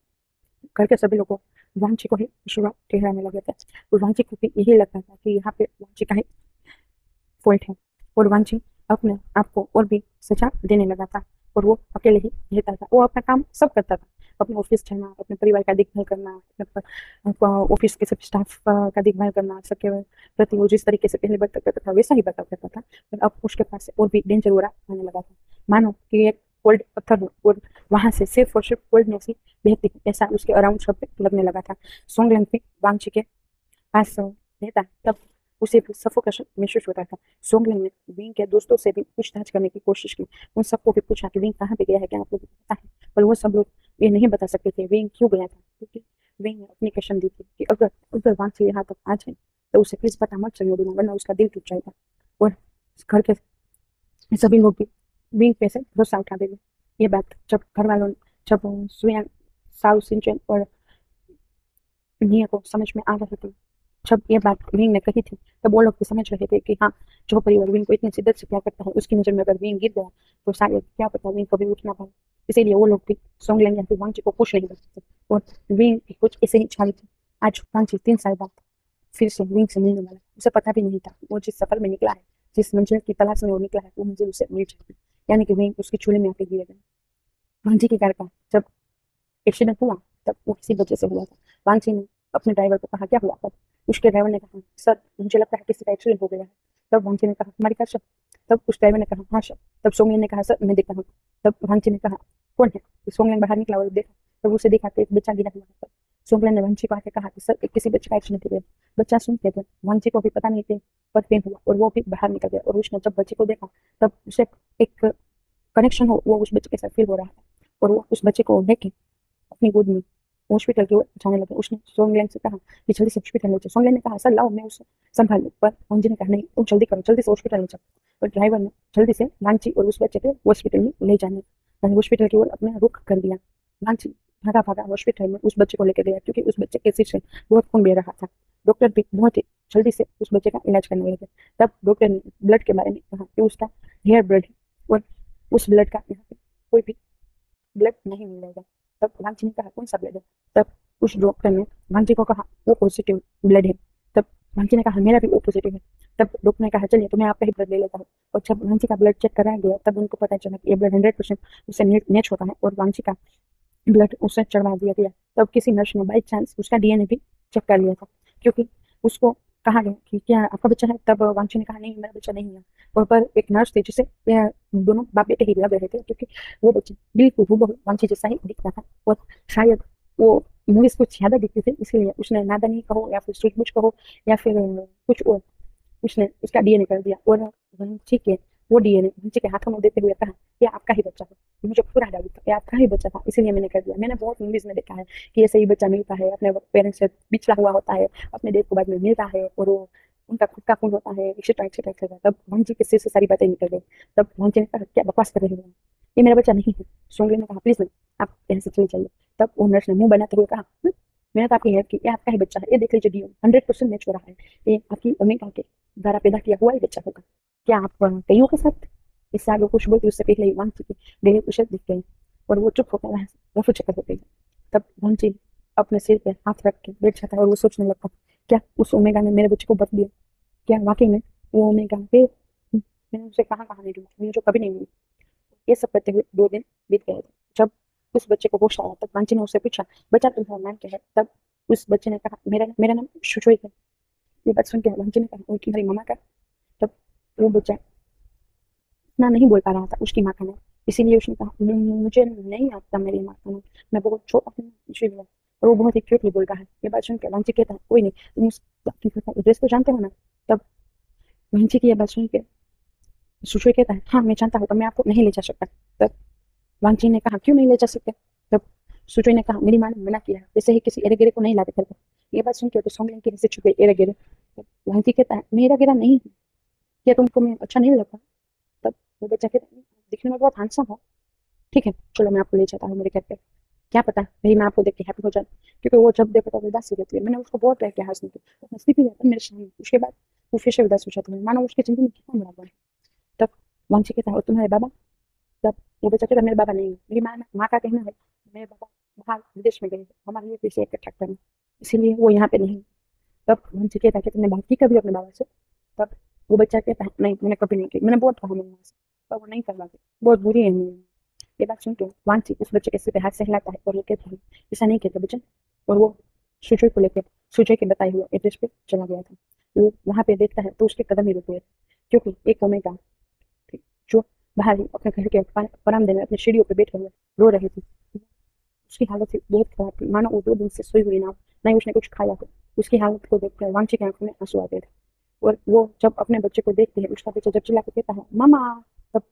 घर के सभी लोगों वांची को ही शुरुआत ठहराने लगे थे और वांची को भी यही लगता था कि यहाँ पे वांची का ही फॉल्ट है और वांची अपने आप को और भी सजा देने लगा था और वो अकेले ही रहता था। वो अपना काम सब करता था, अपने ऑफिस जाना, अपने परिवार का देखभाल करना, अपने ऑफिस के सब स्टाफ का देखभाल करना, सबके प्रति वो जिस तरीके से पहले बर्ताव करता था वैसा ही बर्ताव करता था। पर अब उसके पास से और भी डेंजर हो रहा आने लगा था, मानो कि एक कोल्ड पत्थर हो और वहां से सिर्फ और सिर्फ कोल्डनेस ही बहती ऐसा उसके अराउंड सब लगने लगा था। सोंगलैंग भी वांची के पास रहता तब उसे भी सफोकेशन महसूस होता था। सोंगलिंग ने विंग के दोस्तों से भी पूछताछ करने की कोशिश की, उन सबको भी पूछा कि विंग कहाँ पे गया है, क्या आप लोगों को पता है, पर वो सब लोग ये नहीं बता सकते थे विंग क्यों गया था क्योंकि विंग ने अपनी कसम दी थी कि अगर अगर वहां से यहाँ तक आ जाए तो उसे प्लीज पता मत चलने देना वरना उसका दिल टूट जाएगा और घर के सभी लोग भी विंग पे से भरोसा उठा देंगे। ये बात जब घर वालों जब सुयान साउ सिंचन और निया को समझ में आ रही थी, जब ये बात विंग ने कही थी तब वो लोग भी समझ रहे थे कि हाँ जो परिवार विंग को इतनी शिद्दत से प्यार करता है उसकी नजर में अगर विंग गिर गया तो शायद क्या पता विंग कभी उठ ना पाए। इसीलिए वो लोग भी सोंगलैंग या फिर वांची को खुश नहीं कर सकते और विंग की कुछ ऐसे ही छाली थी। आज वांची 3 साल बाद फिर से विंग से मिलने वाला, उसे पता भी नहीं था वो जिस सफर में निकला है, जिस मंजिल की तलाश में वो निकला है वो मंजिल उसे मिल जाएगी, यानी कि विंग उसके चूल्हे में आके गिर गया। वांची की कार का जब एक्सीडेंट हुआ तब वो किसी वजह से हुआ था। वांची ने अपने ड्राइवर को कहा क्या हुआ, तब उसके ड्राइवर ने कहा सर मुझे लगता है किसी का एक्सीडेंट हो गया है। तब वांची ने कहा हमारी कार सर, तब उस ड्राइवर ने कहा हाँ सर। तब सोंगलिन ने कहा सर मैं देखता हूँ। तब वांची ने कहा कौन है, सोंगलिन बाहर निकला और देखा तब उसे देखा तो एक बच्चा गिरा हुआ था। सोंगलिन ने वांची को आके कहा कि सर किसी बच्चे का एक्सीडेंट हो गया। बच्चा सुनते थे, वांची को भी पता नहीं थे पर पेन हुआ और वो भी बाहर निकल गया और उसने जब बच्चे को देखा तब उसे एक कनेक्शन हो वो उस बच्चे के साथ फील हो रहा था और वो उस बच्चे को लेके अपनी गोद में हॉस्पिटल की ओर जाने लगे। उसने सोंगलैंग से कहा कि जल्दी से हॉस्पिटल ले जाओ। सोंगलैंग ने कहा सर लाओ मैं उसे संभाल लूं, पर अंजू ने कहा नहीं तुम जल्दी करो, जल्दी से हॉस्पिटल ले जाओ। और ड्राइवर ने जल्दी से वांची और उस बच्चे को हॉस्पिटल में ले जाने हॉस्पिटल की ओर अपना रुख कर दिया। वांची भागा भागा हॉस्पिटल में उस बच्चे को लेकर गया क्योंकि उस बच्चे के सिर से बहुत खून बह रहा था। डॉक्टर भी बहुत ही जल्दी से उस बच्चे का इलाज करने लगे। तब डॉक्टर ने ब्लड के बारे में कहा कि उसका हेयर ब्लड है और उस ब्लड का यहाँ पे कोई भी ब्लड नहीं मिलेगा। तब वांची ने कहा कौन सा ब्लड है, तब उस डॉक्टर ने वांची को कहा वो पॉजिटिव ब्लड है। तब वांची ने कहा मेरा भी ओ पॉजिटिव है। तब डॉक्टर ने कहा चलिए तो मैं आपका ही ब्लड ले लेता हूँ और जब वांची का ब्लड चेक कराया गया तब उनको पता चला कि ये ब्लड 100% उसे मैच होता है और वांची का ब्लड उसे चढ़वा दिया गया। तब किसी नर्स ने बाई चांस उसका डीएनए भी चेक कर लिया था, क्योंकि उसको कहा गया कि क्या आपका बच्चा है, तब वांची ने कहा नहीं मेरा बच्चा नहीं है। और पर एक नर्स थी जिसे यह दोनों बाप बेटे ही लग रहे थे, क्योंकि वो बच्चा बिल्कुल हूबहू वांची जैसा ही दिखता था। और शायद वो मूवीज कुछ ज्यादा दिखती थी, इसलिए उसने नादानी कहो या फिर सूझबूझ कहो या फिर कुछ और, उसने उसका डीएनए कर दिया। और वंशी के वो डीएनए वंशी के हाथों में देते हुए कहा ये आपका ही बच्चा है। मुझे पूरा डाउट था ये आपका ही बच्चा था, इसीलिए मैंने कर दिया। मैंने बहुत मूवीज में देखा है कि ऐसे ही बच्चा मिलता है, अपने पेरेंट्स से बिछड़ा हुआ होता है, अपने डेथ को बाद में मिलता है और वो उनका खुद का खून होता है, एक्सेट्रा एक्सेट्रा एक्सेट्रा। तब वंशी के सिर से सारी बातें निकल गई। तब वंशी ने कहा क्या बकवास कर रहे हो, ये मेरा बच्चा नहीं है। सोंगली ने कहा प्लीज नहीं, आप यहाँ से चले जाइए। तब वो नर्स ने मुंह बनाते हुए कहा मैंने तो आपकी हेल्प की, ये आपका ही बच्चा है, ये देख लीजिए डीएनए 100% मैच हो रहा है, ये आपकी अम्मी के द्वारा पैदा किया हुआ ही बच्चा होगा। क्या आप कईयों के साथ इससे आगे कुछ बोलती उससे पहले ही वांची के गले उछल दिख गए और वो चुप होकर वहां से रफू चक्कर हो गई। तब वांची अपने सिर पे हाथ रख के बैठ जाता है और वो सोचने लगता क्या उस ओमेगा ने मेरे बच्चे को बच दिया, क्या वाकई में वो ओमेगा है। मैंने उसे कहाँ कहाँ नहीं ढूंढा, मुझे जो कभी नहीं मिली। ये सब करते हुए 2 दिन बीत गए थे। जब उस बच्चे को होश आया तब वांची ने उससे पूछा बच्चा तुम्हारा नाम क्या है। तब उस बच्चे ने कहा मेरा मेरा नाम शुचोई है। ये बात सुन के वांची ने कहा और तुम्हारी मम्मा का। तब वो बच्चा इतना नहीं बोल पा रहा था उसकी माँ का नाम, इसीलिए उसने कहा मुझे नहीं आता मेरी माँ का नाम, मैं बहुत छोटा हूँ इसीलिए। और वो बहुत ही क्यूटली बोल रहा है। ये बात सुन के वांची कहता है कोई नहीं, तुम उसका एड्रेस तो जानते हो ना। तब वांची की ये बात सुन के सुशोई कहता है हाँ मैं जानता हूँ, तो मैं आपको नहीं ले जा सकता। तब वांची ने कहा क्यों नहीं ले जा सकते। तब सुजोई ने कहा मेरी माँ ने मना किया है, जैसे ही किसी एरे गिरे को नहीं लाते घर पर। ये बात सुन के तो सोंगलिंग की हंसी छुप गई। एरे गिरे। तब वांची कहता है मेरा गिरा नहीं है, क्या तुमको मैं अच्छा नहीं लगता। तब वो बच्चा कहता है दिखने में बहुत हैंडसम हो, ठीक है चलो मैं आपको ले जाता हूँ मेरे घर पे, क्या पता मेरी माँ आपको देख के हैप्पी हो जाए, क्योंकि वो जब देखो तो उदासी रहती है। मैंने उसको बहुत प्यार किया हंसने की, वो हंसती भी है मेरे सामने, उसके बाद वो फिर से उदास हो जाती है, मानो उसकी जिंदगी में कितना बड़ा हुआ है। तब वांची कहता है और तुम्हारे बाबा। तब वो बच्चा कहता मेरे बाबा नहीं है, मेरी माँ का कहना है मेरे बाबा बाहर विदेश में गए हैं हमारे लिए पैसे इकट्ठा करने, इसीलिए वो यहाँ पे नहीं। तब वंशी कहता है कि तुमने बात की कभी अपने बाबा से। तब वो बच्चा कहता है नहीं मैंने कभी नहीं की, मैंने बहुत कहा मेरी माँ से पर वो नहीं करवाती, बहुत बुरी है मेरी माँ। ये बात सुन के वांची उस बच्चे के सिर पे हाथ से हिलाता है और वो कहता है ऐसा नहीं कहते बच्चा। और वो सुजय को लेकर सुजय के बताए हुए एड्रेस पे चला गया था। वो वहां पे देखता है तो उसके कदम ही रुक गए, क्योंकि एक ओमेगा थी जो बाहर ही अपने घर के बरामदे में अपनी सीढ़ियों पे बैठे हुए रो रही थी। उसकी हालत थी बहुत खराब थी, मानो वो 2 दिन से सोई हुई ना हो, ना ही उसने कुछ खाया हो। उसकी हालत को देखकर वांची की आंखों में आंसू आ गए थे। और वो जब अपने बच्चे को देखती है, उसका बच्चा जब चिल्ला के कहता है मामा, तब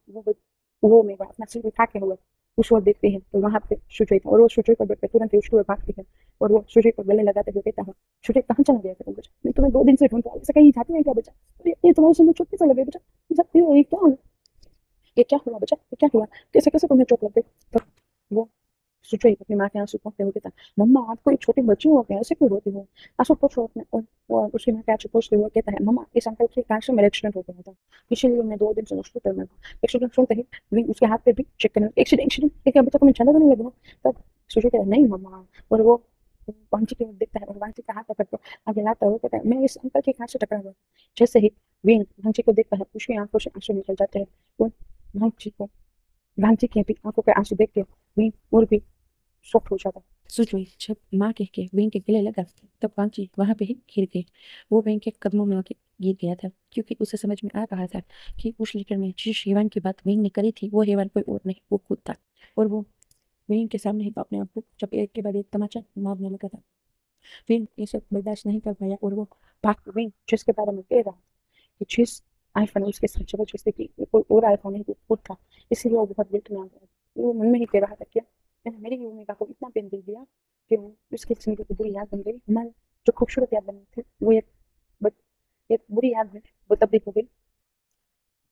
वो मेरा अपना सिर उठा के हुआ उस ओर देखते हैं तो वहां पे सुजय था। और वो सुजय को देखकर तुरंत ही उसकी ओर भागती है और वो सुजय को गले लगाते हुए कहता है सुजय कहाँ चला गया था बच्चा, मैं तुम्हें 2 दिन से ढूंढता हूँ, ऐसे कहीं जाते हैं क्या बच्चा, ये तुम्हारे सुनने छुट्टी चला गया बच्चा, ये क्या हुआ, ये क्या हुआ बच्चा, ये क्या हुआ, कैसे कैसे तुम्हें चोट लग गई। तो वो सुचो अपनी माँ के आंसू पोंछते हुए कहता मम्मा आप कोई छोटी बच्ची हो क्या, ऐसे क्यों रोती हो, आंसू पोंछो अपने। और उसकी माँ के आंसू पोंछते हुए कहता है मम्मा इस अंकल की कार से मेरा एक्सीडेंट हो गया था, इसीलिए मैं 2 दिन से हॉस्पिटल में था। एक्सीडेंट सुनते ही भी उसके हाथ पे भी चेक करने एक्सीडेंट एक्सीडेंट क्या बच्चा तुम्हें चला नहीं लगा। तब सुचो कहता है नहीं मम्मा। और वो वांची की ओर देखता है और वांची का हाथ पकड़ के आगे लाता हुआ कहता है मैं इस अंकल की कार से टकरा हुआ। जैसे ही विंग वांची को देखता है उसकी आंखों से आंसू निकल जाते हैं। और वांची की भी आंखों के आंसू देख के विंग और भी शॉक हो जाता। सुजोई जब माँ कह के वेंग के गले लगा तब वांची वहां पे ही गिर गई। वो वेंग के कदमों में आके गिर गया था, क्योंकि उसे समझ में आ रहा था कि उस लेटर में जिस हैवान की बात वेंग ने करी थी वो हैवान कोई और नहीं वो खुद था। और वो वेंग के सामने ही अपने आप को जब एक के बाद एक तमाचा मारने लगा था। वेंग ये सब बर्दाश्त नहीं कर पाया और वो भाग वेंग जिसके बारे में कह रहा कि जिस आईफोन उसके साथ जबरदस्ती की कोई और आईफोन नहीं खुद था, इसीलिए वो बहुत गिल्ट में आ गया। वो मन में ही कह रहा था क्या मैंने मेरी भूमिका को इतना पेन दे दिया कि उसकी जिंदगी की बुरी याद बन गई, हमारी जो खूबसूरत याद बनी थी वो एक बुरी याद में वो तब्दील हो गई।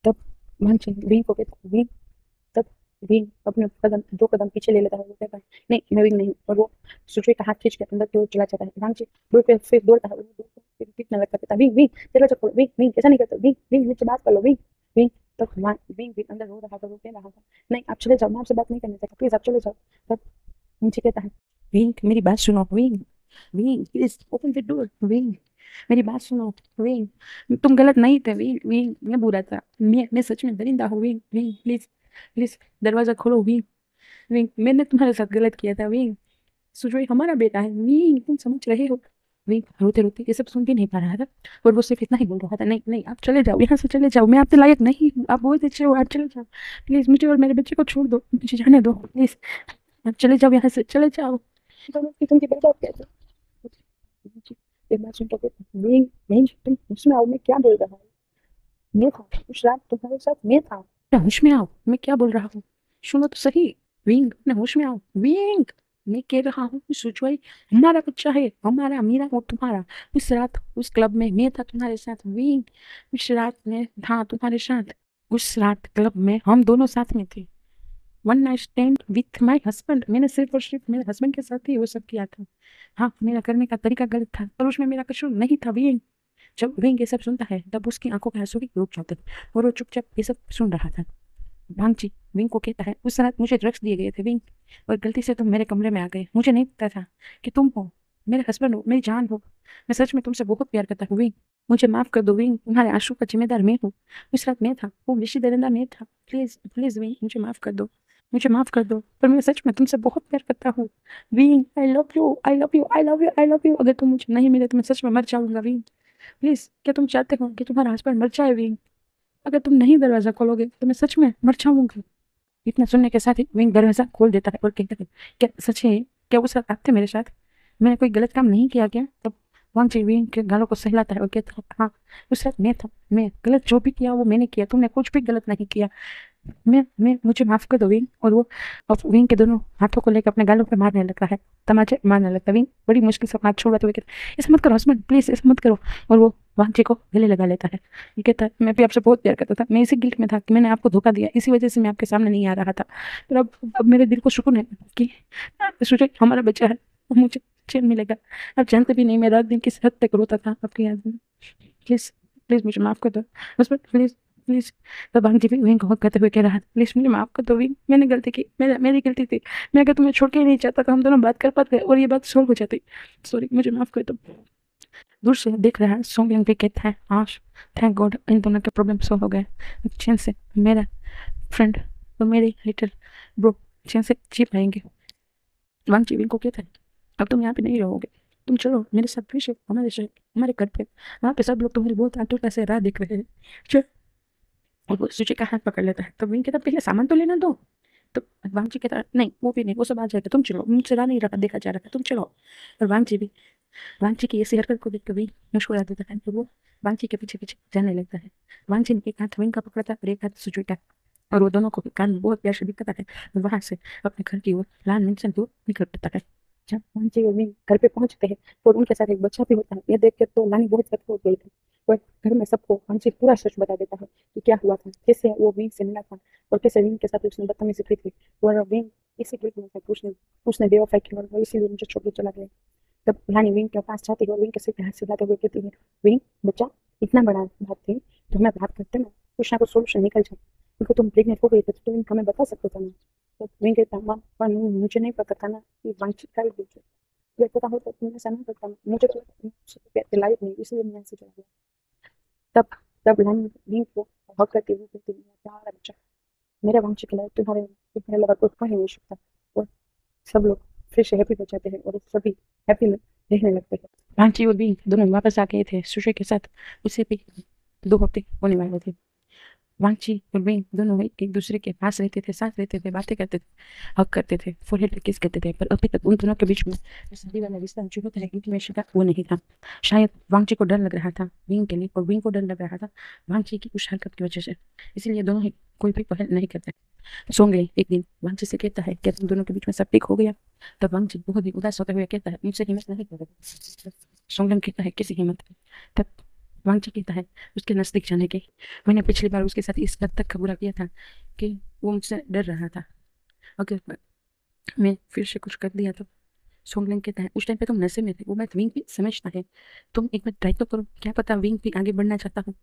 तब मानसिंह विंग को कहता विंग। तब विंग अपने 2 कदम पीछे ले लेता है, वो कहता है नहीं मैं विंग नहीं। और वो सुचोई का हाथ खींच के अंदर की ओर चला जाता है। मानसिंह दूर पे फिर दौड़ता है और वो फिर पीटने लगता है विंग विंग दरवाजा खोलो, विंग विंग ऐसा नहीं करता, विंग विंग मुझसे बात कर लो विंग विंग। तब विंग भी अंदर रो रहा था, वो कह रहा था नहीं आप चले जाओ, मैं आपसे बात नहीं करना चाहता, प्लीज आप चले जाओ। तब मुझे कहता है विंग मेरी बात सुनो wing wing please open the door wing मेरी बात सुनो विंग तुम गलत नहीं थे विंग विंग मैं बुरा था, मैं सच में दरिंदा हूँ विंग विंग प्लीज प्लीज दरवाजा खोलो विंग विंग मैंने तुम्हारे साथ गलत किया था विंग सुजोई हमारा बेटा है विंग तुम समझ रहे हो विंग रोते रोते ये सब सुन भी नहीं पा रहा था और वो सिर्फ इतना ही बोल रहा था, नहीं नहीं आप चले जाओ, यहाँ से चले जाओ, मैं आपके लायक नहीं हूँ, आप बहुत अच्छे हो, आप चले जाओ प्लीज़, मुझे और मेरे बच्चे को छोड़ दो, मुझे जाने दो प्लीज़, आप चले जाओ, यहाँ से चले जाओ। तुम ये बात सुन के विंग, नहीं तुम उसमें आओ, मैं क्या बोल रहा हूँ, मैं था उस रात तुम्हारे साथ, मैं था, होश में आओ, मैं क्या बोल रहा हूँ, सुनो तो सही, विंग अपने होश में आओ, विंग मैं कह रहा हूँ सुजवाई हमारा बच्चा है, हमारा, मेरा और तुम्हारा, उस रात उस क्लब में मैं था तुम्हारे साथ, विंग उस रात में था तुम्हारे साथ, उस रात क्लब में हम दोनों साथ में थे, one night stand with my husband, मैंने सिर्फ और सिर्फ मेरे हस्बैंड के साथ ही वो सब किया था, हाँ मेरा करने का तरीका गलत था पर उसमें मेरा कसूर नहीं था विंग। जब विंग ये सब सुनता है तब उसकी आंखों के आंसू भी रुक जाते थे और वो चुपचाप ये सब सुन रहा था। भांगची विंग को कहता है उस रात मुझे ड्रग्स दिए गए थे विंग, और गलती से तुम मेरे कमरे में आ गए, मुझे नहीं पता था कि तुम हो, मेरे हस्बैंड हो, मेरी जान हो, मैं सच में तुमसे बहुत प्यार करता हूँ विंग, मुझे माफ कर दो विंग, तुम्हारे आंसू का जिम्मेदार मैं हूँ, उस रात मैं था, वो विशी दरिंदा मैं था, प्लीज प्लीज विंग मुझे माफ कर दो, मुझे माफ कर दो, पर मैं सच में तुमसे बहुत प्यार करता हूँ wing, I love you I love you I love you I love you, अगर तुम मुझे नहीं मिले तो मैं सच में मर जाऊंगा विंग, प्लीज क्या तुम चाहते हो कि तुम्हारा हस्बैंड मर जाए विंग, अगर तुम नहीं दरवाजा खोलोगे तो मैं सच में मर जाऊंगी। इतना सुनने के साथ ही विंग दरवाजा खोल देता है और कहता है क्या सच है, क्या उस रात आप थे मेरे साथ, मैंने कोई गलत काम नहीं किया क्या, तब वांगची विंग के गालों को सहलाता है और कहता है हाँ उस रात मैं था, मैं गलत जो भी किया वो मैंने किया, तुमने कुछ भी गलत नहीं किया, मैं मुझे माफ कर दो विंग, और वो अब विंग के दोनों हाथों को लेकर अपने गालों पे मारने लगता है, तमाचे मारने लगता है, विंग बड़ी मुश्किल से हाथ छोड़वाते हुए कहता है ऐसा मत करो हस्बैंड प्लीज ऐसा मत करो, और वो वांगची को गले लगा लेता है, ये कहता है मैं भी आपसे बहुत प्यार करता था, मैं इसी गिल्ट में था कि मैंने आपको धोखा दिया, इसी वजह से मैं आपके सामने नहीं आ रहा था, पर अब मेरे दिल को सुकून है कि सोचे हमारा बच्चा है, मुझे चैन मिलेगा, आप जानते भी नहीं मैं रात दिन किस हद तक रोता था आपकी याद में, प्लीज प्लीज मुझे माफ कर दो हस्बैंड प्लीज प्लीज। तब भांजी भी विंग को हक करते हुए कह रहा था प्लीज मुझे माफ कर दो विंग, मैंने गलती की, मेरी गलती थी, मैं अगर तुम्हें छोड़ के ही नहीं चाहता तो हम दोनों बात कर पाते और ये बात सोल्व हो जाती, सॉरी मुझे माफ कर दो। दूर से देख रहा है सोंगलिंग भी कहता है हाँ थैंक गॉड इन दोनों के प्रॉब्लम सोल्व हो गए, चैन से मेरा फ्रेंड और मेरी लिटिल ब्रो चैन से जी पाएंगे। वांग जीविंग को कहता है अब तुम यहाँ पे नहीं रहोगे, तुम चलो मेरे साथ फिर से हमारे शहर हमारे घर पे, वहाँ पे सब लोग तुम्हारी बहुत आतुरता से राह देख रहे हैं, चल। और वो सूची का हाथ पकड़ लेता है, तो विंग कहता पहले सामान तो लेना दो, तो वांगची कहता नहीं वो भी नहीं, वो सब आ जाएगा, तुम चलो, मुझसे राह नहीं रखा देखा जा रहा है, तुम चलो। और वांगची की ऐसी हरकत को देख कर विंग मुस्कुरा देता है, तो वो वांगची के पीछे पीछे जाने लगता है, वांगची ने एक हाथ विंग का पकड़ा था और एक हाथ सूची का, और वो दोनों को कान में बहुत प्यार से दिखता है, और वहां से अपने घर की ओर लाल मिंसन की ओर निकल पड़ता है। जब वांगची और विंग घर पे पहुंचते हैं और उनके साथ एक बच्चा भी होता है, ये देख कर तो लानी बहुत सख्त हो गई थी, और घर में सबको वांगची पूरा सच बता देता है कि क्या हुआ था, कैसे वो विंग से मिला था और कैसे विंग के साथ उसने बदतमीजी की थी, और विंग इसी गिल्ट में था कि उसने बेवफाई की और वो इसीलिए मुझे छोड़ के चला गया। तब रानी विंग के पास जाती है और विंग के सिर पे हाथ सिलाते हुए कहती है विंग बच्चा इतना बड़ा बात थी तो हमें बात करते ना, कुछ ना कुछ सोल्यूशन निकल जाए, क्योंकि तुम प्रेग्नेंट हो गई थी तो तुम हमें बता सकते थे ना। तो विंग कहता माँ पर मुझे नहीं पता था ना कि वांछित का ये पता होता तुमने ऐसा नहीं करता, मुझे तो लाइफ नहीं इसलिए मैं यहाँ से चला गया। तब तब रानी विंग को हक करती हुई कहती है प्यारा बच्चा, मेरा वांछित लाइफ तुम्हारे अलावा कोई हो ही नहीं सकता, और सब लोग फिर से हैप्पी हो जाते हैं और सभी हैप्पी रहने लगते हैं। भांची और भी दोनों वापस आ गए थे सुशे के साथ, उसे भी 2 हफ्ते होने वाले थे। वांगची और विंग दोनों एक दूसरे के पास रहते थे, साथ रहते थे, बातें करते थे, हक करते थे, फोरहेड पे किस करते थे, पर अभी तक उन दोनों के बीच में शादी वाला रिश्ता जो होता है इंटीमेशन का वो नहीं था। शायद वांगची को डर लग रहा था विंग के लिए और विंग को डर लग रहा था वांगची की उस हरकत की वजह से, इसीलिए दोनों ही कोई भी पहल नहीं करते। सोंगले एक दिन वांगची से कहता है क्या तुम दोनों के बीच में सब ठीक हो गया, तब वांगची बहुत ही उदास होते हुए कहता है मुझसे हिम्मत नहीं करेगा। सोंगले कहता है कैसी हिम्मत, तब वांगची कहता है उसके नजदीक जाने की, मैंने पिछली बार उसके साथ इस हद तक बुरा किया था कि वो मुझसे डर रहा था, अगर मैं फिर से कुछ कर दिया तो। सोंगलिंग कहता है उस टाइम पे तुम नशे में थे, वो बात विंग भी समझता है, तुम एक बार ट्राई तो करो, क्या पता विंग भी आगे बढ़ना चाहता हूँ।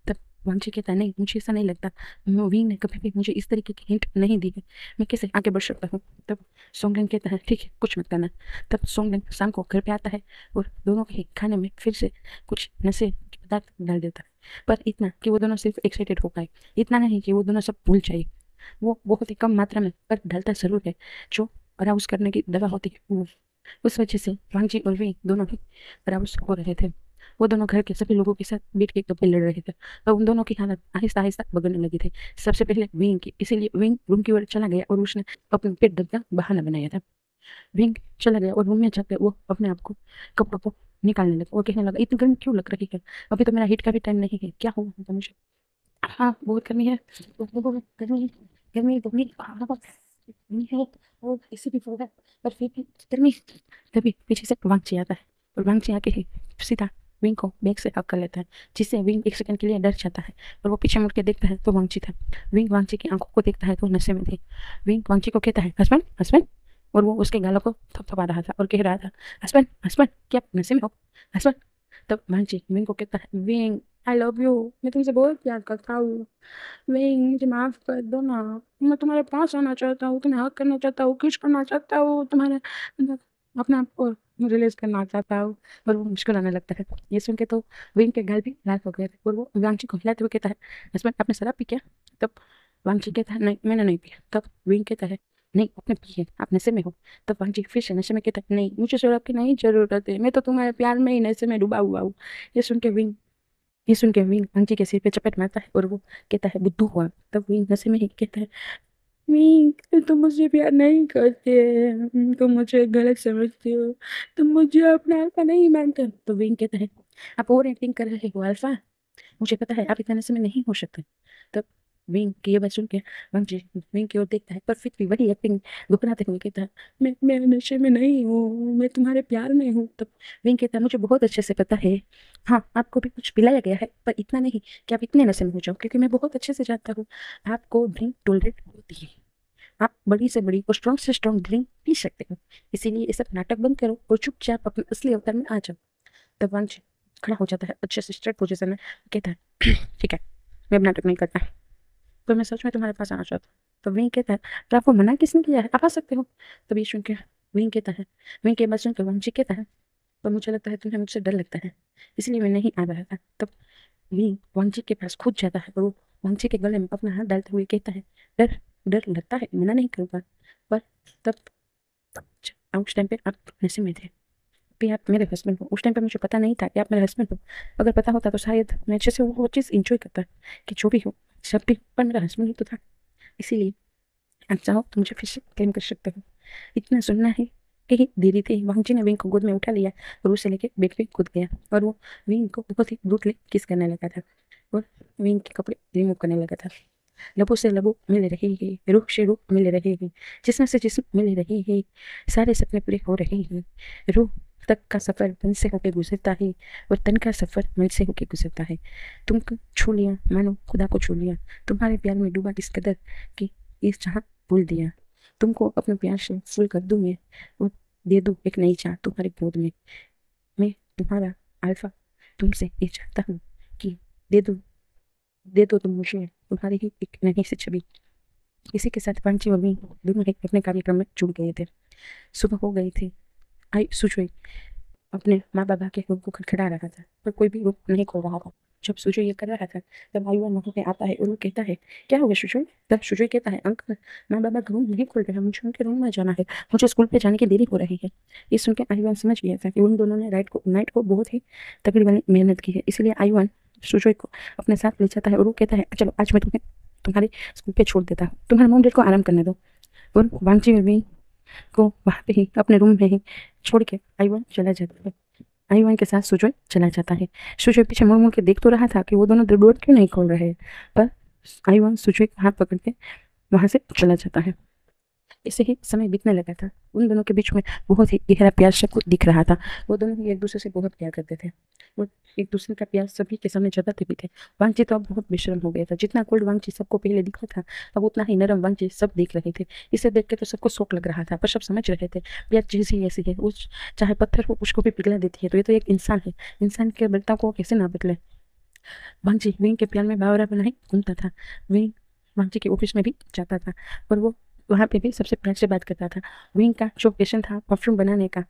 तब वांगची कहता है नहीं मुझे ऐसा नहीं लगता, विंग ने कभी भी मुझे इस तरीके की हिंट नहीं दी है, मैं कैसे आगे बढ़ सकता हूँ। तब सोंगलिंग कहता है ठीक है कुछ मत करना। तब सोंगलिंग शाम को घर पे आता है और दोनों के खाने में फिर से कुछ नशे के पदार्थ डाल देता है, पर इतना कि वो दोनों सिर्फ एक्साइटेड हो पाए, इतना नहीं कि वो दोनों सब भूल जाए, वो बहुत ही कम मात्रा में पर ढलता जरूर है, जो अराउज करने की दवा होती है वो। उस वजह से वांगजी और विंग दोनों ही बराबर हो रहे थे। वो दोनों घर के सभी लोगों के साथ बैठ के कपड़े लड़ रहे थे और उन दोनों की हालत आहिस्ता आहिस्ता बिगड़ने लगी थी। सबसे पहले विंग की, इसीलिए विंग रूम की ओर चला गया और उसने अपने पेट दर्द का बहाना बनाया था। विंग चला गया और रूम में जाकर वो अपने आप को कपड़ों को निकालने लगा। वो कहने लगा, इतनी गर्मी क्यों लग रही है? अभी तो मेरा हीट का भी टाइम नहीं है, क्या हुआ है मुझे? हाँ, बहुत गर्मी है। गर्मी, गर्मी, गर्मी, हाँ, गर्मी है। और इसी भी वो है, पर फिर भी गर्मी। तभी पीछे से वांगची आता है और वांगची आके ही सीधा विंग को बैग से हक कर लेता है, जिससे विंग एक सेकंड के लिए डर जाता है और वो पीछे मुड़ के देखता है तो वांगची था। विंग वांगची की आंखों को देखता है तो नशे में थी। विंग वांगची को कहता है, हस्बैंड, हस्बैंड। और वो उसके गालों को थपथपा रहा था और कह रहा था, हस्बैंड, हस्बैंड, क्या आप नशे में हो, हस्बैंड? तब वांगची विंग को कहता है, विंग, आई लव यू, मैं तुमसे बहुत प्यार करता हूँ। विंग, मुझे माफ कर दो ना, मैं तुम्हारे पास आना चाहता हूँ, तुम्हें हक करना चाहता हूँ, किस करना चाहता हूँ, तुम्हारे अंदर अपने आप को रिलीज करना चाहता हूँ। और वो मुश्किल आने लगता है। ये सुन के तो विंग के गाल भी लाल हो गए थे और वो वांगची को हिलाते हुए कहता है, हस्बैंड, आपने शराब पी क्या? तब वांगची कहता है, नहीं, मैंने नहीं पिया। तब विंग कहता है, नहीं, आपने पी है, आप नशे में हो। तब वांगची फिर से नशे में कहता है, नहीं, मुझे शराब की नहीं जरूरत है, मैं तो तुम्हारे प्यार में ही नशे में डूबा हुआ हूँ। ये सुन के विंग आंटी के सिर पे चपेट मारता है और वो कहता है, बुद्धू हुआ। तब विंग नशे में ही कहता है, विंग, तुम मुझे प्यार नहीं करते, तुम मुझे गलत समझते हो, तुम मुझे अपना अल्फा नहीं मानते। तो विंग कहता है, आप ओवर एक्टिंग कर रहे हो अल्फा, मुझे पता है आप इतना नशे में नहीं हो सकते। तब विंग की ये बात सुन के वंशी विंग की ओर देखता है, पर फिर भी वही एक्टिंग दोहराते हुए कहता है, मैं नशे में नहीं हूँ, मैं तुम्हारे प्यार में हूँ। तब विंग कहता है, मुझे बहुत अच्छे से पता है, हाँ, आपको भी कुछ पिलाया गया है, पर इतना नहीं कि आप इतने नशे में हो जाओ, क्योंकि मैं बहुत अच्छे से जानता हूँ आपको ड्रिंक टॉलरेट होती है, आप बड़ी से बड़ी और स्ट्रॉन्ग से स्ट्रॉन्ग ड्रिंक पी सकते हो। इसीलिए ये सब नाटक बंद करो और चुपचाप अपने असली अवतार में आ जाओ। तब वंश खड़ा हो जाता है अच्छे से स्ट्रेट पोजीशन में, कहता है, ठीक है, मैं अब नाटक नहीं करता, तो मैं सच में तुम्हारे पास आना चाहता हूँ। तो विंग कहता है, तो आपको मना किसने किया है, आप आ सकते हो। तब ये सुन के विंग कहता है, विंग के बाद सुन के वंशी कहता है, पर मुझे लगता है तुम्हें मुझसे डर लगता है, इसलिए मैं नहीं आ रहा था। तब विंग वांगची के पास खुद जाता है और वो वांगची के गले में अपना हाथ डालते हुए कहता है, डर, डर लगता है, मना नहीं करूँगा, पर तब उस टाइम पे आप नशे में थे, भी आप मेरे हस्बैंड हो। उस टाइम पे मुझे पता नहीं था कि आप मेरे हस्बैंड हो। अगर पता होता तो शायद मैं अच्छे से वो चीज़ इंजॉय करता, कि जो भी हो, जब भी, पर मेरा हस्बैंड ही तो था। इसीलिए आप चाहो तो मुझे फिर से क्लेम कर सकते हो। इतना सुनना है कि ही देरी थी, वांगजी ने विंग को गोद में उठा लिया और उसे लेके बेड पे कूद गया और वो विंग को बहुत ही ब्रूटली किस करने लगा था और विंग के कपड़े रिमूव करने लगा था। लबों से लबों मिल रही है, रूह से रूह मिल रही है, जिस्म से जिस्म मिल रही है, सारे सपने पूरे हो रहे हैं। रूह तक का सफर तन से होके गुजरता है और तन का सफर मन से होके गुजरता है। तुमको छू लिया मानो खुदा को छू लिया, तुम्हारे प्यार में डूबा इस कदर कि इस जहाँ भूल दिया। तुमको अपने प्यार से फुल कर दूं मैं और दे दूं एक नई चाह तुम्हारी गोद में। मैं तुम्हारा अल्फा तुमसे ये चाहता हूँ कि दे दूं, दे दो तुम मुझे तुम्हारी ही एक नई सी छवि। इसी के साथ पंची और मी दोनों ही अपने कार्यक्रम में जुड़ गए थे। सुबह हो गई थी। आई सुजोई अपने माँ बाबा के रूम को खटखटा रहा था, पर कोई भी रूम नहीं खोल रहा था। जब सुजोई ये कर रहा था तब आयुआन वहाँ पे आता है और वो कहता है, क्या हो गया सुजोई? तब सुजोई कहता है, अंकल, माँ बाबा का रूम नहीं खोल रहे हैं, मुझे उनके रूम में जाना है, मुझे स्कूल पे जाने की देरी हो रही है। ये सुन के आयुआन समझ गया था कि उन दोनों ने नाइट को बहुत ही तगड़ी वाली मेहनत की है। इसलिए आयुआन सुजोई को अपने साथ ले जाता है और वो कहता है, चलो आज मैं तुम्हें तुम्हारे स्कूल पे छोड़ देता हूँ, तुम्हारे मॉम डैड को आराम करने दो। और वांगची और विंग को वहाँ पे ही अपने रूम में ही छोड़ के आयुआन चला जाता है। आयुआन के साथ सुजोय चला जाता है। सुजोय पीछे मुड़ मुड़ के देख तो रहा था कि वो दोनों डोर क्यों नहीं खोल रहे हैं, पर आयुआन सुजोय का हाथ पकड़ के वहां से चला जाता है। ऐसे ही समय बीतने लगा था। उन दोनों के बीच में बहुत ही गहरा प्यार सबको दिख रहा था। वो दोनों ही एक दूसरे से बहुत प्यार करते थे। वो एक दूसरे का प्यार सभी के सामने जताते भी थे। वांगची तो अब बहुत बेशरम हो गया था। जितना कोल्ड वांगची सबको पहले दिखा था, अब उतना ही नरम वांगची सब देख रहे थे। इसे देख के तो सबको शौक लग रहा था, पर सब समझ रहे थे प्यार चीज ही ऐसी है, उस चाहे पत्थर हो उसको भी पिघला देती है। तो ये तो एक इंसान है, इंसान के बर्ताव को कैसे ना बदले। वांगची विंग के प्यार में बावरा बना ही घूमता था। विंग वांगची के ऑफिस में भी जाता था और वो वहाँ पे भी सबसे प्यार से बात करता था। विंग का जो पैशन था परफ्यूम बनाने का,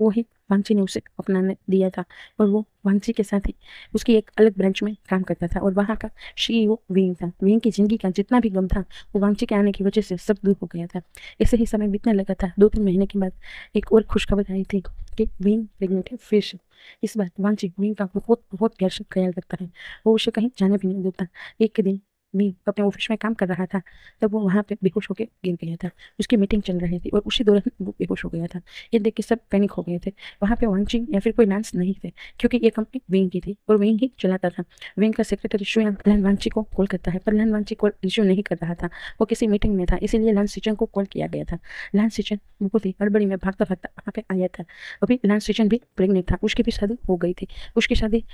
वो ही वांगची ने उसे अपनाने दिया था और वो वांगची के साथ ही उसकी एक अलग ब्रांच में काम करता था और वहाँ का CEO विंग था। विंग की ज़िंदगी का जितना भी गम था वो वांगची के आने की वजह से सब दूर हो गया था। ऐसे ही समय बीतने लगा था। 2-3 महीने के बाद एक और खुशखबर आई थी कि विंग प्रेग्नेंट है फिर से। इस बार वांगची विंग का बहुत बहुत प्यार से ख्याल रखता है। वो उसे कहीं जाने भी नहीं देता। एक दिन विंग अपने ऑफिस में काम कर रहा था, तब वो वहाँ पे बेहोश होकर गिर गया था। उसकी मीटिंग चल रही थी और उसी दौरान वो बेहोश हो गया था। ये देख के सब पैनिक हो गए थे। वहाँ पे वांगची या फिर कोई लांस नहीं थे, क्योंकि ये कंपनी विंग की थी और विंग ही चलाता था। विंग का सेक्रेटरी शुयान लान वांगची को कॉल करता है, पर लान वांगची कॉल रिसीव नहीं कर रहा था। वो किसी मीटिंग में था, इसीलिए लान सिचन को कॉल किया गया था। लान सिचन बहुत ही हड़बड़ी में भागता भागता वहाँ पे आया था। अभी लान सिचन भी प्रेग्नेंट था, उसकी भी शादी हो गई थी। उसकी शादी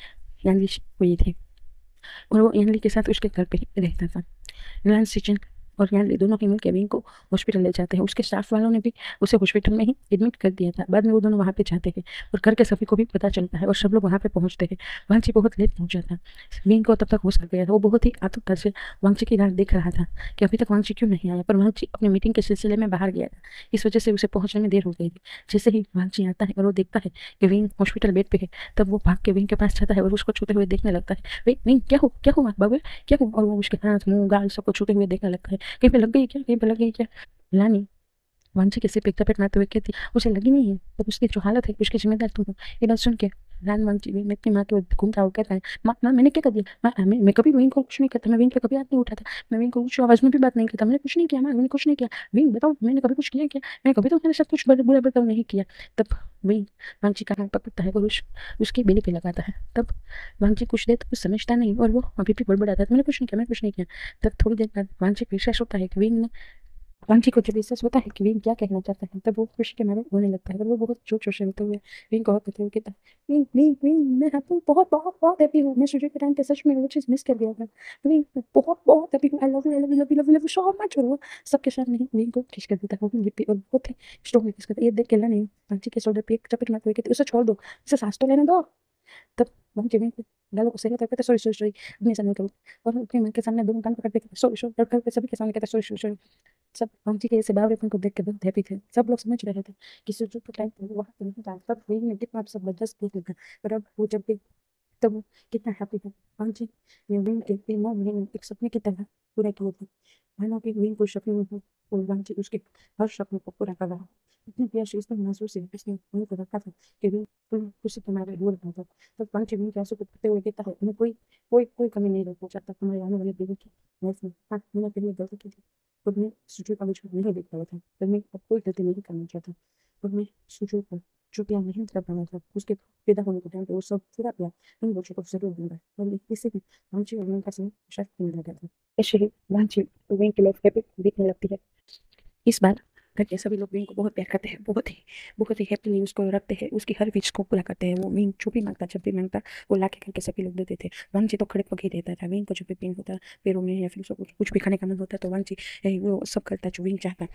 यानली से हुई थी और वो यानली के साथ उसके घर पे ही रहता था। लान सिचन और यानली दोनों ही मिलकर विंग को हॉस्पिटल ले जाते हैं। उसके स्टाफ वालों ने भी उसे हॉस्पिटल में ही एडमिट कर दिया था। बाद में वो दोनों वहाँ पे जाते हैं और घर के सभी को भी पता चलता है और सब लोग वहाँ पे पहुँचते हैं। वांगची बहुत लेट पहुँचा था। विंग को तब तक होश आ गया था। वो बहुत ही आतुरता से वांगची की राह देख रहा था कि अभी तक वांगची क्यों नहीं आया, पर वांगची अपनी मीटिंग के सिलसिले में बाहर गया था। इस वजह से उसे पहुँचने में देर हो गई थी। जैसे ही वांगची आता है और वो देखता है कि विंग हॉस्पिटल बेड पे है, तब वो भाग के विंग के पास जाता है और उसको छूते हुए देखने लगता है। विंग क्या हुआ बाबू, क्या हुआ? और वो उसके हाथ मुंह गाल सबको छूते हुए देखने लगता है। कहीं पे लग गई क्या, कहीं पे लग गई क्या? लानी वांछी के सिर पे चपेट मारते हुए कहती, उसे लगी नहीं है तो उसकी जो हालत है उसकी जिम्मेदार तुम हो। ये बात सुन के लान वांची भी मैं अपनी माँ के घूमता हुआ कहता है, माँ मैंने क्या कर दिया? मैं कभी विंग को कुछ नहीं करता, मैं विंग पे कभी हाथ नहीं उठाता, मैं विंग को ऊंची आवाज में भी बात नहीं करता, मैंने कुछ नहीं किया माँ, मैंने कुछ नहीं किया। विंग बताओ मैंने कभी कुछ किया क्या? मैंने कभी तो तुम्हारे साथ कुछ बुरा बर्ताव नहीं किया। तब विंग वांची का हाथ पकड़ता है और उसकी बेली पे लगाता है। तब वांची कुछ देर तक कुछ समझता नहीं और वो अभी भी बड़बड़ाता है, मैंने कुछ नहीं किया, मैंने कुछ नहीं किया। तब थोड़ी देर बाद वांची को विश्वास होता है कि विंग ने वांची को जब विश्वास होता है कि विंग क्या कहना चाहता है, तब वो खुशी के मारे रोने लगता है और वो बहुत जोर जोर से रोते हुए विंग को हक करते हुए कहता है, विंग विंग विंग मैं आपको बहुत बहुत बहुत हैप्पी हूँ। मैं सूर्य के टाइम पे सच में वो चीज़ मिस कर गया था। विंग बहुत बहुत हैप्पी हूँ। I love you, I love you, love you, love you, love you so much. और वो सबके सामने ही विंग को किस कर देता है, वो लिपि और बहुत ही स्ट्रॉन्ग किस करता है। ये देख के नहीं वांची के शोल्डर पे एक चपेट मारते हुए कहते, उसे छोड़ दो, उसे सांस तो लेने दो। तब वांची विंग को गालों को सही कहते, सॉरी सॉरी सॉरी, अपने सामने करो और अपने मन के सामने दोनों कान पकड़ के सॉरी सॉरी, और घर पे सभी के सामने कहते सॉरी सॉरी सॉरी। सब वांची के ऐसे बावड़ेपन को देख के बहुत हैप्पी थे। सब लोग समझ रहे थे कि सूरज के टाइम पे वहाँ पे नहीं था, तब विंग ने कितना जबरदस्त किया था। पर अब वो जब भी तब वो कितना हैप्पी था। वांची ने विंग के तीनों महीने एक सपने की तरह पूरा किए थे। मानो कि विंग को सपने में हो और वांची उसके हर सपने को पूरा कर रहा। इतनी प्यार से इसने महसूस है, इसने विंग को रखा था कि विंग पूरी खुशी के मारे बोल रहा था। तब वांची विंग के आंसू को पकड़ते हुए कहता है, मैं कोई कोई कोई कमी नहीं रखना चाहता तुम्हारे आने वाले बेबी की लाइफ में। हाँ मैंने पहले गलती की थी पर मैं सूर्य का वजूद नहीं देख रहा था, पर मैं अब कोई गलती नहीं करना चाहता। पर मैं सूर्य को जो प्यार नहीं कर पाया था उसके पैदा होने के टाइम पे वो सब पूरा प्यार इन बच्चों को जरूर दूंगा। और इससे भी वांची और विंग का समय शायद मिल गया था। ऐसे ही वांची और विंग की लाइफ हैप्पी बीतने लगती है। इस बार घर के सभी लोग विंग को बहुत प्यार करते हैं, बहुत ही हैप्पीली उसको रखते हैं, उसकी हर विश को पूरा करते हैं। वो विंग जो भी मांगता जब भी मांगता वो ला के करके सभी लोग देते थे। वांगची तो खड़े पग ही देता था। विंग को जब भी पेन होता पैरों में या फिर उसको कुछ भी खाने का मन होता तो वांगची वो सब करता जो विंग चाहता।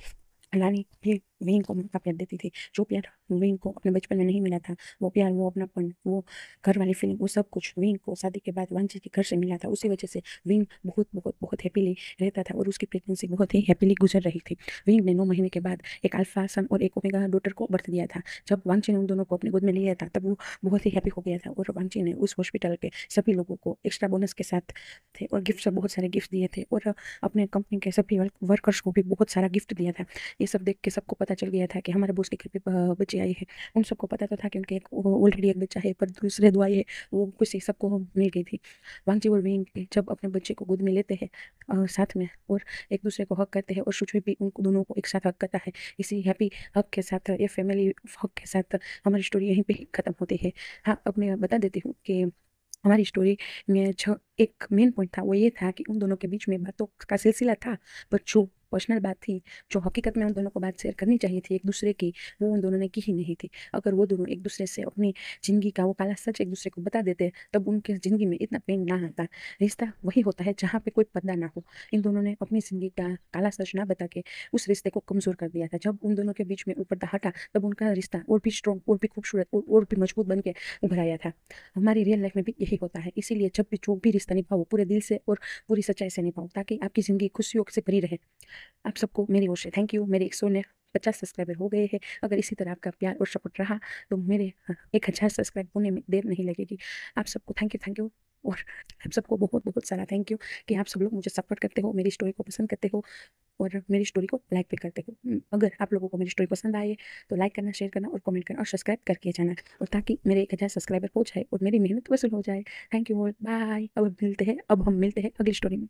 लानी भी विंग को मौका प्यार देती थी, जो प्यार विंग को अपने बचपन में नहीं मिला था। वो प्यार, वो अपनापन, वो घर वाली फीलिंग, वो सब कुछ विंग को शादी के बाद वांची के घर से मिला था। उसी वजह से विंग बहुत बहुत बहुत हैप्पीली रहता था और उसकी प्रेगनेंसी बहुत ही हैप्पीली गुजर रही थी। विंग ने 9 महीने के बाद एक अल्फा सन और एक ओमेगा डॉटर को बर्थ दिया था। जब वांची ने उन दोनों को अपनी गोद में लिया था तब वो बहुत ही हैप्पी हो गया था और वांची ने उस हॉस्पिटल के सभी लोगों को एक्स्ट्रा बोनस के साथ थे और गिफ्ट सब बहुत सारे गिफ्ट दिए थे और अपने कंपनी के सभी वर्कर्स को भी बहुत सारा गिफ्ट दिया था। ये सब देख के सबको पता चल गया था कि हमारे बॉस के घर पे बच्चे आए हैं। उन सबको पता तो था क्योंकि ऑलरेडी एक बच्चा है, पर दूसरे दो आए हैं, वो खुशी सबको मिल गई थी। वांगची और विंग जब अपने बच्चे को गोद में लेते हैं साथ में और एक दूसरे को हक करते हैं और सुचवी भी उन दोनों को एक साथ हक करता है। इसी हैप्पी हक के साथ, ये फैमिली हक के साथ हमारी स्टोरी यहीं पे ही खत्म होती है। हाँ, अब मैं बता देती हूँ कि हमारी स्टोरी में जो एक मेन पॉइंट था वो ये था कि उन दोनों के बीच में बातों का सिलसिला था, पर जो पर्सनल बात थी, जो हकीकत में उन दोनों को बात शेयर करनी चाहिए थी एक दूसरे की, वो उन दोनों ने की ही नहीं थी। अगर वो दोनों एक दूसरे से अपनी ज़िंदगी का वो काला सच एक दूसरे को बता देते तब उनके ज़िंदगी में इतना पेन ना आता। रिश्ता वही होता है जहाँ पे कोई पर्दा ना हो। इन दोनों ने अपनी ज़िंदगी का काला सच ना बता के उस रिश्ते को कमज़ोर कर दिया था। जब उन दोनों के बीच में वो पर्दा हटा तब उनका रिश्ता और भी स्ट्रॉन्ग, और भी खूबसूरत और भी मजबूत बन के उभर आया था। हमारी रियल लाइफ में भी यही होता है। इसीलिए जब भी जो भी रिश्ता निभाओ पूरे दिल से और पूरी सच्चाई से निभाओ ताकि आपकी ज़िंदगी खुशियों से भरी रहे। आप सबको मेरी ओर से थैंक यू। मेरे 150 सब्सक्राइबर हो गए हैं। अगर इसी तरह आपका प्यार और सपोर्ट रहा तो मेरे 1000 सब्सक्राइब होने में देर नहीं लगेगी। आप सबको थैंक यू और आप सबको बहुत-बहुत सारा थैंक यू कि आप सब लोग मुझे सपोर्ट करते हो, मेरी स्टोरी को पसंद करते हो और मेरी स्टोरी को लाइक भी करते हो। अगर आप लोगों को मेरी स्टोरी पसंद आई है तो लाइक करना, शेयर करना और कमेंट करना और सब्सक्राइब करके जाना और ताकि मेरे 1000 सब्सक्राइबर हो जाए और मेरी मेहनत वसूल हो जाए। Thank you all, bye. अब हम मिलते हैं अगली स्टोरी में।